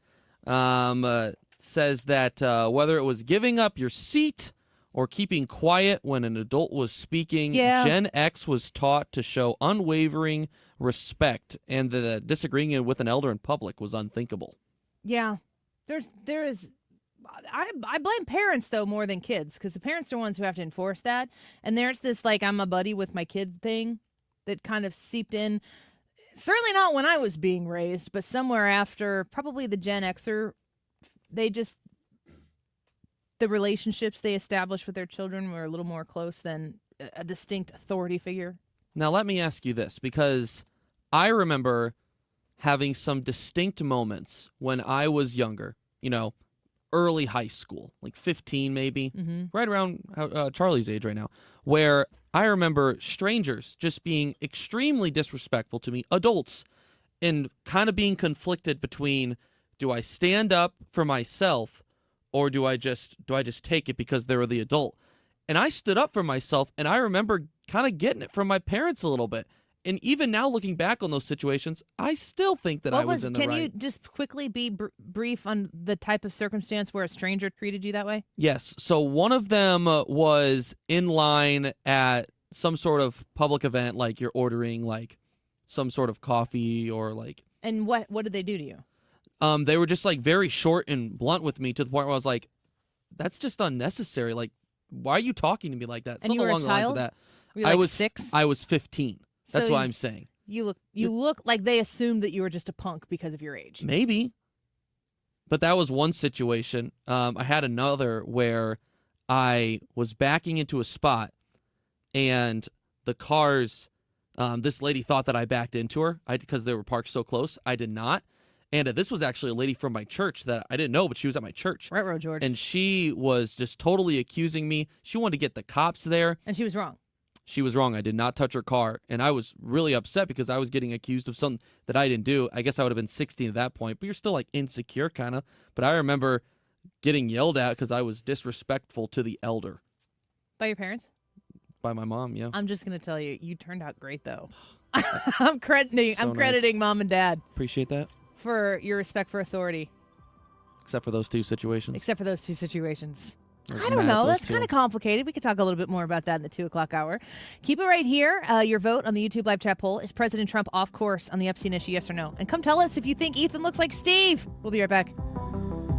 Says that whether it was giving up your seat or keeping quiet when an adult was speaking, Gen X was taught to show unwavering respect, and the disagreeing with an elder in public was unthinkable. Yeah, there is. I blame parents though more than kids because the parents are the ones who have to enforce that. And there's this like I'm a buddy with my kids thing that kind of seeped in. Certainly not when I was being raised, but somewhere after probably the Gen Xer, the relationships they established with their children were a little more close than a distinct authority figure. Now, let me ask you this, because I remember having some distinct moments when I was younger, early high school, like 15 maybe, right around Charlie's age right now, where I remember strangers just being extremely disrespectful to me, adults, and kind of being conflicted between, do I stand up for myself or do I just take it because they were the adult? And I stood up for myself, and I remember kind of getting it from my parents a little bit. And even now, looking back on those situations, I still think that I was in the right. Can you just quickly be brief on the type of circumstance where a stranger treated you that way? Yes. So one of them was in line at some sort of public event, like you're ordering like some sort of coffee or like. And what did they do to you? They were just like very short and blunt with me to the point where I was like, that's just unnecessary. Like, why are you talking to me like that? And Something you were along a the lines of child? that. Were you like 6? I was 15. That's what I'm saying. You look like they assumed that you were just a punk because of your age. Maybe. But that was one situation. I had another where I was backing into a spot and the cars, this lady thought that I backed into her because they were parked so close. I did not. And this was actually a lady from my church that I didn't know, but she was at my church. Right, George. And she was just totally accusing me. She wanted to get the cops there. And she was wrong. She was wrong. I did not touch her car. And I was really upset because I was getting accused of something that I didn't do. I guess I would have been 16 at that point, but you're still like insecure kind of. But I remember getting yelled at because I was disrespectful to the elder. By your parents? By my mom, yeah. I'm just going to tell you, you turned out great though. I'm crediting mom and dad. Appreciate that. For your respect for authority. Except for those two situations. I don't know. That's kind of complicated. We could talk a little bit more about that in the 2 o'clock hour. Keep it right here. Your vote on the YouTube live chat poll. Is President Trump off course on the Epstein issue, yes or no? And come tell us if you think Ethan looks like Steve. We'll be right back.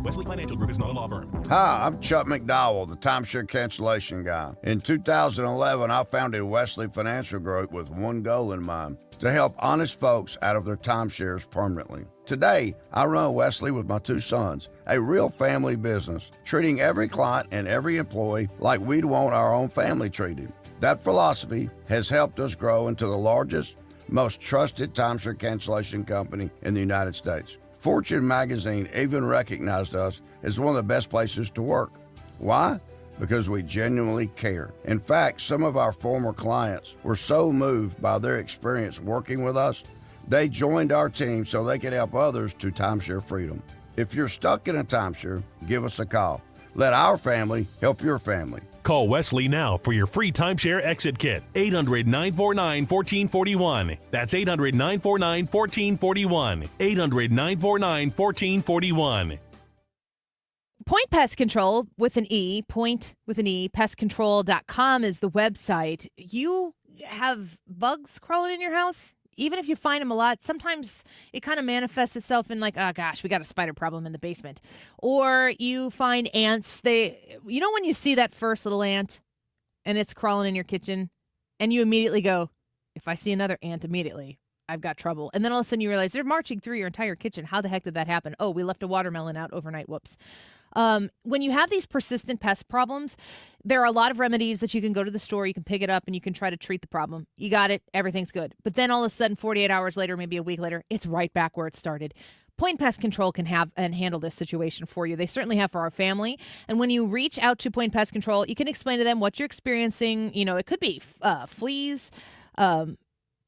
Wesley Financial Group is not a law firm. Hi, I'm Chuck McDowell, the timeshare cancellation guy. In 2011, I founded Wesley Financial Group with one goal in mind: to help honest folks out of their timeshares permanently. Today, I run Wesley with my 2 sons, a real family business, treating every client and every employee like we'd want our own family treated. That philosophy has helped us grow into the largest, most trusted timeshare cancellation company in the United States. Fortune magazine even recognized us as one of the best places to work. Why? Because we genuinely care. In fact, some of our former clients were so moved by their experience working with us, they joined our team so they could help others to timeshare freedom. If you're stuck in a timeshare, give us a call. Let our family help your family. Call Wesley now for your free timeshare exit kit. 800-949-1441. That's 800-949-1441. 800-949-1441. Point Pest Control with an E, pestcontrol.com is the website. You have bugs crawling in your house? even if you find them a lot, sometimes it kind of manifests itself in like, oh gosh, we got a spider problem in the basement. Or you find ants. When you see that first little ant and it's crawling in your kitchen and you immediately go, if I see another ant immediately, I've got trouble. And then all of a sudden you realize they're marching through your entire kitchen. How the heck did that happen? Oh, we left a watermelon out overnight. Whoops. When you have these persistent pest problems, there are a lot of remedies that you can go to the store, you can pick it up, and you can try to treat the problem. You got it. Everything's good. But then all of a sudden, 48 hours later, maybe a week later, it's right back where it started. Point Pest Control can have and handle this situation for you. They certainly have for our family. And when you reach out to Point Pest Control, you can explain to them what you're experiencing. It could be fleas.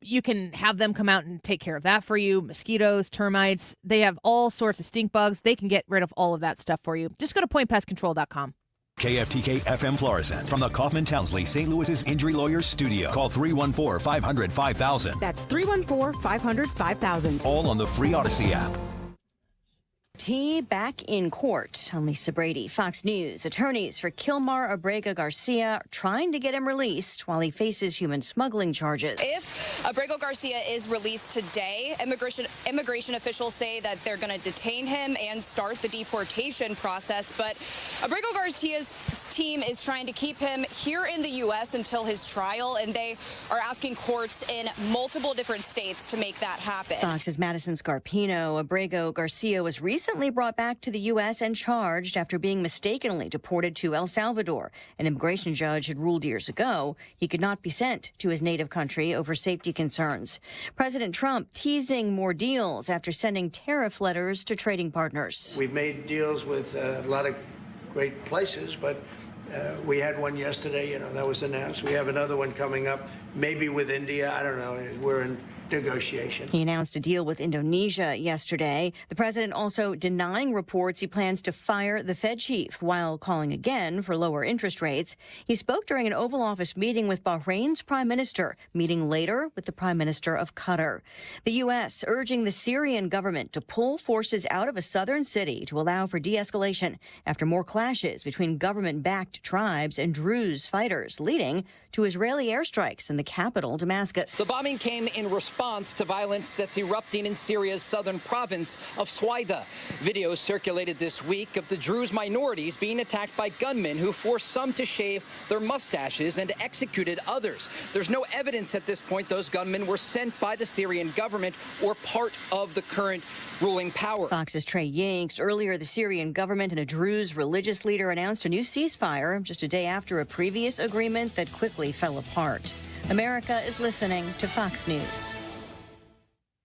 You can have them come out and take care of that for you. Mosquitoes, termites. They have all sorts of stink bugs. They can get rid of all of that stuff for you. Just go to pointpestcontrol.com. KFTK FM Florissant from the Kaufman Townsley St. Louis's Injury Lawyers Studio. Call 314-500-5000. That's 314-500-5000. All on the free Odyssey app. Back in court. I'm Lisa Brady, Fox News. Attorneys for Kilmar Abrego Garcia are trying to get him released while he faces human smuggling charges. If Abrego Garcia is released today, immigration officials say that they're going to detain him and start the deportation process. But Abrego Garcia's team is trying to keep him here in the U.S. until his trial, and they are asking courts in multiple different states to make that happen. Fox's Madison Scarpino. Abrego Garcia was recently brought back to the U.S. and charged after being mistakenly deported to El Salvador. An immigration judge had ruled years ago he could not be sent to his native country over safety concerns. President Trump teasing more deals after sending tariff letters to trading partners. We've made deals with a lot of great places, but we had one yesterday, that was announced. We have another one coming up, maybe with India. I don't know. We're in negotiation. He announced a deal with Indonesia yesterday. The president also denying reports he plans to fire the Fed chief while calling again for lower interest rates. He spoke during an Oval Office meeting with Bahrain's prime minister, meeting later with the prime minister of Qatar. The U.S. urging the Syrian government to pull forces out of a southern city to allow for de-escalation after more clashes between government-backed tribes and Druze fighters, leading to Israeli airstrikes in the capital, Damascus. The bombing came in response to violence that's erupting in Syria's southern province of Swaida. Videos circulated this week of the Druze minorities being attacked by gunmen who forced some to shave their mustaches and executed others. There's no evidence at this point those gunmen were sent by the Syrian government or part of the current ruling power. Fox's Trey Yanks. Earlier, the Syrian government and a Druze religious leader announced a new ceasefire just a day after a previous agreement that quickly fell apart. America is listening to Fox News.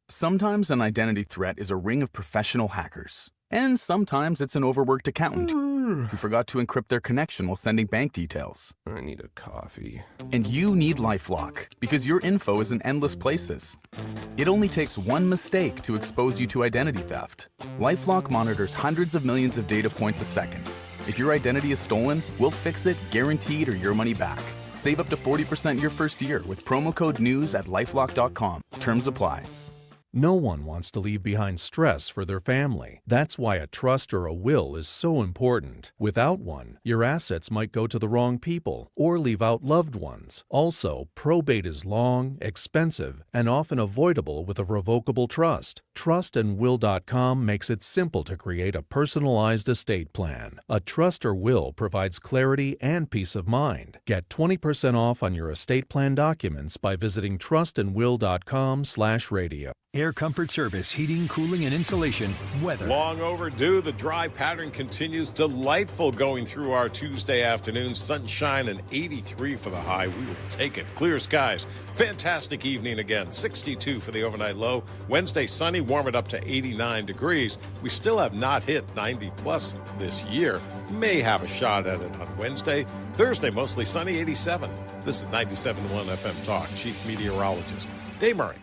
Sometimes an identity threat is a ring of professional hackers. And sometimes it's an overworked accountant who forgot to encrypt their connection while sending bank details. I need a coffee. And you need LifeLock, because your info is in endless places. It only takes one mistake to expose you to identity theft. LifeLock monitors hundreds of millions of data points a second. If your identity is stolen, we'll fix it, guaranteed, or your money back. Save up to 40% your first year with promo code NEWS at LifeLock.com. Terms apply. No one wants to leave behind stress for their family. That's why a trust or a will is so important. Without one, your assets might go to the wrong people or leave out loved ones. Also, probate is long, expensive, and often avoidable with a revocable trust. Trustandwill.com makes it simple to create a personalized estate plan. A trust or will provides clarity and peace of mind. Get 20% off on your estate plan documents by visiting trustandwill.com/radio. Air Comfort Service, heating, cooling, and insulation. Weather. Long overdue. The dry pattern continues. Delightful going through our Tuesday afternoon. Sunshine and 83 for the high. We will take it. Clear skies. Fantastic evening again. 62 for the overnight low. Wednesday sunny. Warm it up to 89 degrees. We still have not hit 90 plus this year. May have a shot at it on Wednesday. Thursday mostly sunny. 87. This is 97.1 FM Talk. Chief Meteorologist Dave Murray.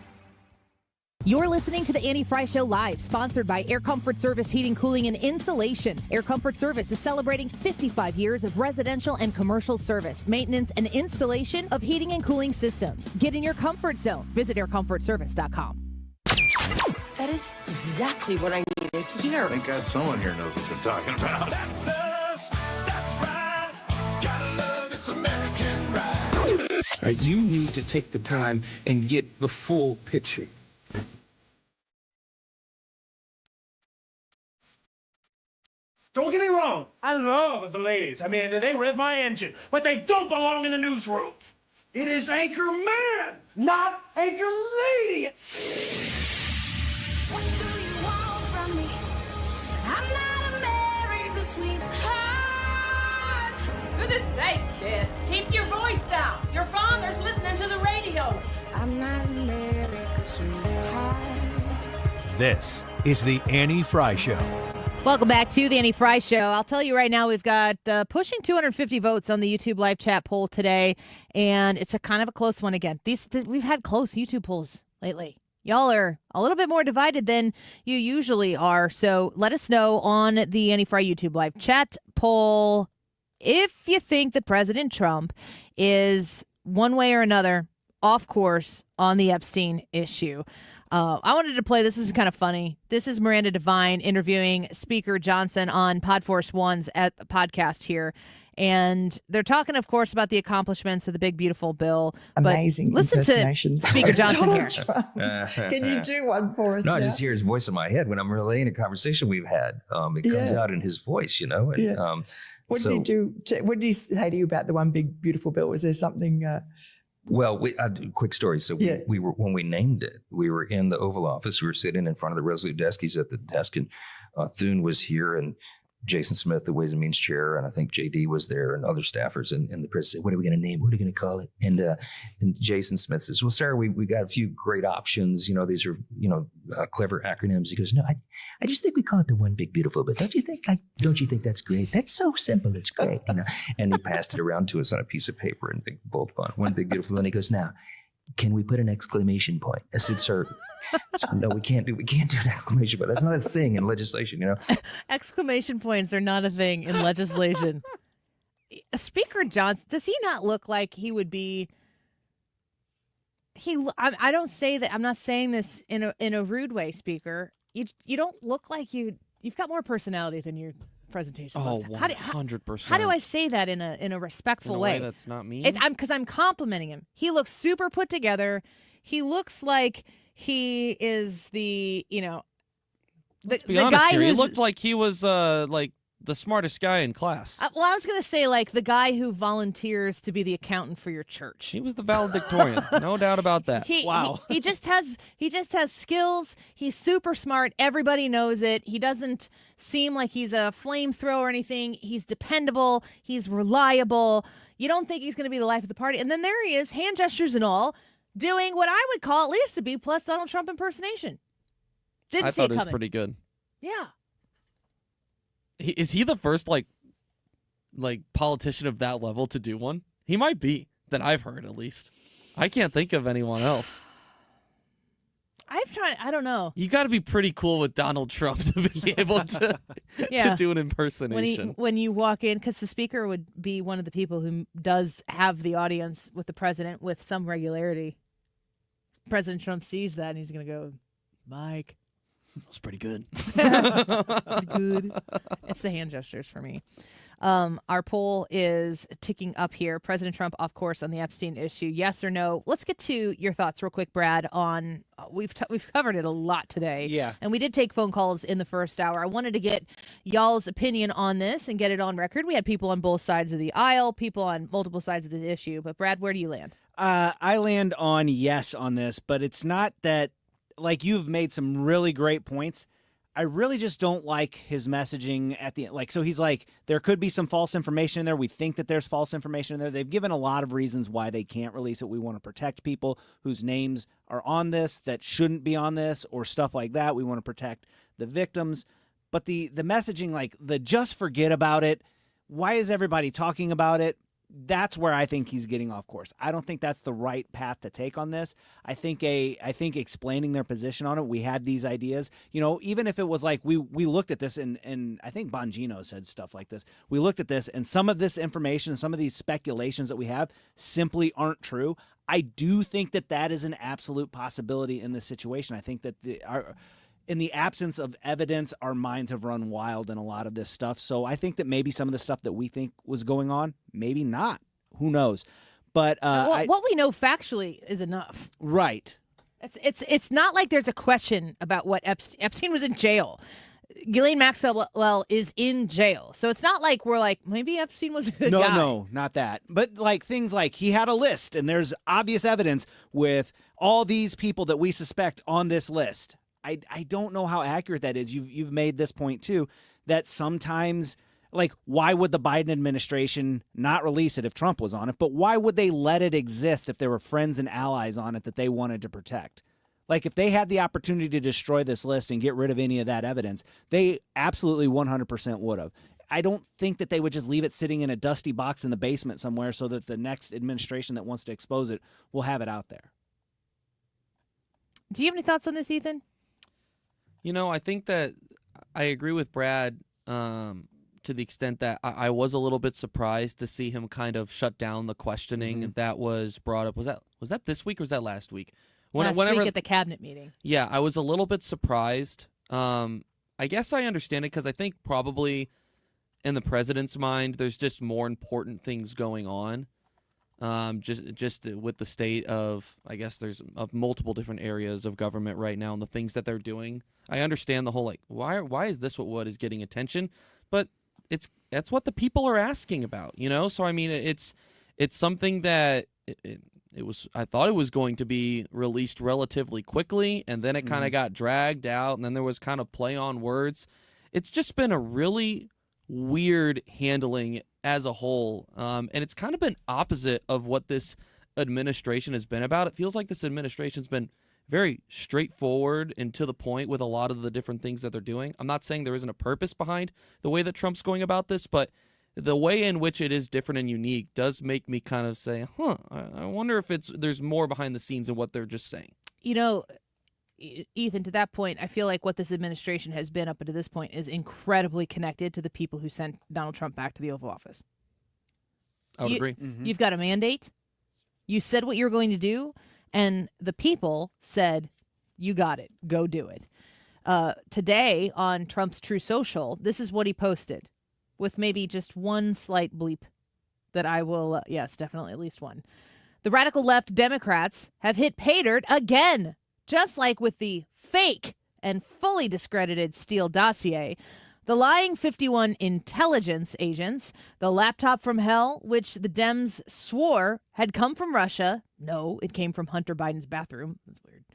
You're listening to the Annie Fry Show live, sponsored by Air Comfort Service Heating, Cooling, and Insulation. Air Comfort Service is celebrating 55 years of residential and commercial service, maintenance, and installation of heating and cooling systems. Get in your comfort zone. Visit aircomfortservice.com. That is exactly what I needed to hear. Thank God someone here knows what you're talking about. That's us. That's right. Gotta love this American ride. Right? You need to take the time and get the full picture. Don't get me wrong, I love the ladies. I mean, they rev my engine, but they don't belong in the newsroom. It is Anchor Man, not Anchor Lady. What do you want from me? I'm not America's sweetheart. Goodness sake, kid. Keep your voice down. Your father's listening to the radio. I'm not America's sweetheart. This is the Annie Fry Show. Welcome back to the Annie Fry Show. I'll tell you right now, we've got pushing 250 votes on the YouTube live chat poll today, and it's a kind of a close one again. We've had close YouTube polls lately. Y'all are a little bit more divided than you usually are, so let us know on the Annie Fry YouTube live chat poll if you think that President Trump is one way or another off course on the Epstein issue. I wanted to play, this is kind of funny. This is Miranda Devine interviewing Speaker Johnson on Podforce One's podcast here. And they're talking, of course, about the accomplishments of the big, beautiful bill. Amazing but listen impersonations. to Speaker Johnson here. Can you do one for us? No, I now? just hear his voice in my head when I'm relaying a conversation we've had. It comes out in his voice, you know. And, What did he do? What did he say to you about the one big, beautiful bill? Was there something... Well, quick story. So we were, when we named it, we were in the Oval Office. We were sitting in front of the Resolute desk. He's at the desk, and Thune was here, and Jason Schmitt, the Ways and Means chair, and I think JD was there, and other staffers. And the president said, "What are we going to name? What are we going to call it?" And Jason Schmitt says, "Well, sir, we got a few great options. You know, these are clever acronyms." He goes, "No, I just think we call it the One Big Beautiful Bill. Don't you think? Don't you think that's great? That's so simple. It's great." And he passed it around to us on a piece of paper in big bold font. One Big Beautiful. And he goes, "Now, can we put an exclamation point?" I said, "Sir, no, we can't do an exclamation point. That's not a thing in legislation, you know." Exclamation points are not a thing in legislation. Speaker Johnson, does he not look like he would be? I don't say that. I'm not saying this in a rude way, Speaker. You don't look like you've got more personality than your presentation. Oh, looks. 100%. How do I say that in a respectful way? That's not mean. Because I'm complimenting him. He looks super put together. He looks like he is the Let's be honest guy here. He who's looked like he was like the smartest guy in class. well, I was going to say like the guy who volunteers to be the accountant for your church. He was the valedictorian. No doubt about that. He just has skills. He's super smart. Everybody knows it. He doesn't seem like he's a flamethrower or anything. He's dependable. He's reliable. You don't think he's going to be the life of the party. And then there he is, hand gestures and all, doing what I would call at least a B+ Donald Trump impersonation. I thought it was pretty good. Yeah. Is he the first like politician of that level to do one? He might be, that I've heard at least. I can't think of anyone else. I don't know. You got to be pretty cool with Donald Trump to be able to to do an impersonation. When you walk in, because the speaker would be one of the people who does have the audience with the president with some regularity. President Trump sees that and he's going to go, "Mike." That's pretty good. Pretty good. It's the hand gestures for me. Our poll is ticking up here. President Trump off course on the Epstein issue. Yes or no? Let's get to your thoughts real quick, Brad, on we've covered it a lot today. Yeah. And we did take phone calls in the first hour. I wanted to get y'all's opinion on this and get it on record. We had people on both sides of the aisle, people on multiple sides of the issue. But Brad, where do you land? I land on yes on this, but it's not that. Like, you've made some really great points. I really just don't like his messaging at the end. Like, so he's like, there could be some false information in there. We think that there's false information in there. They've given a lot of reasons why they can't release it. We want to protect people whose names are on this that shouldn't be on this or stuff like that. We want to protect the victims. But the messaging, like the just forget about it. Why is everybody talking about it? That's where I think he's getting off course. I don't think that's the right path to take on this. I think explaining their position on it, we had these ideas. You know, even if it was like we looked at this and I think Bongino said stuff like this. We looked at this and some of this information, some of these speculations that we have simply aren't true. I do think that is an absolute possibility in this situation. I think that in the absence of evidence, our minds have run wild in a lot of this stuff. So I think that maybe some of the stuff that we think was going on, maybe not. Who knows? But what we know factually is enough. Right. It's not like there's a question about what Epstein was in jail. Ghislaine Maxwell is in jail. So it's not like we're like, maybe Epstein was a good guy. No, not that. But like things like he had a list and there's obvious evidence with all these people that we suspect on this list. I don't know how accurate that is. You've made this point too, that sometimes, like, why would the Biden administration not release it if Trump was on it? But why would they let it exist if there were friends and allies on it that they wanted to protect? Like, if they had the opportunity to destroy this list and get rid of any of that evidence, they absolutely 100% would have. I don't think that they would just leave it sitting in a dusty box in the basement somewhere so that the next administration that wants to expose it will have it out there. Do you have any thoughts on this, Ethan? I think that I agree with Brad to the extent that I was a little bit surprised to see him kind of shut down the questioning that was brought up. Was that this week or was that last week? Last week at the cabinet meeting. Yeah, I was a little bit surprised. I guess I understand it because I think probably in the president's mind, there's just more important things going on. Just with the state of, I guess there's of multiple different areas of government right now and the things that they're doing. I understand the whole why is this what is getting attention, but that's what the people are asking about, So I mean, it's something that I thought it was going to be released relatively quickly, and then it kind of got dragged out, and then there was kind of play on words. It's just been a really weird handling as a whole, and it's kind of been opposite of what this administration has been about. It feels like this administration's been very straightforward and to the point with a lot of the different things that they're doing. I'm not saying there isn't a purpose behind the way that Trump's going about this, but the way in which it is different and unique does make me kind of say, I wonder if there's more behind the scenes in what they're just saying. Ethan, to that point, I feel like what this administration has been up until this point is incredibly connected to the people who sent Donald Trump back to the Oval Office. I would agree. You've got a mandate. You said what you were going to do, and the people said, you got it. Go do it. Today on Trump's True Social, this is what he posted, with maybe just one slight bleep that I will, yes, definitely at least one. The radical left Democrats have hit pay dirt again, just like with the fake and fully discredited Steele dossier, the lying 51 intelligence agents, the laptop from hell, which the Dems swore had come from Russia. No, it came from Hunter Biden's bathroom. That's weird.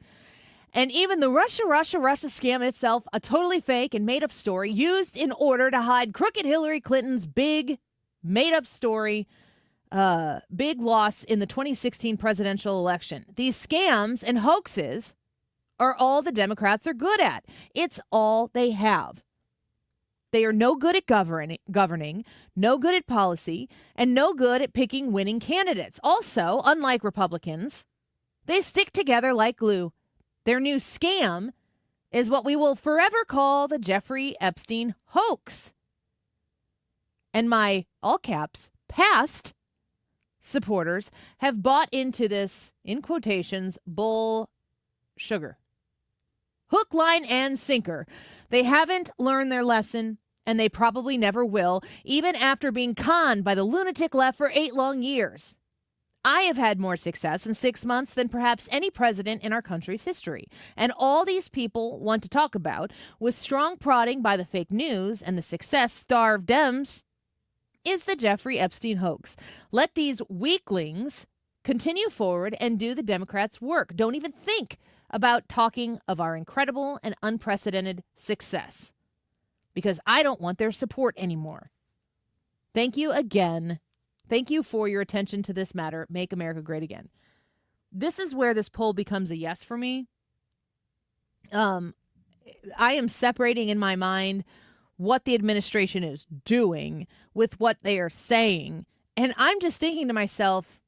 And even the Russia scam itself, a totally fake and made-up story used in order to hide crooked Hillary Clinton's big made-up story, big loss in the 2016 presidential election. These scams and hoaxes are all the Democrats are good at. It's all they have. They are no good at governing, no good at policy, and no good at picking winning candidates. Also, unlike Republicans, they stick together like glue. Their new scam is what we will forever call the Jeffrey Epstein hoax. And my, all caps, past supporters have bought into this, in quotations, bull sugar. Hook, line, and sinker. They haven't learned their lesson, and they probably never will, even after being conned by the lunatic left for 8 long years. I have had more success in 6 months than perhaps any president in our country's history. And all these people want to talk about, with strong prodding by the fake news and the success-starved Dems, is the Jeffrey Epstein hoax. Let these weaklings continue forward and do the Democrats' work. Don't even think about talking of our incredible and unprecedented success, because I don't want their support anymore. Thank you again. Thank you for your attention to this matter. Make America great again. This is where this poll becomes a yes for me. I am separating in my mind what the administration is doing with what they are saying. And I'm just thinking to myself,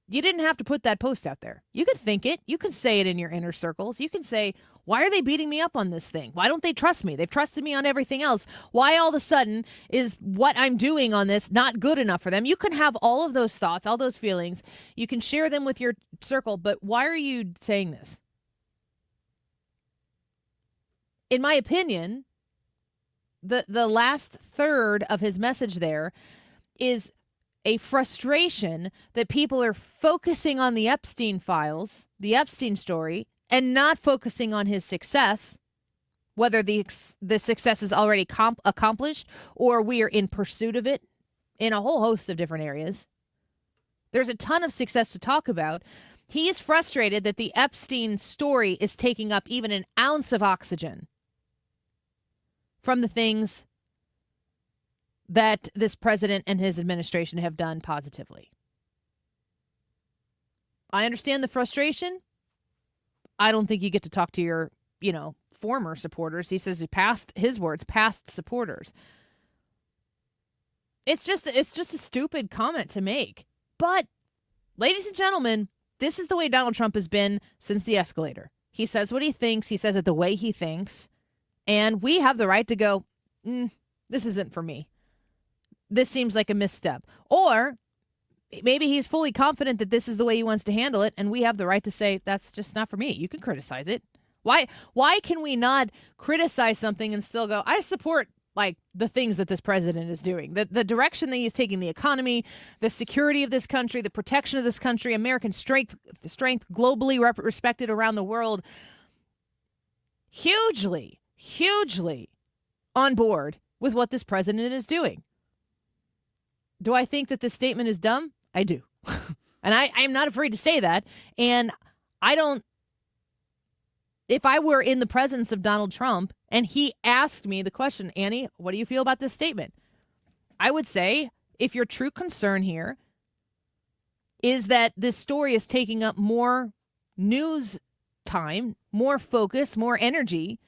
you didn't have to put that post out there. You could think it. You can say it in your inner circles. You can say, why are they beating me up on this thing? Why don't they trust me? They've trusted me on everything else. Why all of a sudden is what I'm doing on this not good enough for them? You can have all of those thoughts, all those feelings. You can share them with your circle, but why are you saying this? In my opinion, the last third of his message there is a frustration that people are focusing on the Epstein files, the Epstein story, and not focusing on his success, whether the success is already accomplished or we are in pursuit of it in a whole host of different areas. There's a ton of success to talk about. He is frustrated that the Epstein story is taking up even an ounce of oxygen from the things that this president and his administration have done positively. I understand the frustration. I don't think you get to talk to your, former supporters. He says his words, past supporters. It's just a stupid comment to make. But, ladies and gentlemen, this is the way Donald Trump has been since the escalator. He says what he thinks. He says it the way he thinks. And we have the right to go, this isn't for me. This seems like a misstep. Or maybe he's fully confident that this is the way he wants to handle it, and we have the right to say, that's just not for me. You can criticize it. Why can we not criticize something and still go, I support the things that this president is doing, the direction that he's taking the economy, the security of this country, the protection of this country, American strength globally respected around the world. Hugely on board with what this president is doing. Do I think that this statement is dumb? I do. And I'm not afraid to say that. And if I were in the presence of Donald Trump and he asked me the question, Annie, what do you feel about this statement? I would say, if your true concern here is that this story is taking up more news time, more focus, more energy,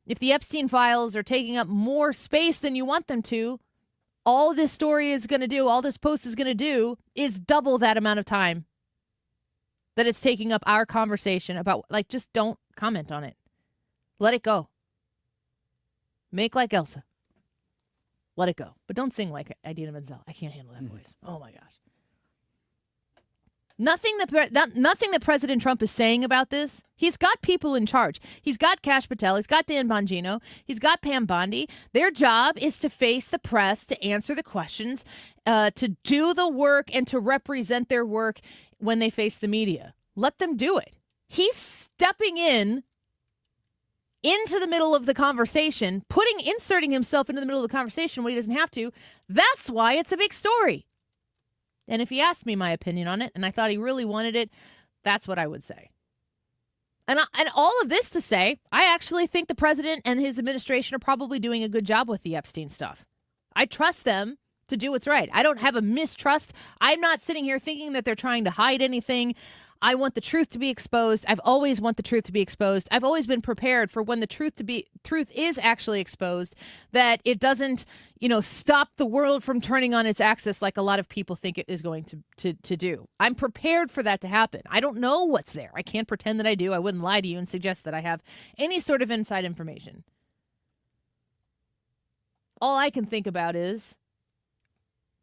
if the Epstein files are taking up more space than you want them to, all this story is going to do, all this post is going to do, is double that amount of time that it's taking up our conversation about, just don't comment on it. Let it go. Make like Elsa. Let it go. But don't sing like Idina Menzel. I can't handle that voice. Oh, my gosh. Nothing that President Trump is saying about this, he's got people in charge. He's got Kash Patel. He's got Dan Bongino. He's got Pam Bondi. Their job is to face the press, to answer the questions, to do the work, and to represent their work when they face the media. Let them do it. He's stepping into the middle of the conversation, inserting himself into the middle of the conversation when he doesn't have to. That's why it's a big story. And if he asked me my opinion on it, and I thought he really wanted it, that's what I would say. And all of this to say, I actually think the president and his administration are probably doing a good job with the Epstein stuff. I trust them to do what's right. I don't have a mistrust. I'm not sitting here thinking that they're trying to hide anything. I want the truth to be exposed. I've always want the truth to be exposed. I've always been prepared for when the truth is actually exposed, that it doesn't, stop the world from turning on its axis like a lot of people think it is going to do. I'm prepared for that to happen. I don't know what's there. I can't pretend that I do. I wouldn't lie to you and suggest that I have any sort of inside information. All I can think about is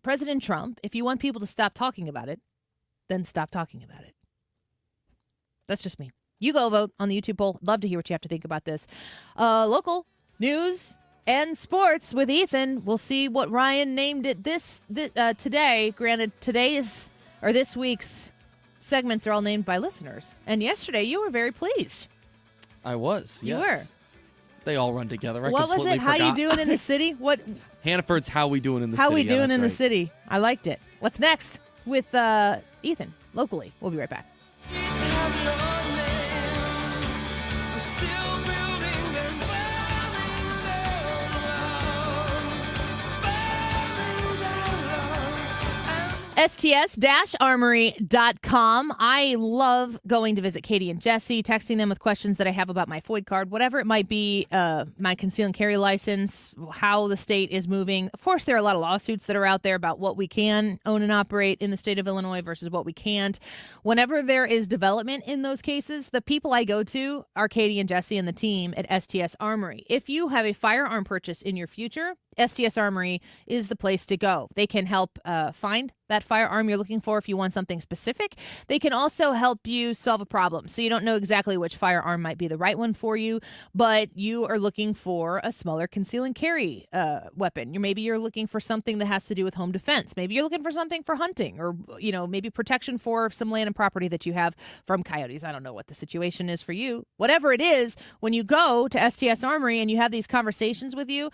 President Trump, if you want people to stop talking about it, then stop talking about it. That's just me. You go vote on the YouTube poll. Love to hear what you have to think about this. Local news and sports with Ethan. We'll see what Ryan named it today. Granted, this week's segments are all named by listeners. And yesterday, you were very pleased. I was. You yes. were. They all run together. What was it? How you doing in the city? What? Hannaford's How We Doing in the City. How We Doing in the City. I liked it. What's next with Ethan locally? We'll be right back. STS-armory.com. I love going to visit Katie and Jesse, texting them with questions that I have about my FOID card, whatever it might be, my conceal and carry license, how the state is moving. Of course, there are a lot of lawsuits that are out there about what we can own and operate in the state of Illinois versus what we can't. Whenever there is development in those cases, the people I go to are Katie and Jesse and the team at STS Armory. If you have a firearm purchase in your future, STS Armory is the place to go. They can help find that firearm you're looking for if you want something specific. They can also help you solve a problem. So you don't know exactly which firearm might be the right one for you, but you are looking for a smaller conceal and carry weapon. Maybe you're looking for something that has to do with home defense. Maybe you're looking for something for hunting, or maybe protection for some land and property that you have from coyotes. I don't know what the situation is for you. Whatever it is, when you go to STS Armory and you have these conversations with you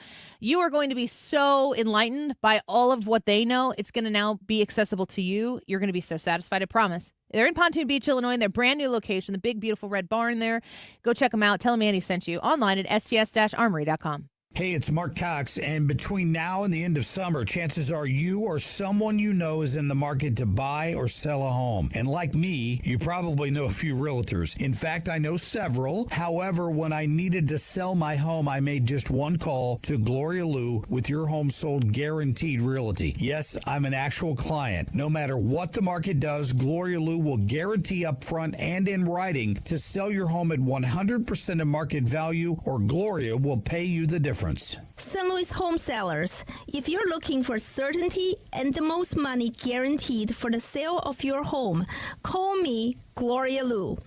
are going to be so enlightened by all of what they know. It's going to now be accessible to you. You're going to be so satisfied, I promise. They're in Pontoon Beach, Illinois, in their brand new location, the big, beautiful red barn there. Go check them out. Tell them Annie sent you online at sts-armory.com. Hey, it's Mark Cox, and between now and the end of summer, chances are you or someone you know is in the market to buy or sell a home. And like me, you probably know a few realtors. In fact, I know several. However, when I needed to sell my home, I made just one call to Gloria Lou with Your Home Sold Guaranteed Realty. Yes, I'm an actual client. No matter what the market does, Gloria Lou will guarantee up front and in writing to sell your home at 100% of market value, or Gloria will pay you the difference. St. Louis home sellers, if you're looking for certainty and the most money guaranteed for the sale of your home, call me, Gloria Lou.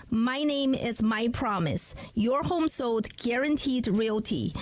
My name is My Promise, Your Home Sold Guaranteed Realty.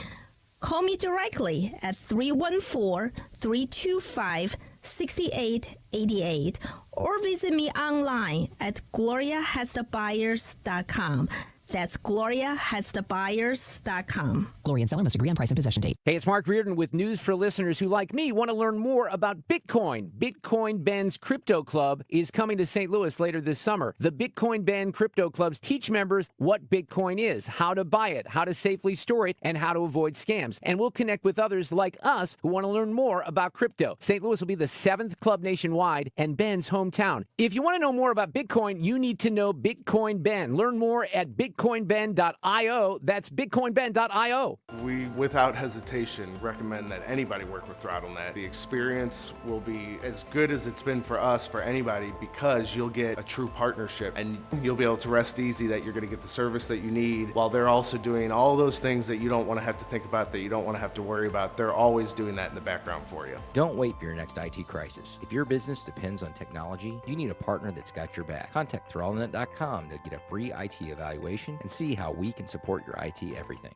Call me directly at 314-325-6888 or visit me online at gloriahasthebuyers.com. That's gloriahasthebuyers.com. Gloria and seller must agree on price and possession date. Hey, it's Mark Reardon with news for listeners who, like me, want to learn more about Bitcoin. Bitcoin Ben's Crypto Club is coming to St. Louis later this summer. The Bitcoin Ben Crypto Clubs teach members what Bitcoin is, how to buy it, how to safely store it, and how to avoid scams. And we'll connect with others like us who want to learn more about crypto. St. Louis will be the 7th club nationwide and Ben's hometown. If you want to know more about Bitcoin, you need to know Bitcoin Ben. Learn more at bitcoinben.io. That's bitcoinben.io. We, without hesitation, recommend that anybody work with ThrottleNet. The experience will be as good as it's been for us, for anybody, because you'll get a true partnership and you'll be able to rest easy that you're going to get the service that you need, while they're also doing all those things that you don't want to have to think about, that you don't want to have to worry about. They're always doing that in the background for you. Don't wait for your next IT crisis. If your business depends on technology, you need a partner that's got your back. Contact ThrottleNet.com to get a free IT evaluation and see how we can support your IT everything.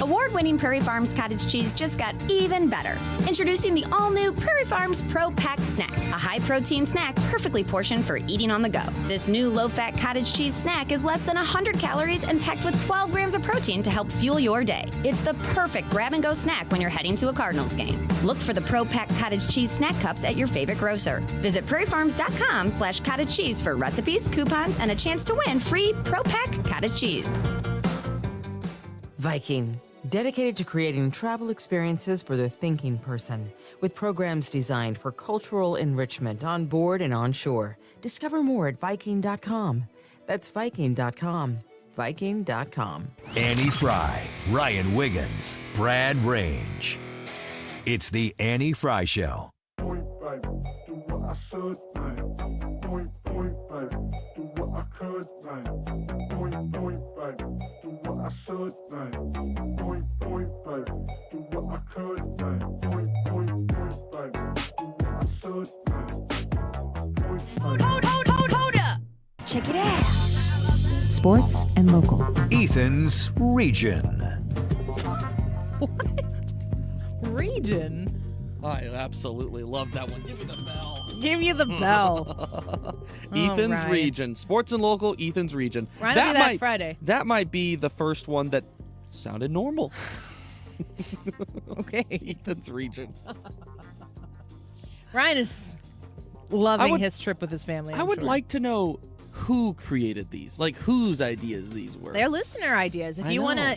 Award-winning Prairie Farms cottage cheese just got even better. Introducing the all-new Prairie Farms Pro Pack Snack, a high-protein snack perfectly portioned for eating on the go. This new low-fat cottage cheese snack is less than 100 calories and packed with 12 grams of protein to help fuel your day. It's the perfect grab-and-go snack when you're heading to a Cardinals game. Look for the Pro Pack cottage cheese snack cups at your favorite grocer. Visit prairiefarms.com/cottage cheese for recipes, coupons, and a chance to win free Pro Pack cottage cheese. Viking, dedicated to creating travel experiences for the thinking person, with programs designed for cultural enrichment on board and on shore. Discover more at Viking.com. That's Viking.com. Viking.com. Annie Fry, Ryan Wiggins, Brad Range. It's the Annie Fry Show. Hold up! Check it out. Sports and local. Ethan's Region. What? Region? I absolutely love that one. Give me the bell. Give you the bell. Ethan's right. Region. Sports and local, Ethan's Region. Ryan will be back Friday. That might be the first one that sounded normal. Okay. Ethan's Region. Ryan is loving his trip with his family. I would like to know who created these, like whose ideas these were. They're listener ideas. If you wanna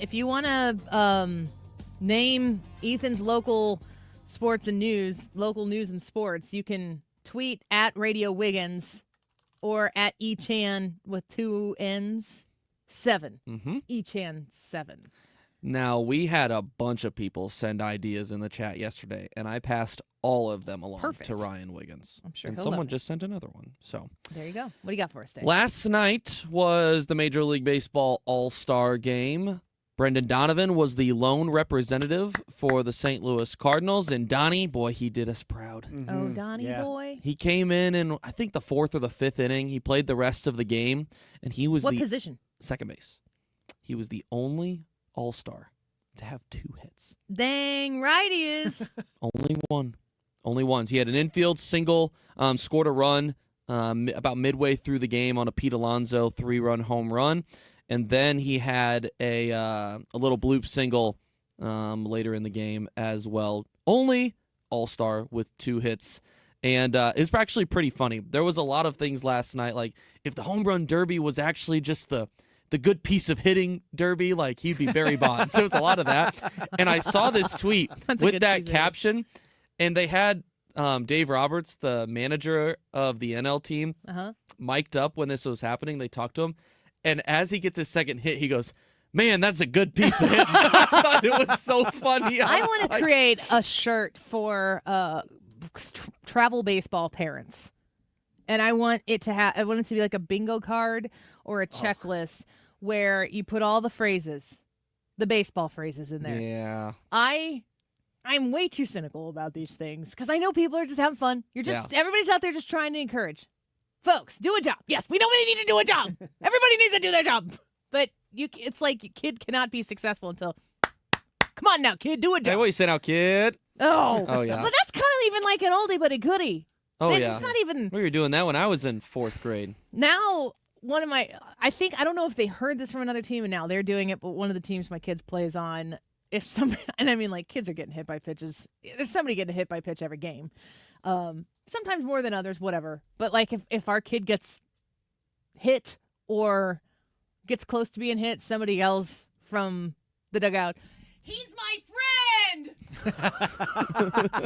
name Ethan's local sports and news, local news and sports, you can tweet at Radio Wiggins or at Echan with 2 N's 7. Mm-hmm. Echan 7. Now, we had a bunch of people send ideas in the chat yesterday, and I passed all of them along to Ryan Wiggins. I'm sure and he'll someone love it. just sent another one. So There you go. What do you got for us, Dave? last night was the Major League Baseball All-Star Game. Brendan Donovan was the lone representative for the St. Louis Cardinals, and Donnie, boy, he did us proud. Oh, Donnie boy. He came in I think the 4th or the 5th inning. He played the rest of the game, and he was What position? Second base. He was the only All-Star to have 2 hits. Dang right he is. Only one. Only ones. He had an infield single, scored a run about midway through the game on a Pete Alonso 3-run home run. And then he had a little bloop single later in the game as well. Only All-Star with 2 hits. And it's actually pretty funny. There was a lot of things last night, like if the home run derby was actually just the good piece of hitting derby, like he'd be Barry Bonds. There was a lot of that. And I saw this tweet with that caption, and they had Dave Roberts, the manager of the NL team, mic'd up when this was happening. They talked to him. And as he gets his second hit, he goes, "Man, that's a good piece of hitting." I thought it was so funny. I want to create a shirt for travel baseball parents. And I want it to be like a bingo card or a checklist where you put all the phrases, the baseball phrases in there. Yeah. I'm way too cynical about these things because I know people are just having fun. Everybody's out there just trying to encourage. Folks, do a job. Yes, we know they need to do a job. Everybody needs to do their job. But it's like a kid cannot be successful until, come on now, kid, do a job. Hey, what you say now, kid? Oh, yeah. But that's kind of even like an oldie but a goodie. Oh, It's not even. We were doing that when I was in 4th grade. Now, I don't know if they heard this from another team and now they're doing it, but one of the teams my kids plays on, if somebody, and I mean like kids are getting hit by pitches. There's somebody getting hit by pitch every game. Sometimes more than others, whatever. But like if our kid gets hit or gets close to being hit, somebody yells from the dugout, "He's my friend!"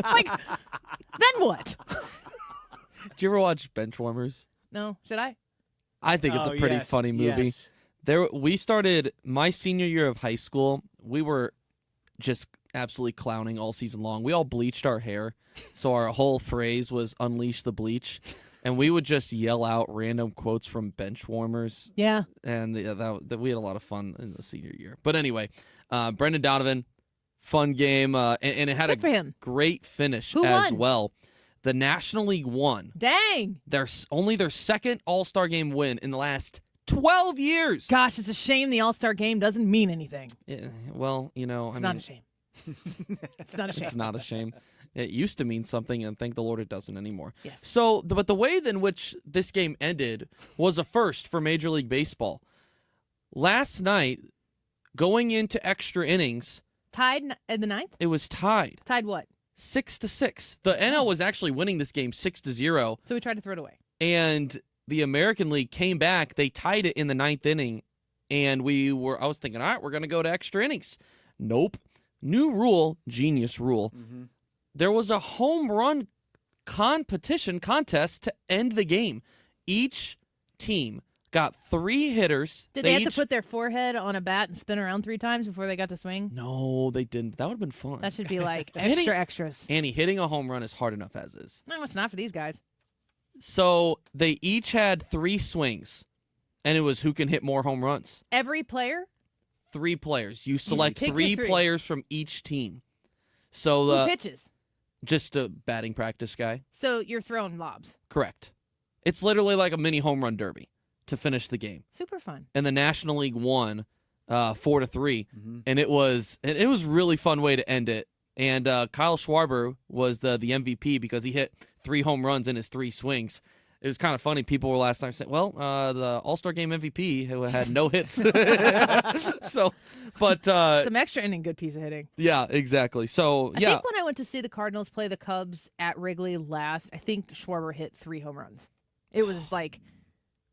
Like, then what? Did you ever watch Benchwarmers? No, should I? I think it's a pretty funny movie. Yes. We started my senior year of high school. We were just absolutely clowning all season long. We all bleached our hair, so our whole phrase was "unleash the bleach," and we would just yell out random quotes from Benchwarmers. Yeah, and that we had a lot of fun in the senior year. But anyway, Brendan Donovan, fun game, and it had a great finish as well. The National League won. Dang! Only their second All-Star game win in the last 12 years. Gosh, it's a shame the All-Star game doesn't mean anything. Yeah, well, it's not a shame. It's not a shame. It's not a shame. It used to mean something, and thank the Lord it doesn't anymore. Yes. So, but the way in which this game ended was a first for Major League Baseball. Last night, going into extra innings, tied in the ninth. It was tied. Tied what? 6-6. The NL was actually winning this game 6-0. So we tried to throw it away. And the American League came back. They tied it in the 9th inning, and I was thinking, all right, we're going to go to extra innings. Nope. New rule, genius rule. Mm-hmm. There was a home run contest to end the game. Each team got 3 hitters. Did they have to put their forehead on a bat and spin around 3 times before they got to swing? No, they didn't. That would have been fun. That should be like extras. Annie, hitting a home run is hard enough as is. No, it's not for these guys. So they each had 3 swings, and it was who can hit more home runs. Every player? 3 players. You select 3 players from each team. So who pitches? Just a batting practice guy. So you're throwing lobs. Correct. It's literally like a mini home run derby to finish the game. Super fun. And the National League won 4-3, and it was really fun way to end it. And Kyle Schwarber was the MVP because he hit 3 home runs in his 3 swings. It was kind of funny. People were last night saying, well, the All-Star Game MVP who had no hits. Some extra inning good piece of hitting. Yeah, exactly. So, I think when I went to see the Cardinals play the Cubs at Wrigley last, I think Schwarber hit 3 home runs. It was like,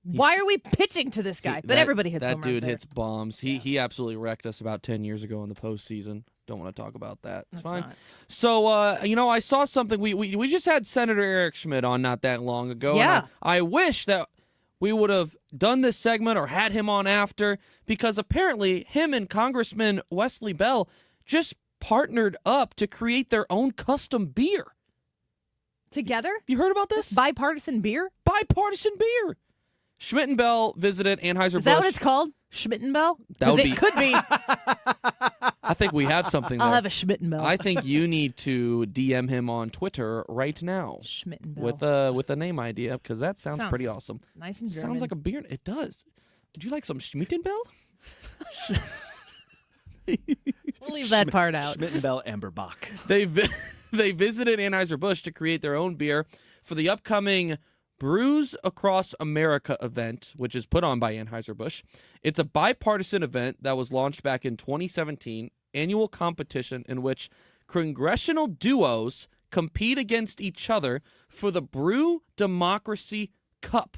why are we pitching to this guy? But everybody hits home runs. That dude there. hits bombs. He absolutely wrecked us about 10 years ago in the postseason. Don't want to talk about that. It's fine. Not. So, I saw something. We just had Senator Eric Schmitt on not that long ago. Yeah. And I wish that we would have done this segment or had him on after, because apparently him and Congressman Wesley Bell just partnered up to create their own custom beer. Together? You heard about this? Bipartisan beer? Bipartisan beer. Schmitt and Bell visited Anheuser-Busch. Is that what it's called? Schmittenbell? That would Because be- it could be. I think we have something there. I'll have a Schmittenbell. I think you need to DM him on Twitter right now. Schmittenbell. With a name idea, because that sounds pretty awesome. Nice and German. Sounds like a beer. It does. Would you like some Schmittenbell? We'll leave that part out. Schmittenbell Amberbach. They visited Anheuser-Busch to create their own beer for the upcoming Brews Across America event, which is put on by Anheuser-Busch. It's a bipartisan event that was launched back in 2017, annual competition in which congressional duos compete against each other for the Brew Democracy Cup.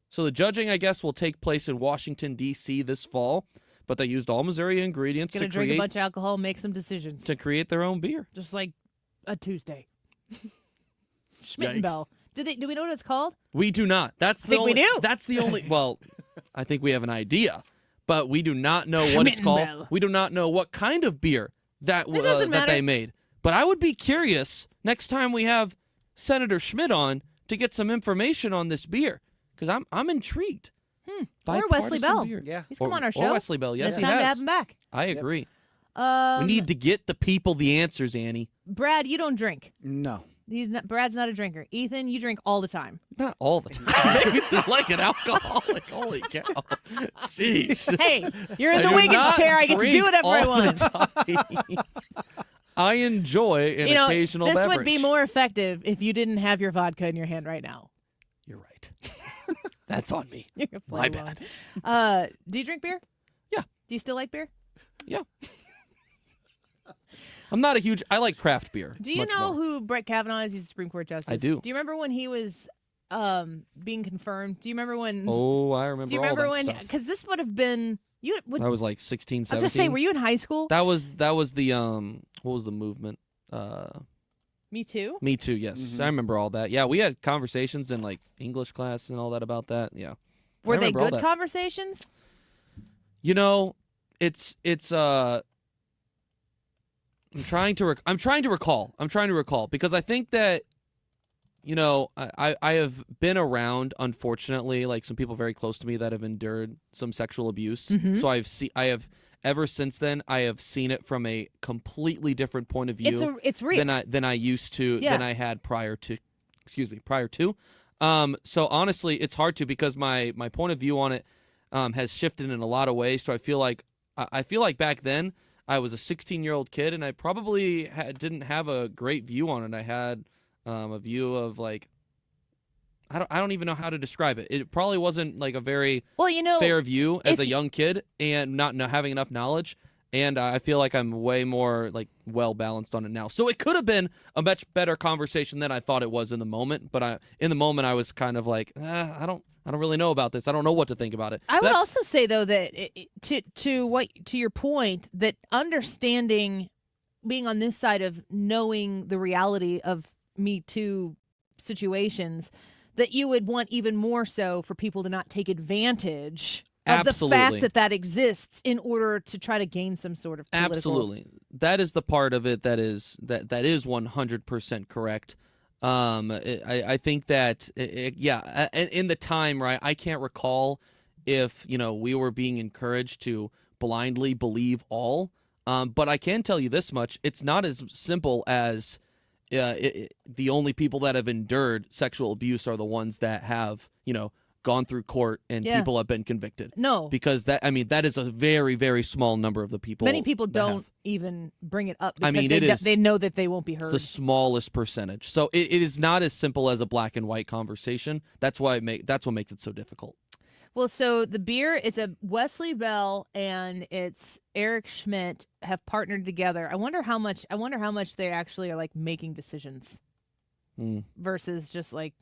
So the judging, I guess, will take place in Washington, D.C. this fall, but they used all Missouri ingredients Gonna drink a bunch of alcohol, make some decisions. to create their own beer. Just like a Tuesday. Schmittenbell. Do we know what it's called? We do not. That's I the think we only, do. That's the only. Well, I think we have an idea, but we do not know what it's called. Schmittenbell. We do not know what kind of beer that doesn't that they matter. made. But I would be curious next time we have Senator Schmitt on to get some information on this beer because I'm intrigued. Or Wesley Bipartisan Bell. beer. Yeah. He's come on our show. Or Wesley Bell. Yes, It's he time to has. have him back. I agree. Um, We need to get the people the answers, Annie. Brad, you don't drink. No. Brad's not a drinker. Ethan, you drink all the time. Not all the time. This is like an alcoholic. Holy cow. Jeez. Hey, you're in I the do Wiggins not chair. I get to do drink whatever I all want. the time. I enjoy an occasional this beverage. would be more effective if you didn't have your vodka in your hand right now. You're right. That's on me. You're gonna My play bad. along. Do you drink beer? Yeah. Do you still like beer? Yeah. I'm not a huge. I like craft beer. Do you much know more. who Brett Kavanaugh is? He's a Supreme Court justice. I do. Do you remember when he was being confirmed? Do you remember when? Oh, I remember. Do you all remember that when? stuff. Because this would have been you. Would, I was like 16, I was 17. gonna say, were you in high school? That was the what was the movement? Me too. Me too. Yes, Mm-hmm. I remember all that. Yeah, we had conversations in like English class and all that about that. Yeah. Were I they remember all good that. conversations? You know, it's I'm trying to recall because I think that I have been around, unfortunately, like some people very close to me that have endured some sexual abuse. Mhm. So ever since then I have seen it from a completely different point of view It's real. than I used to Yeah. than I had prior to. So honestly, it's hard to because my point of view on it has shifted in a lot of ways. So I feel like back then I was a 16-year-old kid and I probably didn't have a great view on it. I had a view of like I don't even know how to describe it. It probably wasn't like a very fair view as a young kid and not having enough knowledge. And I feel like I'm way more like well balanced on it now. So it could have been a much better conversation than I thought it was in the moment. But in the moment I was kind of like, I don't really know about this. I don't know what to think about it. I would also say though that to your point, that understanding, being on this side of knowing the reality of Me Too situations, that you would want even more so for people to not take advantage of the fact that exists in order to try to gain some sort of political. Absolutely. That is the part of it that is 100% correct. I think that in the time, right, I can't recall if we were being encouraged to blindly believe all, but I can tell you this much: it's not as simple as the only people that have endured sexual abuse are the ones that have gone through court and people have been convicted. No, because that is a very, very small number of the people. Many people that don't have. even bring it up because it is. they know that they won't be heard. It's the smallest percentage. So it is not as simple as a black and white conversation. That's what makes it so difficult. Well, so the beer, it's a Wesley Bell and it's Eric Schmitt have partnered together. I wonder how much they actually are like making decisions versus just like,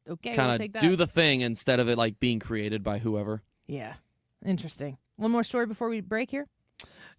okay, kind we'll of take that. do the thing instead of it like being created by whoever. Yeah. Interesting. One more story before we break here.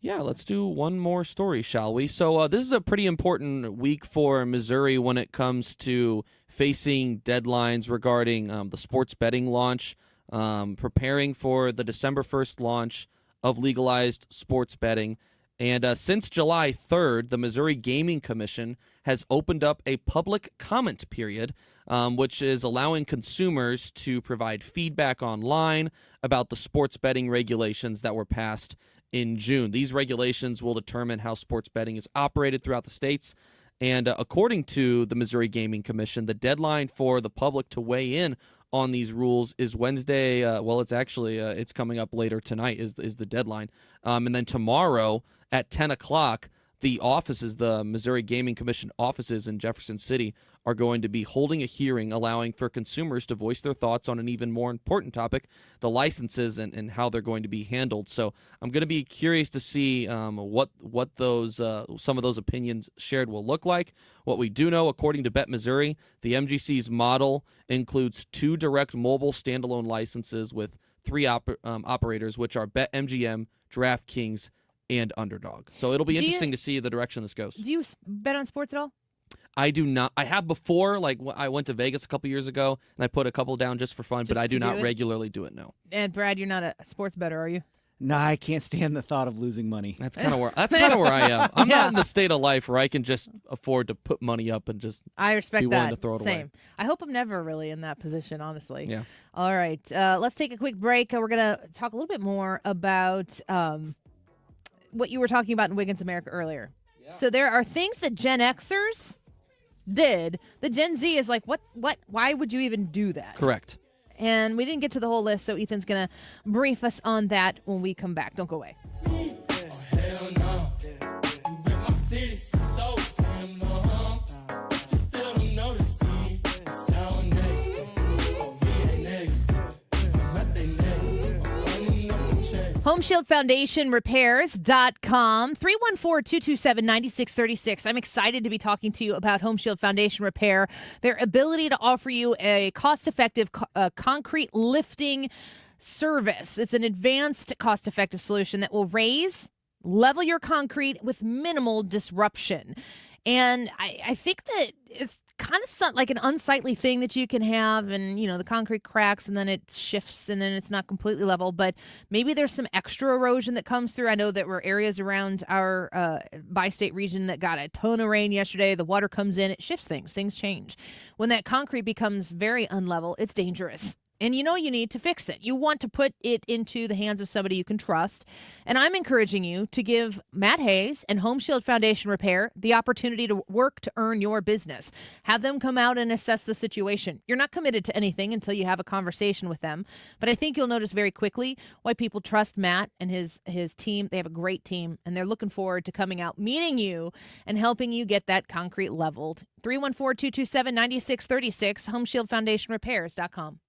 Yeah, let's do one more story, shall we? So this is a pretty important week for Missouri when it comes to facing deadlines regarding the sports betting launch, preparing for the December 1st launch of legalized sports betting. And since July 3rd, the Missouri Gaming Commission has opened up a public comment period, which is allowing consumers to provide feedback online about the sports betting regulations that were passed in June. These regulations will determine how sports betting is operated throughout the states. And according to the Missouri Gaming Commission, the deadline for the public to weigh in on these rules is Wednesday. It's coming up later tonight is the deadline. And then tomorrow at 10 o'clock, the Missouri Gaming Commission offices in Jefferson City are going to be holding a hearing allowing for consumers to voice their thoughts on an even more important topic, the licenses and how they're going to be handled. So I'm going to be curious to see what those some of those opinions shared will look like. What we do know, according to Bet Missouri, the MGC's model includes 2 direct mobile standalone licenses with 3 operators, which are BetMGM, DraftKings, and Underdog. So it'll be interesting to see the direction this goes. Do you bet on sports at all? I do not. I have before. Like I went to Vegas a couple years ago, and I put a couple down just for fun, but I do not regularly do it, no. And Brad, you're not a sports bettor, are you? No, I can't stand the thought of losing money. That's kind of where I am. I'm not in the state of life where I can just afford to put money up and just I respect be willing that. to throw it Same. away. I hope I'm never really in that position, honestly. Yeah. All right. Let's take a quick break. We're going to talk a little bit more about what you were talking about in Wiggins America earlier. Yeah. So there are things that Gen Xers did. The Gen Z is like, what? Why would you even do that? Correct. And we didn't get to the whole list, so Ethan's going to brief us on that when we come back. Don't go away. Homeshield Foundation Repairs.com, 314-227-9636. I'm excited to be talking to you about Homeshield Foundation Repair, their ability to offer you a cost-effective concrete lifting service. It's an advanced cost-effective solution that will level your concrete with minimal disruption. And I think that it's kind of like an unsightly thing that you can have, and the concrete cracks and then it shifts and then it's not completely level, but maybe there's some extra erosion that comes through. I know that were areas around our bi-state region that got a ton of rain yesterday. The water comes in, it shifts things change. When that concrete becomes very unlevel, it's dangerous. And you need to fix it. You want to put it into the hands of somebody you can trust. And I'm encouraging you to give Matt Hayes and Homeshield Foundation Repair the opportunity to work to earn your business. Have them come out and assess the situation. You're not committed to anything until you have a conversation with them. But I think you'll notice very quickly why people trust Matt and his team. They have a great team, and they're looking forward to coming out, meeting you, and helping you get that concrete leveled. 314-227-9636, HomeshieldFoundationRepairs.com.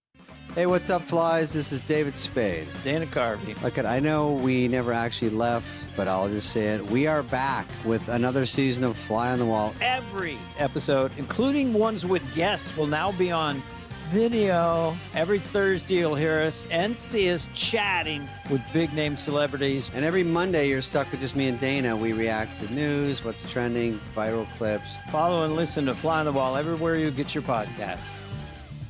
Hey, what's up, flies? This is David Spade. Dana Carvey. Look, I know we never actually left, but I'll just say it. We are back with another season of Fly on the Wall. Every episode, including ones with guests, will now be on video. Every Thursday, you'll hear us and see us chatting with big-name celebrities. And every Monday, you're stuck with just me and Dana. We react to news, what's trending, viral clips. Follow and listen to Fly on the Wall everywhere you get your podcasts.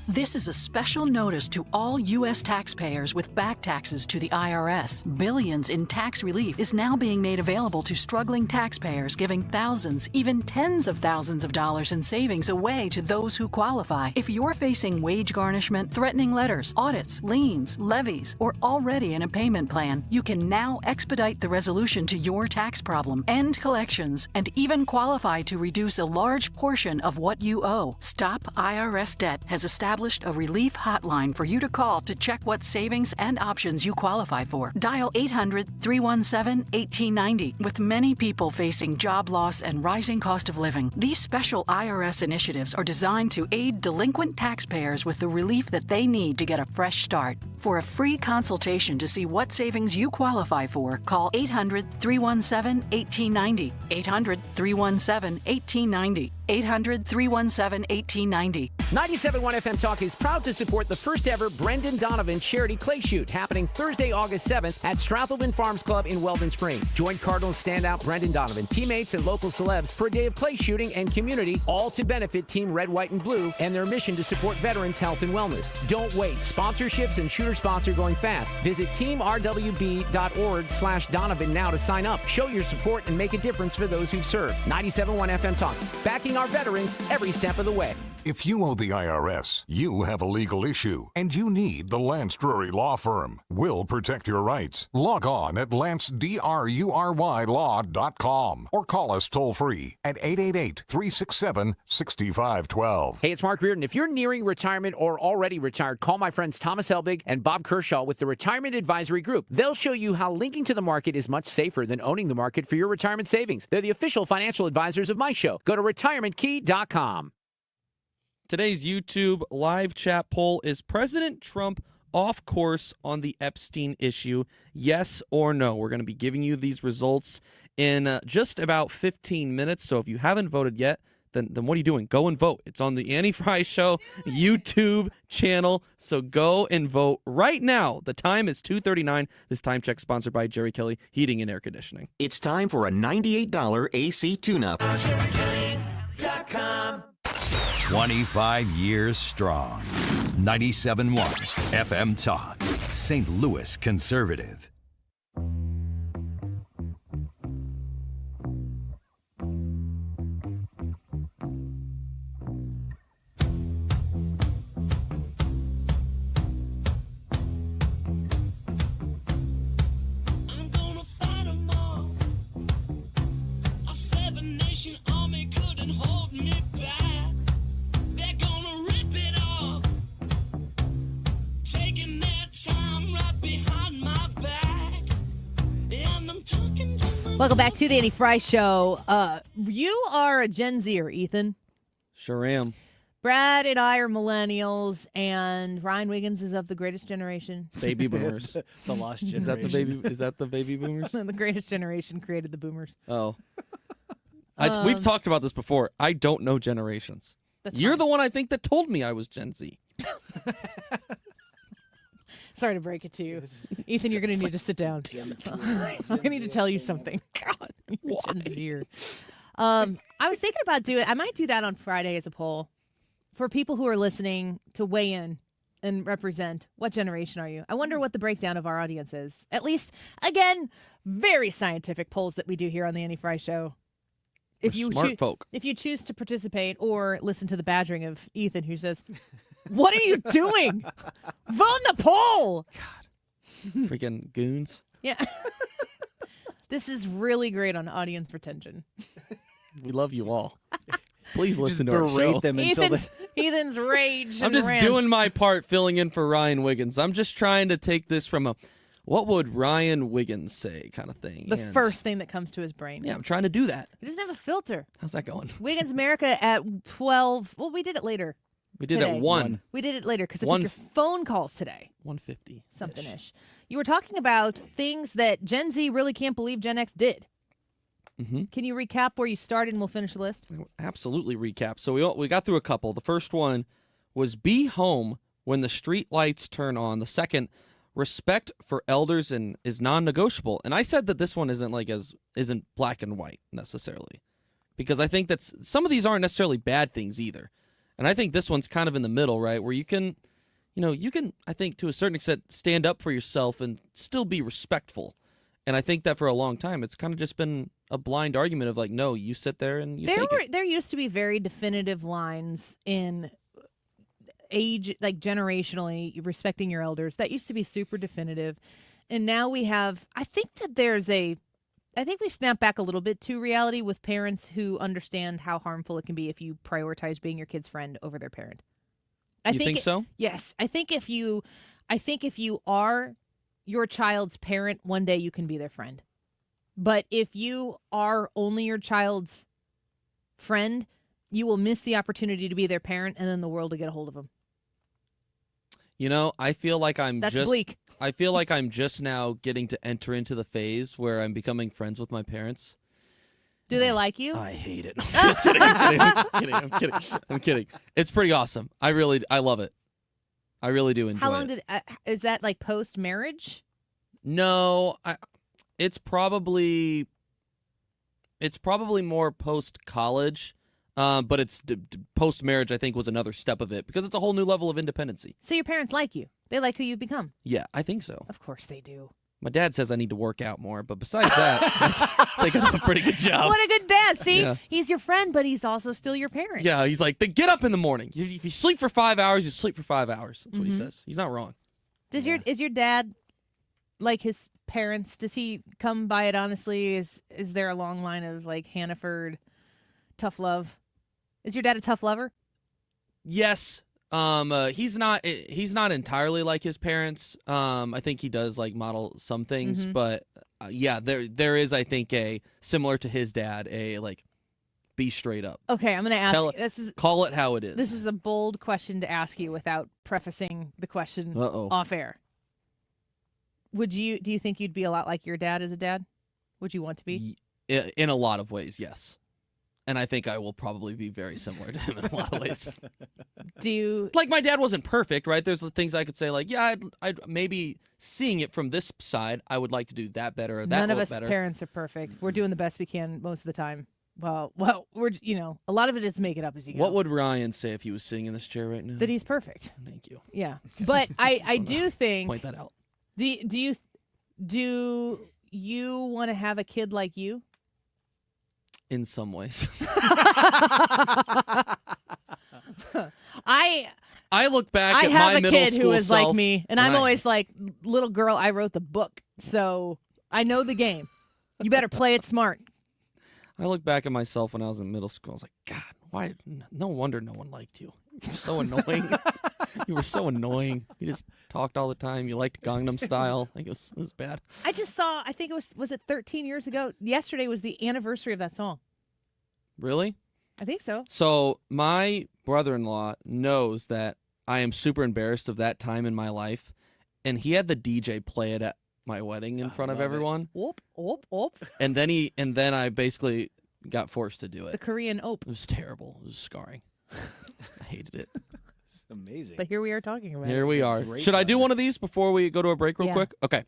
This is a special notice to all U.S. taxpayers with back taxes to the IRS. Billions in tax relief is now being made available to struggling taxpayers, giving thousands, even tens of thousands of dollars in savings away to those who qualify. If you're facing wage garnishment, threatening letters, audits, liens, levies, or already in a payment plan, you can now expedite the resolution to your tax problem, end collections, and even qualify to reduce a large portion of what you owe. Stop IRS Debt has established a relief hotline for you to call to check what savings and options you qualify for. Dial 800-317-1890. With many people facing job loss and rising cost of living, these special IRS initiatives are designed to aid delinquent taxpayers with the relief that they need to get a fresh start. For a free consultation to see what savings you qualify for, call 800-317-1890. 800-317-1890. 800-317-1890. 97.1 FM Talk is proud to support the first ever Brendan Donovan Charity Clay Shoot happening Thursday, August 7th at Strathelman Farms Club in Weldon Spring. Join Cardinals standout Brendan Donovan, teammates, and local celebs for a day of clay shooting and community, all to benefit Team Red, White, and Blue and their mission to support veterans' health and wellness. Don't wait. Sponsorships and shooter listener sponsor going fast. Visit teamrwb.org/Donovan now to sign up. Show your support and make a difference for those who've served. 97.1 FM Talk, backing our veterans every step of the way. If you owe the IRS, you have a legal issue, and you need the Lance Drury Law Firm. We'll protect your rights. Log on at lancedrurylaw.com or call us toll-free at 888-367-6512. Hey, it's Mark Reardon. If you're nearing retirement or already retired, call my friends Thomas Helbig and Bob Kershaw with the Retirement Advisory Group. They'll show you how linking to the market is much safer than owning the market for your retirement savings. They're the official financial advisors of my show. Go to retirementkey.com. Today's YouTube live chat poll: is President Trump off course on the Epstein issue? Yes or no? We're going to be giving you these results in just about 15 minutes. So if you haven't voted yet, then what are you doing? Go and vote. It's on the Annie Fry Show YouTube channel. So go and vote right now. The time is 2:39. This time check sponsored by Jerry Kelly Heating and Air Conditioning. It's time for a $98 AC tune-up. 25 years strong. 97.1 FM Talk. St. Louis Conservative. Welcome back to the Annie Fry Show. You are a Gen Zer, Ethan. Sure am. Brad and I are millennials, and Ryan Wiggins is of the greatest generation. Baby boomers. The lost generation. Is that the baby boomers? The greatest generation created the boomers. Oh. We've talked about this before. I don't know generations. You're the one I think that told me I was Gen Z. Sorry to break it to you. Ethan, you're going to need to sit down. I need to tell you something. God, Gen Zer. I was thinking about I might do that on Friday as a poll for people who are listening to weigh in and represent. What generation are you? I wonder what the breakdown of our audience is. At least, again, very scientific polls that we do here on the Annie Fry Show. If you smart folk. If you choose to participate or listen to the badgering of Ethan, who says, "What are you doing? Vote in the poll!" God, freaking goons. Yeah. This is really great on audience retention. We love you all. Please listen to our show. Them Ethan's rage. I'm just rant. doing my part, filling in for Ryan Wiggins. I'm just trying to take this from a what would Ryan Wiggins say kind of thing. The first thing that comes to his brain. Yeah, I'm trying to do that. He doesn't have a filter. How's that going? Wiggins America at 12. Well, we did it later. We did today. it 1. We did it later because I took your phone calls today. 150. Something-ish. You were talking about things that Gen Z really can't believe Gen X did. Mm-hmm. Can you recap where you started and we'll finish the list? Absolutely recap. So we got through a couple. The first one was be home when the street lights turn on. The second, respect for elders and is non-negotiable. And I said that this one isn't black and white necessarily, because I think that some of these aren't necessarily bad things either. And I think this one's kind of in the middle, right, where you can, I think to a certain extent stand up for yourself and still be respectful. And I think that for a long time, it's kind of just been a blind argument of no, you sit there and you take it. There used to be very definitive lines in age, generationally, respecting your elders. That used to be super definitive. And now we have, I think we snap back a little bit to reality with parents who understand how harmful it can be if you prioritize being your kid's friend over their parent. You think so? Yes. I think if you are your child's parent, one day you can be their friend. But if you are only your child's friend, you will miss the opportunity to be their parent, and then the world will get a hold of them. I feel like That's bleak. I feel like I'm just now getting to enter into the phase where I'm becoming friends with my parents. Do they like you? I hate it. I'm just kidding. I'm kidding. It's pretty awesome. I love it. I really do enjoy it. How long is that post marriage? No, it's probably more post college. But it's post-marriage, I think, was another step of it because it's a whole new level of independency. So your parents like you? They like who you've become. Yeah, I think so. Of course they do. My dad says I need to work out more, but besides that, I think I do a pretty good job. What a good dad. See, Yeah. he's your friend, but he's also still your parent. Yeah, he's like, then get up in the morning. If you sleep for 5 hours, you sleep for 5 hours. That's what he says. He's not wrong. Is your dad like his parents? Does he come by it honestly? Is there a long line of like Hannaford, tough love? Is your dad a tough lover? Yes. He's not entirely like his parents. I think he does like model some things, but yeah, there is, I think, a similar to his dad, a like be straight up. Okay, I'm going to ask you. Call it how it is. This is a bold question to ask you without prefacing the question off air. Do you think you'd be a lot like your dad as a dad? Would you want to be? In a lot of ways, yes. And I think I will probably be very similar to him in a lot of ways. Like my dad wasn't perfect, right? There's things I could say like, yeah, I'd maybe seeing it from this side, I would like to do that better or that None of us better. parents are perfect. We're doing the best we can most of the time. Well, we're a lot of it is make it up as you go. What would Ryan say if he was sitting in this chair right now? That he's perfect. Thank you. Yeah, but I do think point that out. Do you want to have a kid like you? In some ways. I look back at my middle school I have a kid who is like self, me, and I'm always like, little girl, I wrote the book, so I know the game. You better play it smart. I look back at myself when I was in middle school. I was like, God, why? No wonder no one liked you. You're so annoying. You were so annoying. You just talked all the time. You liked Gangnam Style. Like it was bad. I just saw, I think was it 13 years ago? Yesterday was the anniversary of that song. Really? I think so. So my brother-in-law knows that I am super embarrassed of that time in my life, and he had the DJ play it at my wedding in front of everyone. Oop, oop, oop. And then I basically got forced to do it. The Korean oop. It was terrible. It was scarring. I hated it. Amazing. But here we are talking about it. Here we are. Should I do one of these before we go to a break real quick? Okay.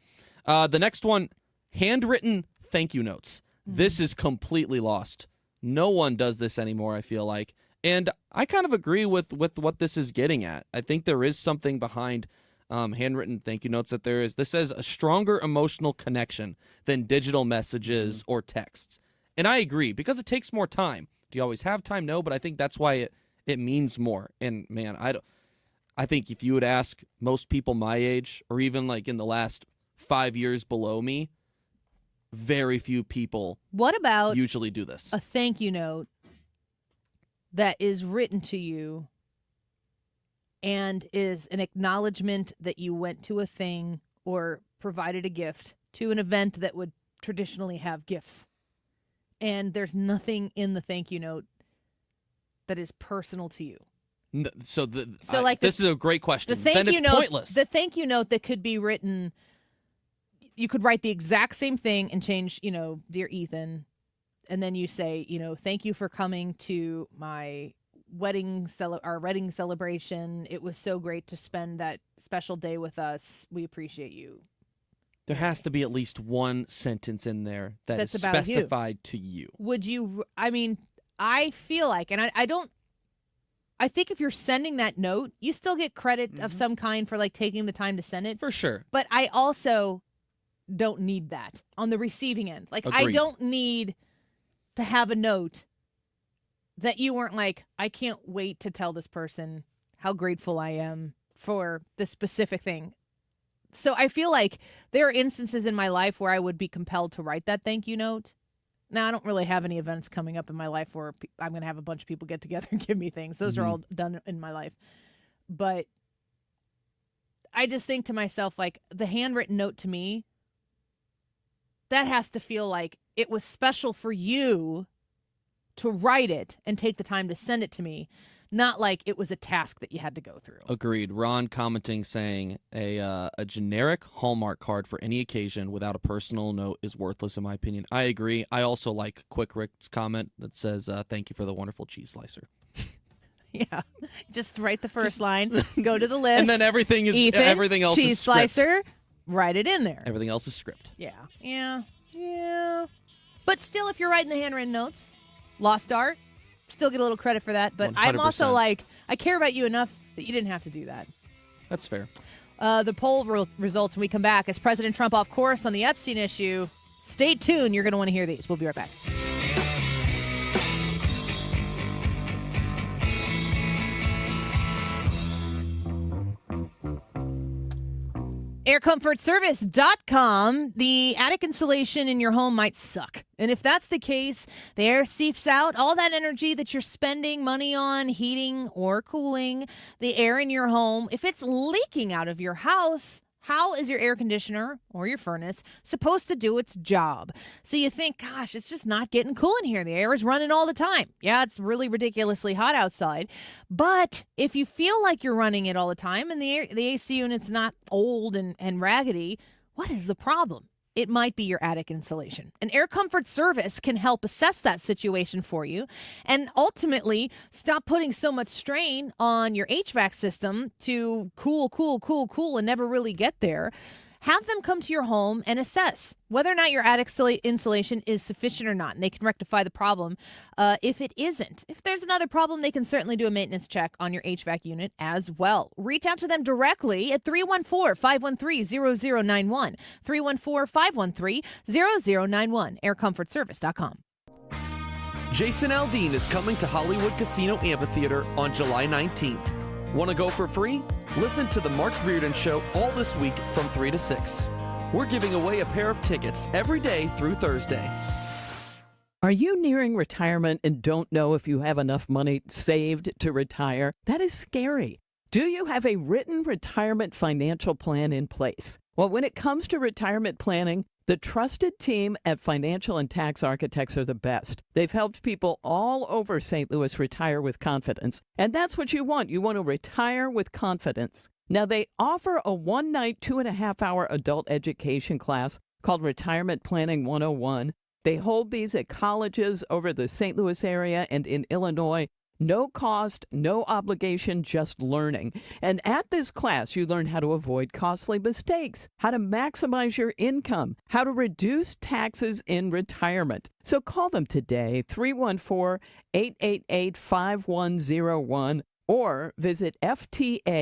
The next one, handwritten thank you notes. This is completely lost. No one does this anymore, I feel like. And I kind of agree with what this is getting at. I think there is something behind handwritten thank you notes that there is. This says a stronger emotional connection than digital messages or texts. And I agree, because it takes more time. Do you always have time? No, but I think that's why it means more. And man, I think if you would ask most people my age, or even like in the last 5 years below me, very few people What about usually do this. A thank you note that is written to you and is an acknowledgement that you went to a thing or provided a gift to an event that would traditionally have gifts. And there's nothing in the thank you note that is personal to you. This is a great question. The thank then you it's note, pointless. The thank you note that could be written, you could write the exact same thing and change, dear Ethan, and then you say, thank you for coming to my our wedding celebration. It was so great to spend that special day with us. We appreciate you. There has to be at least one sentence in there that's about specified to you. Would you? I mean, I feel like, and I think if you're sending that note, you still get credit of some kind for like taking the time to send it. For sure. But I also don't need that on the receiving end. Like, I don't need to have a note that you weren't like, I can't wait to tell this person how grateful I am for this specific thing. So I feel like there are instances in my life where I would be compelled to write that thank you note. Now, I don't really have any events coming up in my life where I'm going to have a bunch of people get together and give me things. Those are all done in my life. But I just think to myself, like, the handwritten note to me, that has to feel like it was special for you to write it and take the time to send it to me, not like it was a task that you had to go through. Agreed. Ron commenting saying a generic Hallmark card for any occasion without a personal note is worthless, in my opinion. I agree. I also like Quick Rick's comment that says, thank you for the wonderful cheese slicer. Yeah. Just write the first line, go to the list. And then everything else cheese is script. slicer, write it in there. Everything else is script. Yeah. But still, if you're writing the handwritten notes, lost art, still get a little credit for that. But 100%. I'm also like, I care about you enough that you didn't have to do that. That's fair. the poll results when we come back. As President Trump off course on the Epstein issue, stay tuned. You're going to want to hear these. We'll be right back. AirComfortService.com. The attic insulation in your home might suck. And if that's the case, the air seeps out all that energy that you're spending money on heating or cooling the air in your home. If it's leaking out of your house, how is your air conditioner or your furnace supposed to do its job? So you think, gosh, it's just not getting cool in here. The air is running all the time. Yeah, it's really ridiculously hot outside. But if you feel like you're running it all the time and the AC unit's not old and raggedy, what is the problem? It might be your attic insulation. An Air Comfort Service can help assess that situation for you and ultimately stop putting so much strain on your HVAC system to cool, and never really get there. Have them come to your home and assess whether or not your attic insulation is sufficient or not, and they can rectify the problem if it isn't. If there's another problem, they can certainly do a maintenance check on your HVAC unit as well. Reach out to them directly at 314-513-0091, 314-513-0091, aircomfortservice.com. Jason Aldean is coming to Hollywood Casino Amphitheater on July 19th. Want to go for free? Listen to The Mark Reardon Show all this week from 3 to 6. We're giving away a pair of tickets every day through Thursday. Are you nearing retirement and don't know if you have enough money saved to retire? That is scary. Do you have a written retirement financial plan in place? Well, when it comes to retirement planning, the trusted team at Financial and Tax Architects are the best. They've helped people all over St. Louis retire with confidence. And that's what you want. You want to retire with confidence. Now, they offer a one-night, 2.5-hour adult education class called Retirement Planning 101. They hold these at colleges over the St. Louis area and in Illinois. No cost, no obligation, just learning. And at this class, you learn how to avoid costly mistakes, how to maximize your income, how to reduce taxes in retirement. So call them today, 314-888-5101, or visit fta-ria.com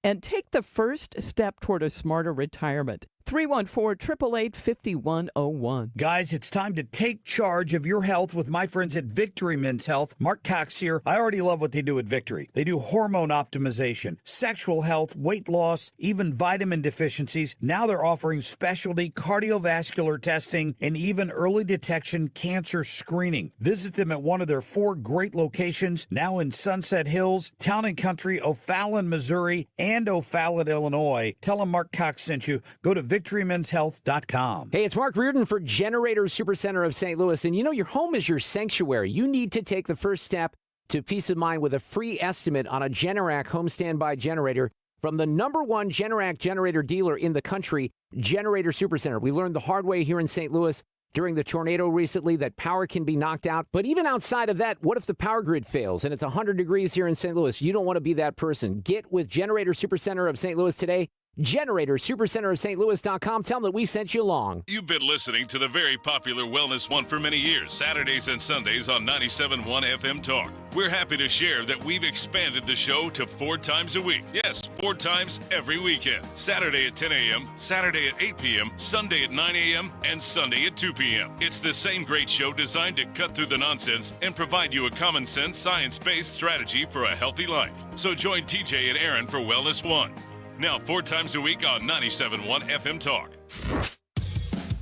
and take the first step toward a smarter retirement. 314-888-5101. Guys, it's time to take charge of your health with my friends at Victory Men's Health. Mark Cox here. I already love what they do at Victory. They do hormone optimization, sexual health, weight loss, even vitamin deficiencies. Now they're offering specialty cardiovascular testing and even early detection cancer screening. Visit them at one of their 4 great locations, now in Sunset Hills, Town and Country, O'Fallon, Missouri, and O'Fallon, Illinois. Tell them Mark Cox sent you. Go to VictoryMen'sHealth.com. Hey, it's Mark Reardon for Generator Supercenter of St. Louis. And you know, your home is your sanctuary. You need to take the first step to peace of mind with a free estimate on a Generac home standby generator from the #1 Generac generator dealer in the country, Generator Supercenter. We learned the hard way here in St. Louis during the tornado recently that power can be knocked out. But even outside of that, what if the power grid fails and it's 100 degrees here in St. Louis? You don't want to be that person. Get with Generator Supercenter of St. Louis today. Generator Supercenter of St. Louis.com. Tell them that we sent you along. You've been listening to the very popular Wellness One for many years, Saturdays and Sundays on 97.1 FM Talk. We're happy to share that we've expanded the show to 4 times a week. Yes, 4 times every weekend. Saturday at 10 a.m., Saturday at 8 p.m., Sunday at 9 a.m., and Sunday at 2 p.m. It's the same great show designed to cut through the nonsense and provide you a common sense, science-based strategy for a healthy life. So join TJ and Aaron for Wellness One. Now 4 times a week on 97.1 FM Talk.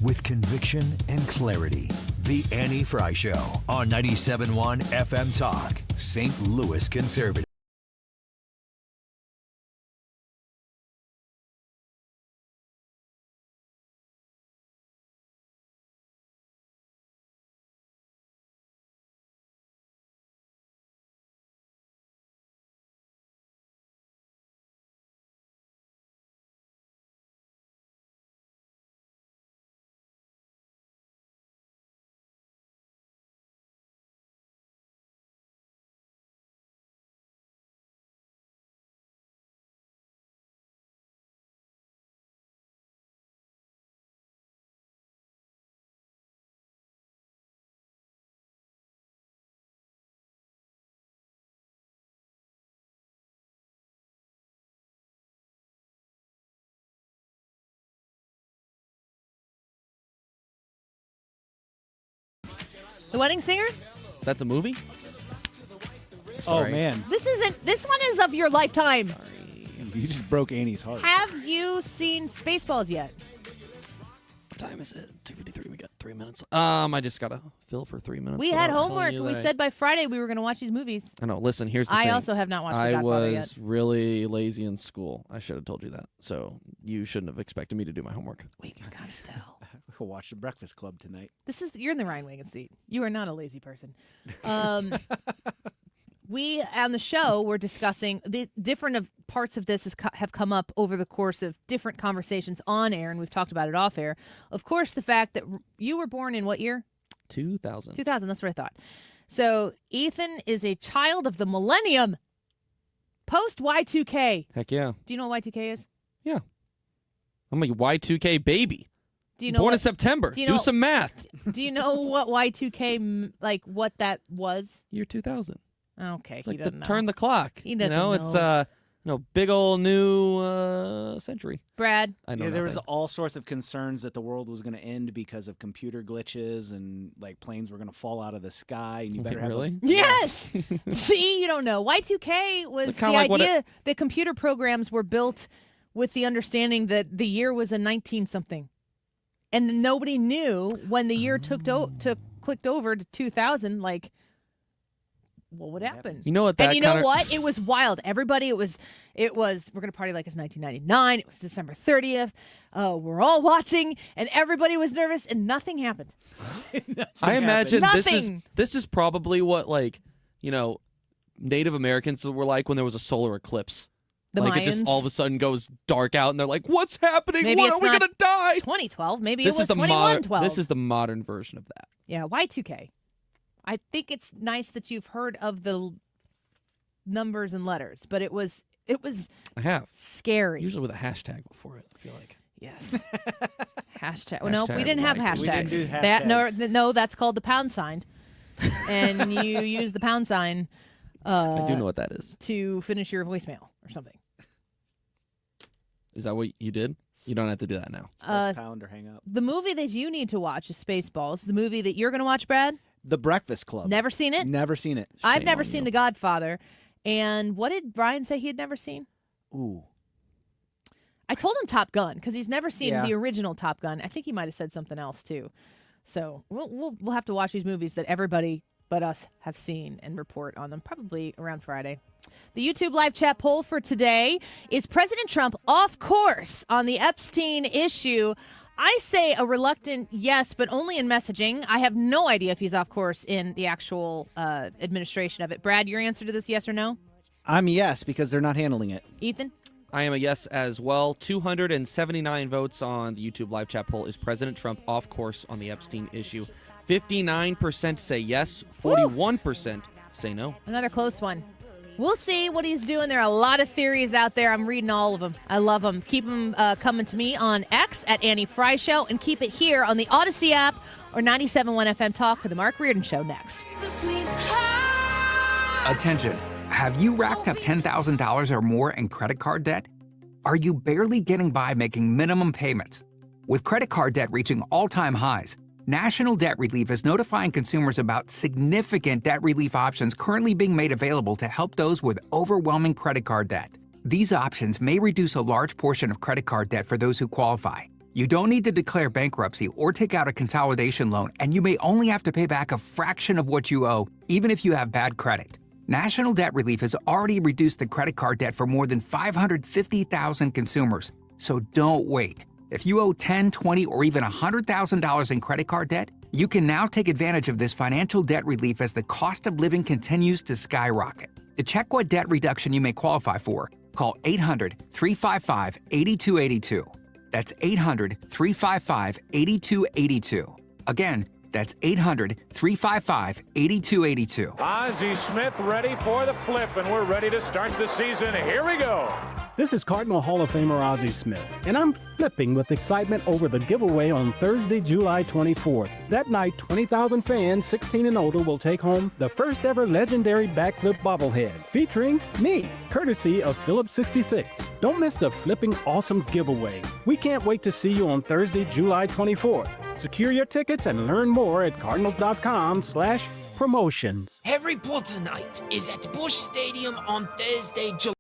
With conviction and clarity, The Annie Fry Show on 97.1 FM Talk, St. Louis Conservative. The Wedding Singer? That's a movie? Oh, Sorry. man. This one is of your lifetime. You just broke Annie's heart. Have you seen Spaceballs yet? What time is it? 2:53. We got 3 minutes. I just got to fill for 3 minutes. We had homework. We said by Friday we were going to watch these movies. I know. Listen, here's the thing. I also have not watched The Godfather yet. I was really lazy in school. I should have told you that. So you shouldn't have expected me to do my homework. We can kind of tell. We'll watch The Breakfast Club tonight. You're in the Ryan Wiggins seat. You are not a lazy person. We, on the show, were discussing the different parts of this have come up over the course of different conversations on air, and we've talked about it off air. Of course, the fact that you were born in what year? 2000. 2000, that's what I thought. So Ethan is a child of the millennium, post Y2K. Heck yeah. Do you know what Y2K is? Yeah. I'm a Y2K baby. Do you know born in what, September. Do some math. Do you know what Y2K, like what that was? Year 2000. Okay, it's like he doesn't know. Turn the clock. He doesn't know. It's big old new century. Brad. I know there was all sorts of concerns that the world was going to end because of computer glitches and like planes were going to fall out of the sky. And you better have really? Yes. See, you don't know. Y2K was the idea that computer programs were built with the understanding that the year was a 19-something, and nobody knew when the year clicked over to 2000. Like, what would happen? You know what? And you know what? It was wild. Everybody, it was. We're gonna party like it's 1999. It was December 30th. We're all watching, and everybody was nervous, and nothing happened. I imagine nothing. this is probably what Native Americans were like when there was a solar eclipse. The Mayans. It just all of a sudden goes dark out, and they're like, "What's happening? Maybe What it's are we not gonna die?" 2012. Maybe This it was is the 2112. This is the modern version of that. Yeah, Y2K. I think it's nice that you've heard of the numbers and letters, but it was I have scary. Usually with a hashtag before it. I feel like yes. Hashtag. Well, no, we didn't have Y2K. hashtags. We didn't do That no, that's called the pound sign, and you use the pound sign. I do know what that is. To finish your voicemail or something. Is that what you did? You don't have to do that now. Press pound or hang up. The movie that you need to watch is Spaceballs. The movie that you're going to watch, Brad? The Breakfast Club. Never seen it? Never seen it. I've Shame never on seen you. The Godfather. And what did Brian say he had never seen? Ooh. I told him Top Gun because he's never seen Yeah. the original Top Gun. I think he might have said something else too. So we'll have to watch these movies that everybody but us have seen and report on them probably around Friday. The YouTube live chat poll for today is President Trump off course on the Epstein issue. I say a reluctant yes, but only in messaging. I have no idea if he's off course in the actual administration of it. Brad, your answer to this, yes or no? I'm yes, because they're not handling it. Ethan? I am a yes as well. 279 votes on the YouTube live chat poll. Is President Trump off course on the Epstein issue? 59% say yes, 41% say no. Another close one. We'll see what he's doing. There are a lot of theories out there. I'm reading all of them. I love them. Keep them coming to me on X at Annie Fry Show, and keep it here on the Odyssey app or 97.1 FM Talk for the Mark Reardon Show next. Attention. Have you racked up $10,000 or more in credit card debt? Are you barely getting by making minimum payments? With credit card debt reaching all-time highs, National Debt Relief is notifying consumers about significant debt relief options currently being made available to help those with overwhelming credit card debt. These options may reduce a large portion of credit card debt for those who qualify. You don't need to declare bankruptcy or take out a consolidation loan, and you may only have to pay back a fraction of what you owe, even if you have bad credit. National Debt Relief has already reduced the credit card debt for more than 550,000 consumers. So don't wait. If you owe $10,000, $20,000, or even $100,000 in credit card debt, you can now take advantage of this financial debt relief as the cost of living continues to skyrocket. To check what debt reduction you may qualify for, call 800-355-8282. That's 800-355-8282. Again, that's 800-355-8282. Ozzie Schmitt ready for the flip, and we're ready to start the season. Here we go. This is Cardinal Hall of Famer Ozzie Smith, and I'm flipping with excitement over the giveaway on Thursday, July 24th. That night, 20,000 fans 16 and older will take home the first ever legendary backflip bobblehead, featuring me, courtesy of Phillips 66. Don't miss the flipping awesome giveaway. We can't wait to see you on Thursday, July 24th. Secure your tickets and learn more at cardinals.com/promotions. Harry Potter Night is at Busch Stadium on Thursday, July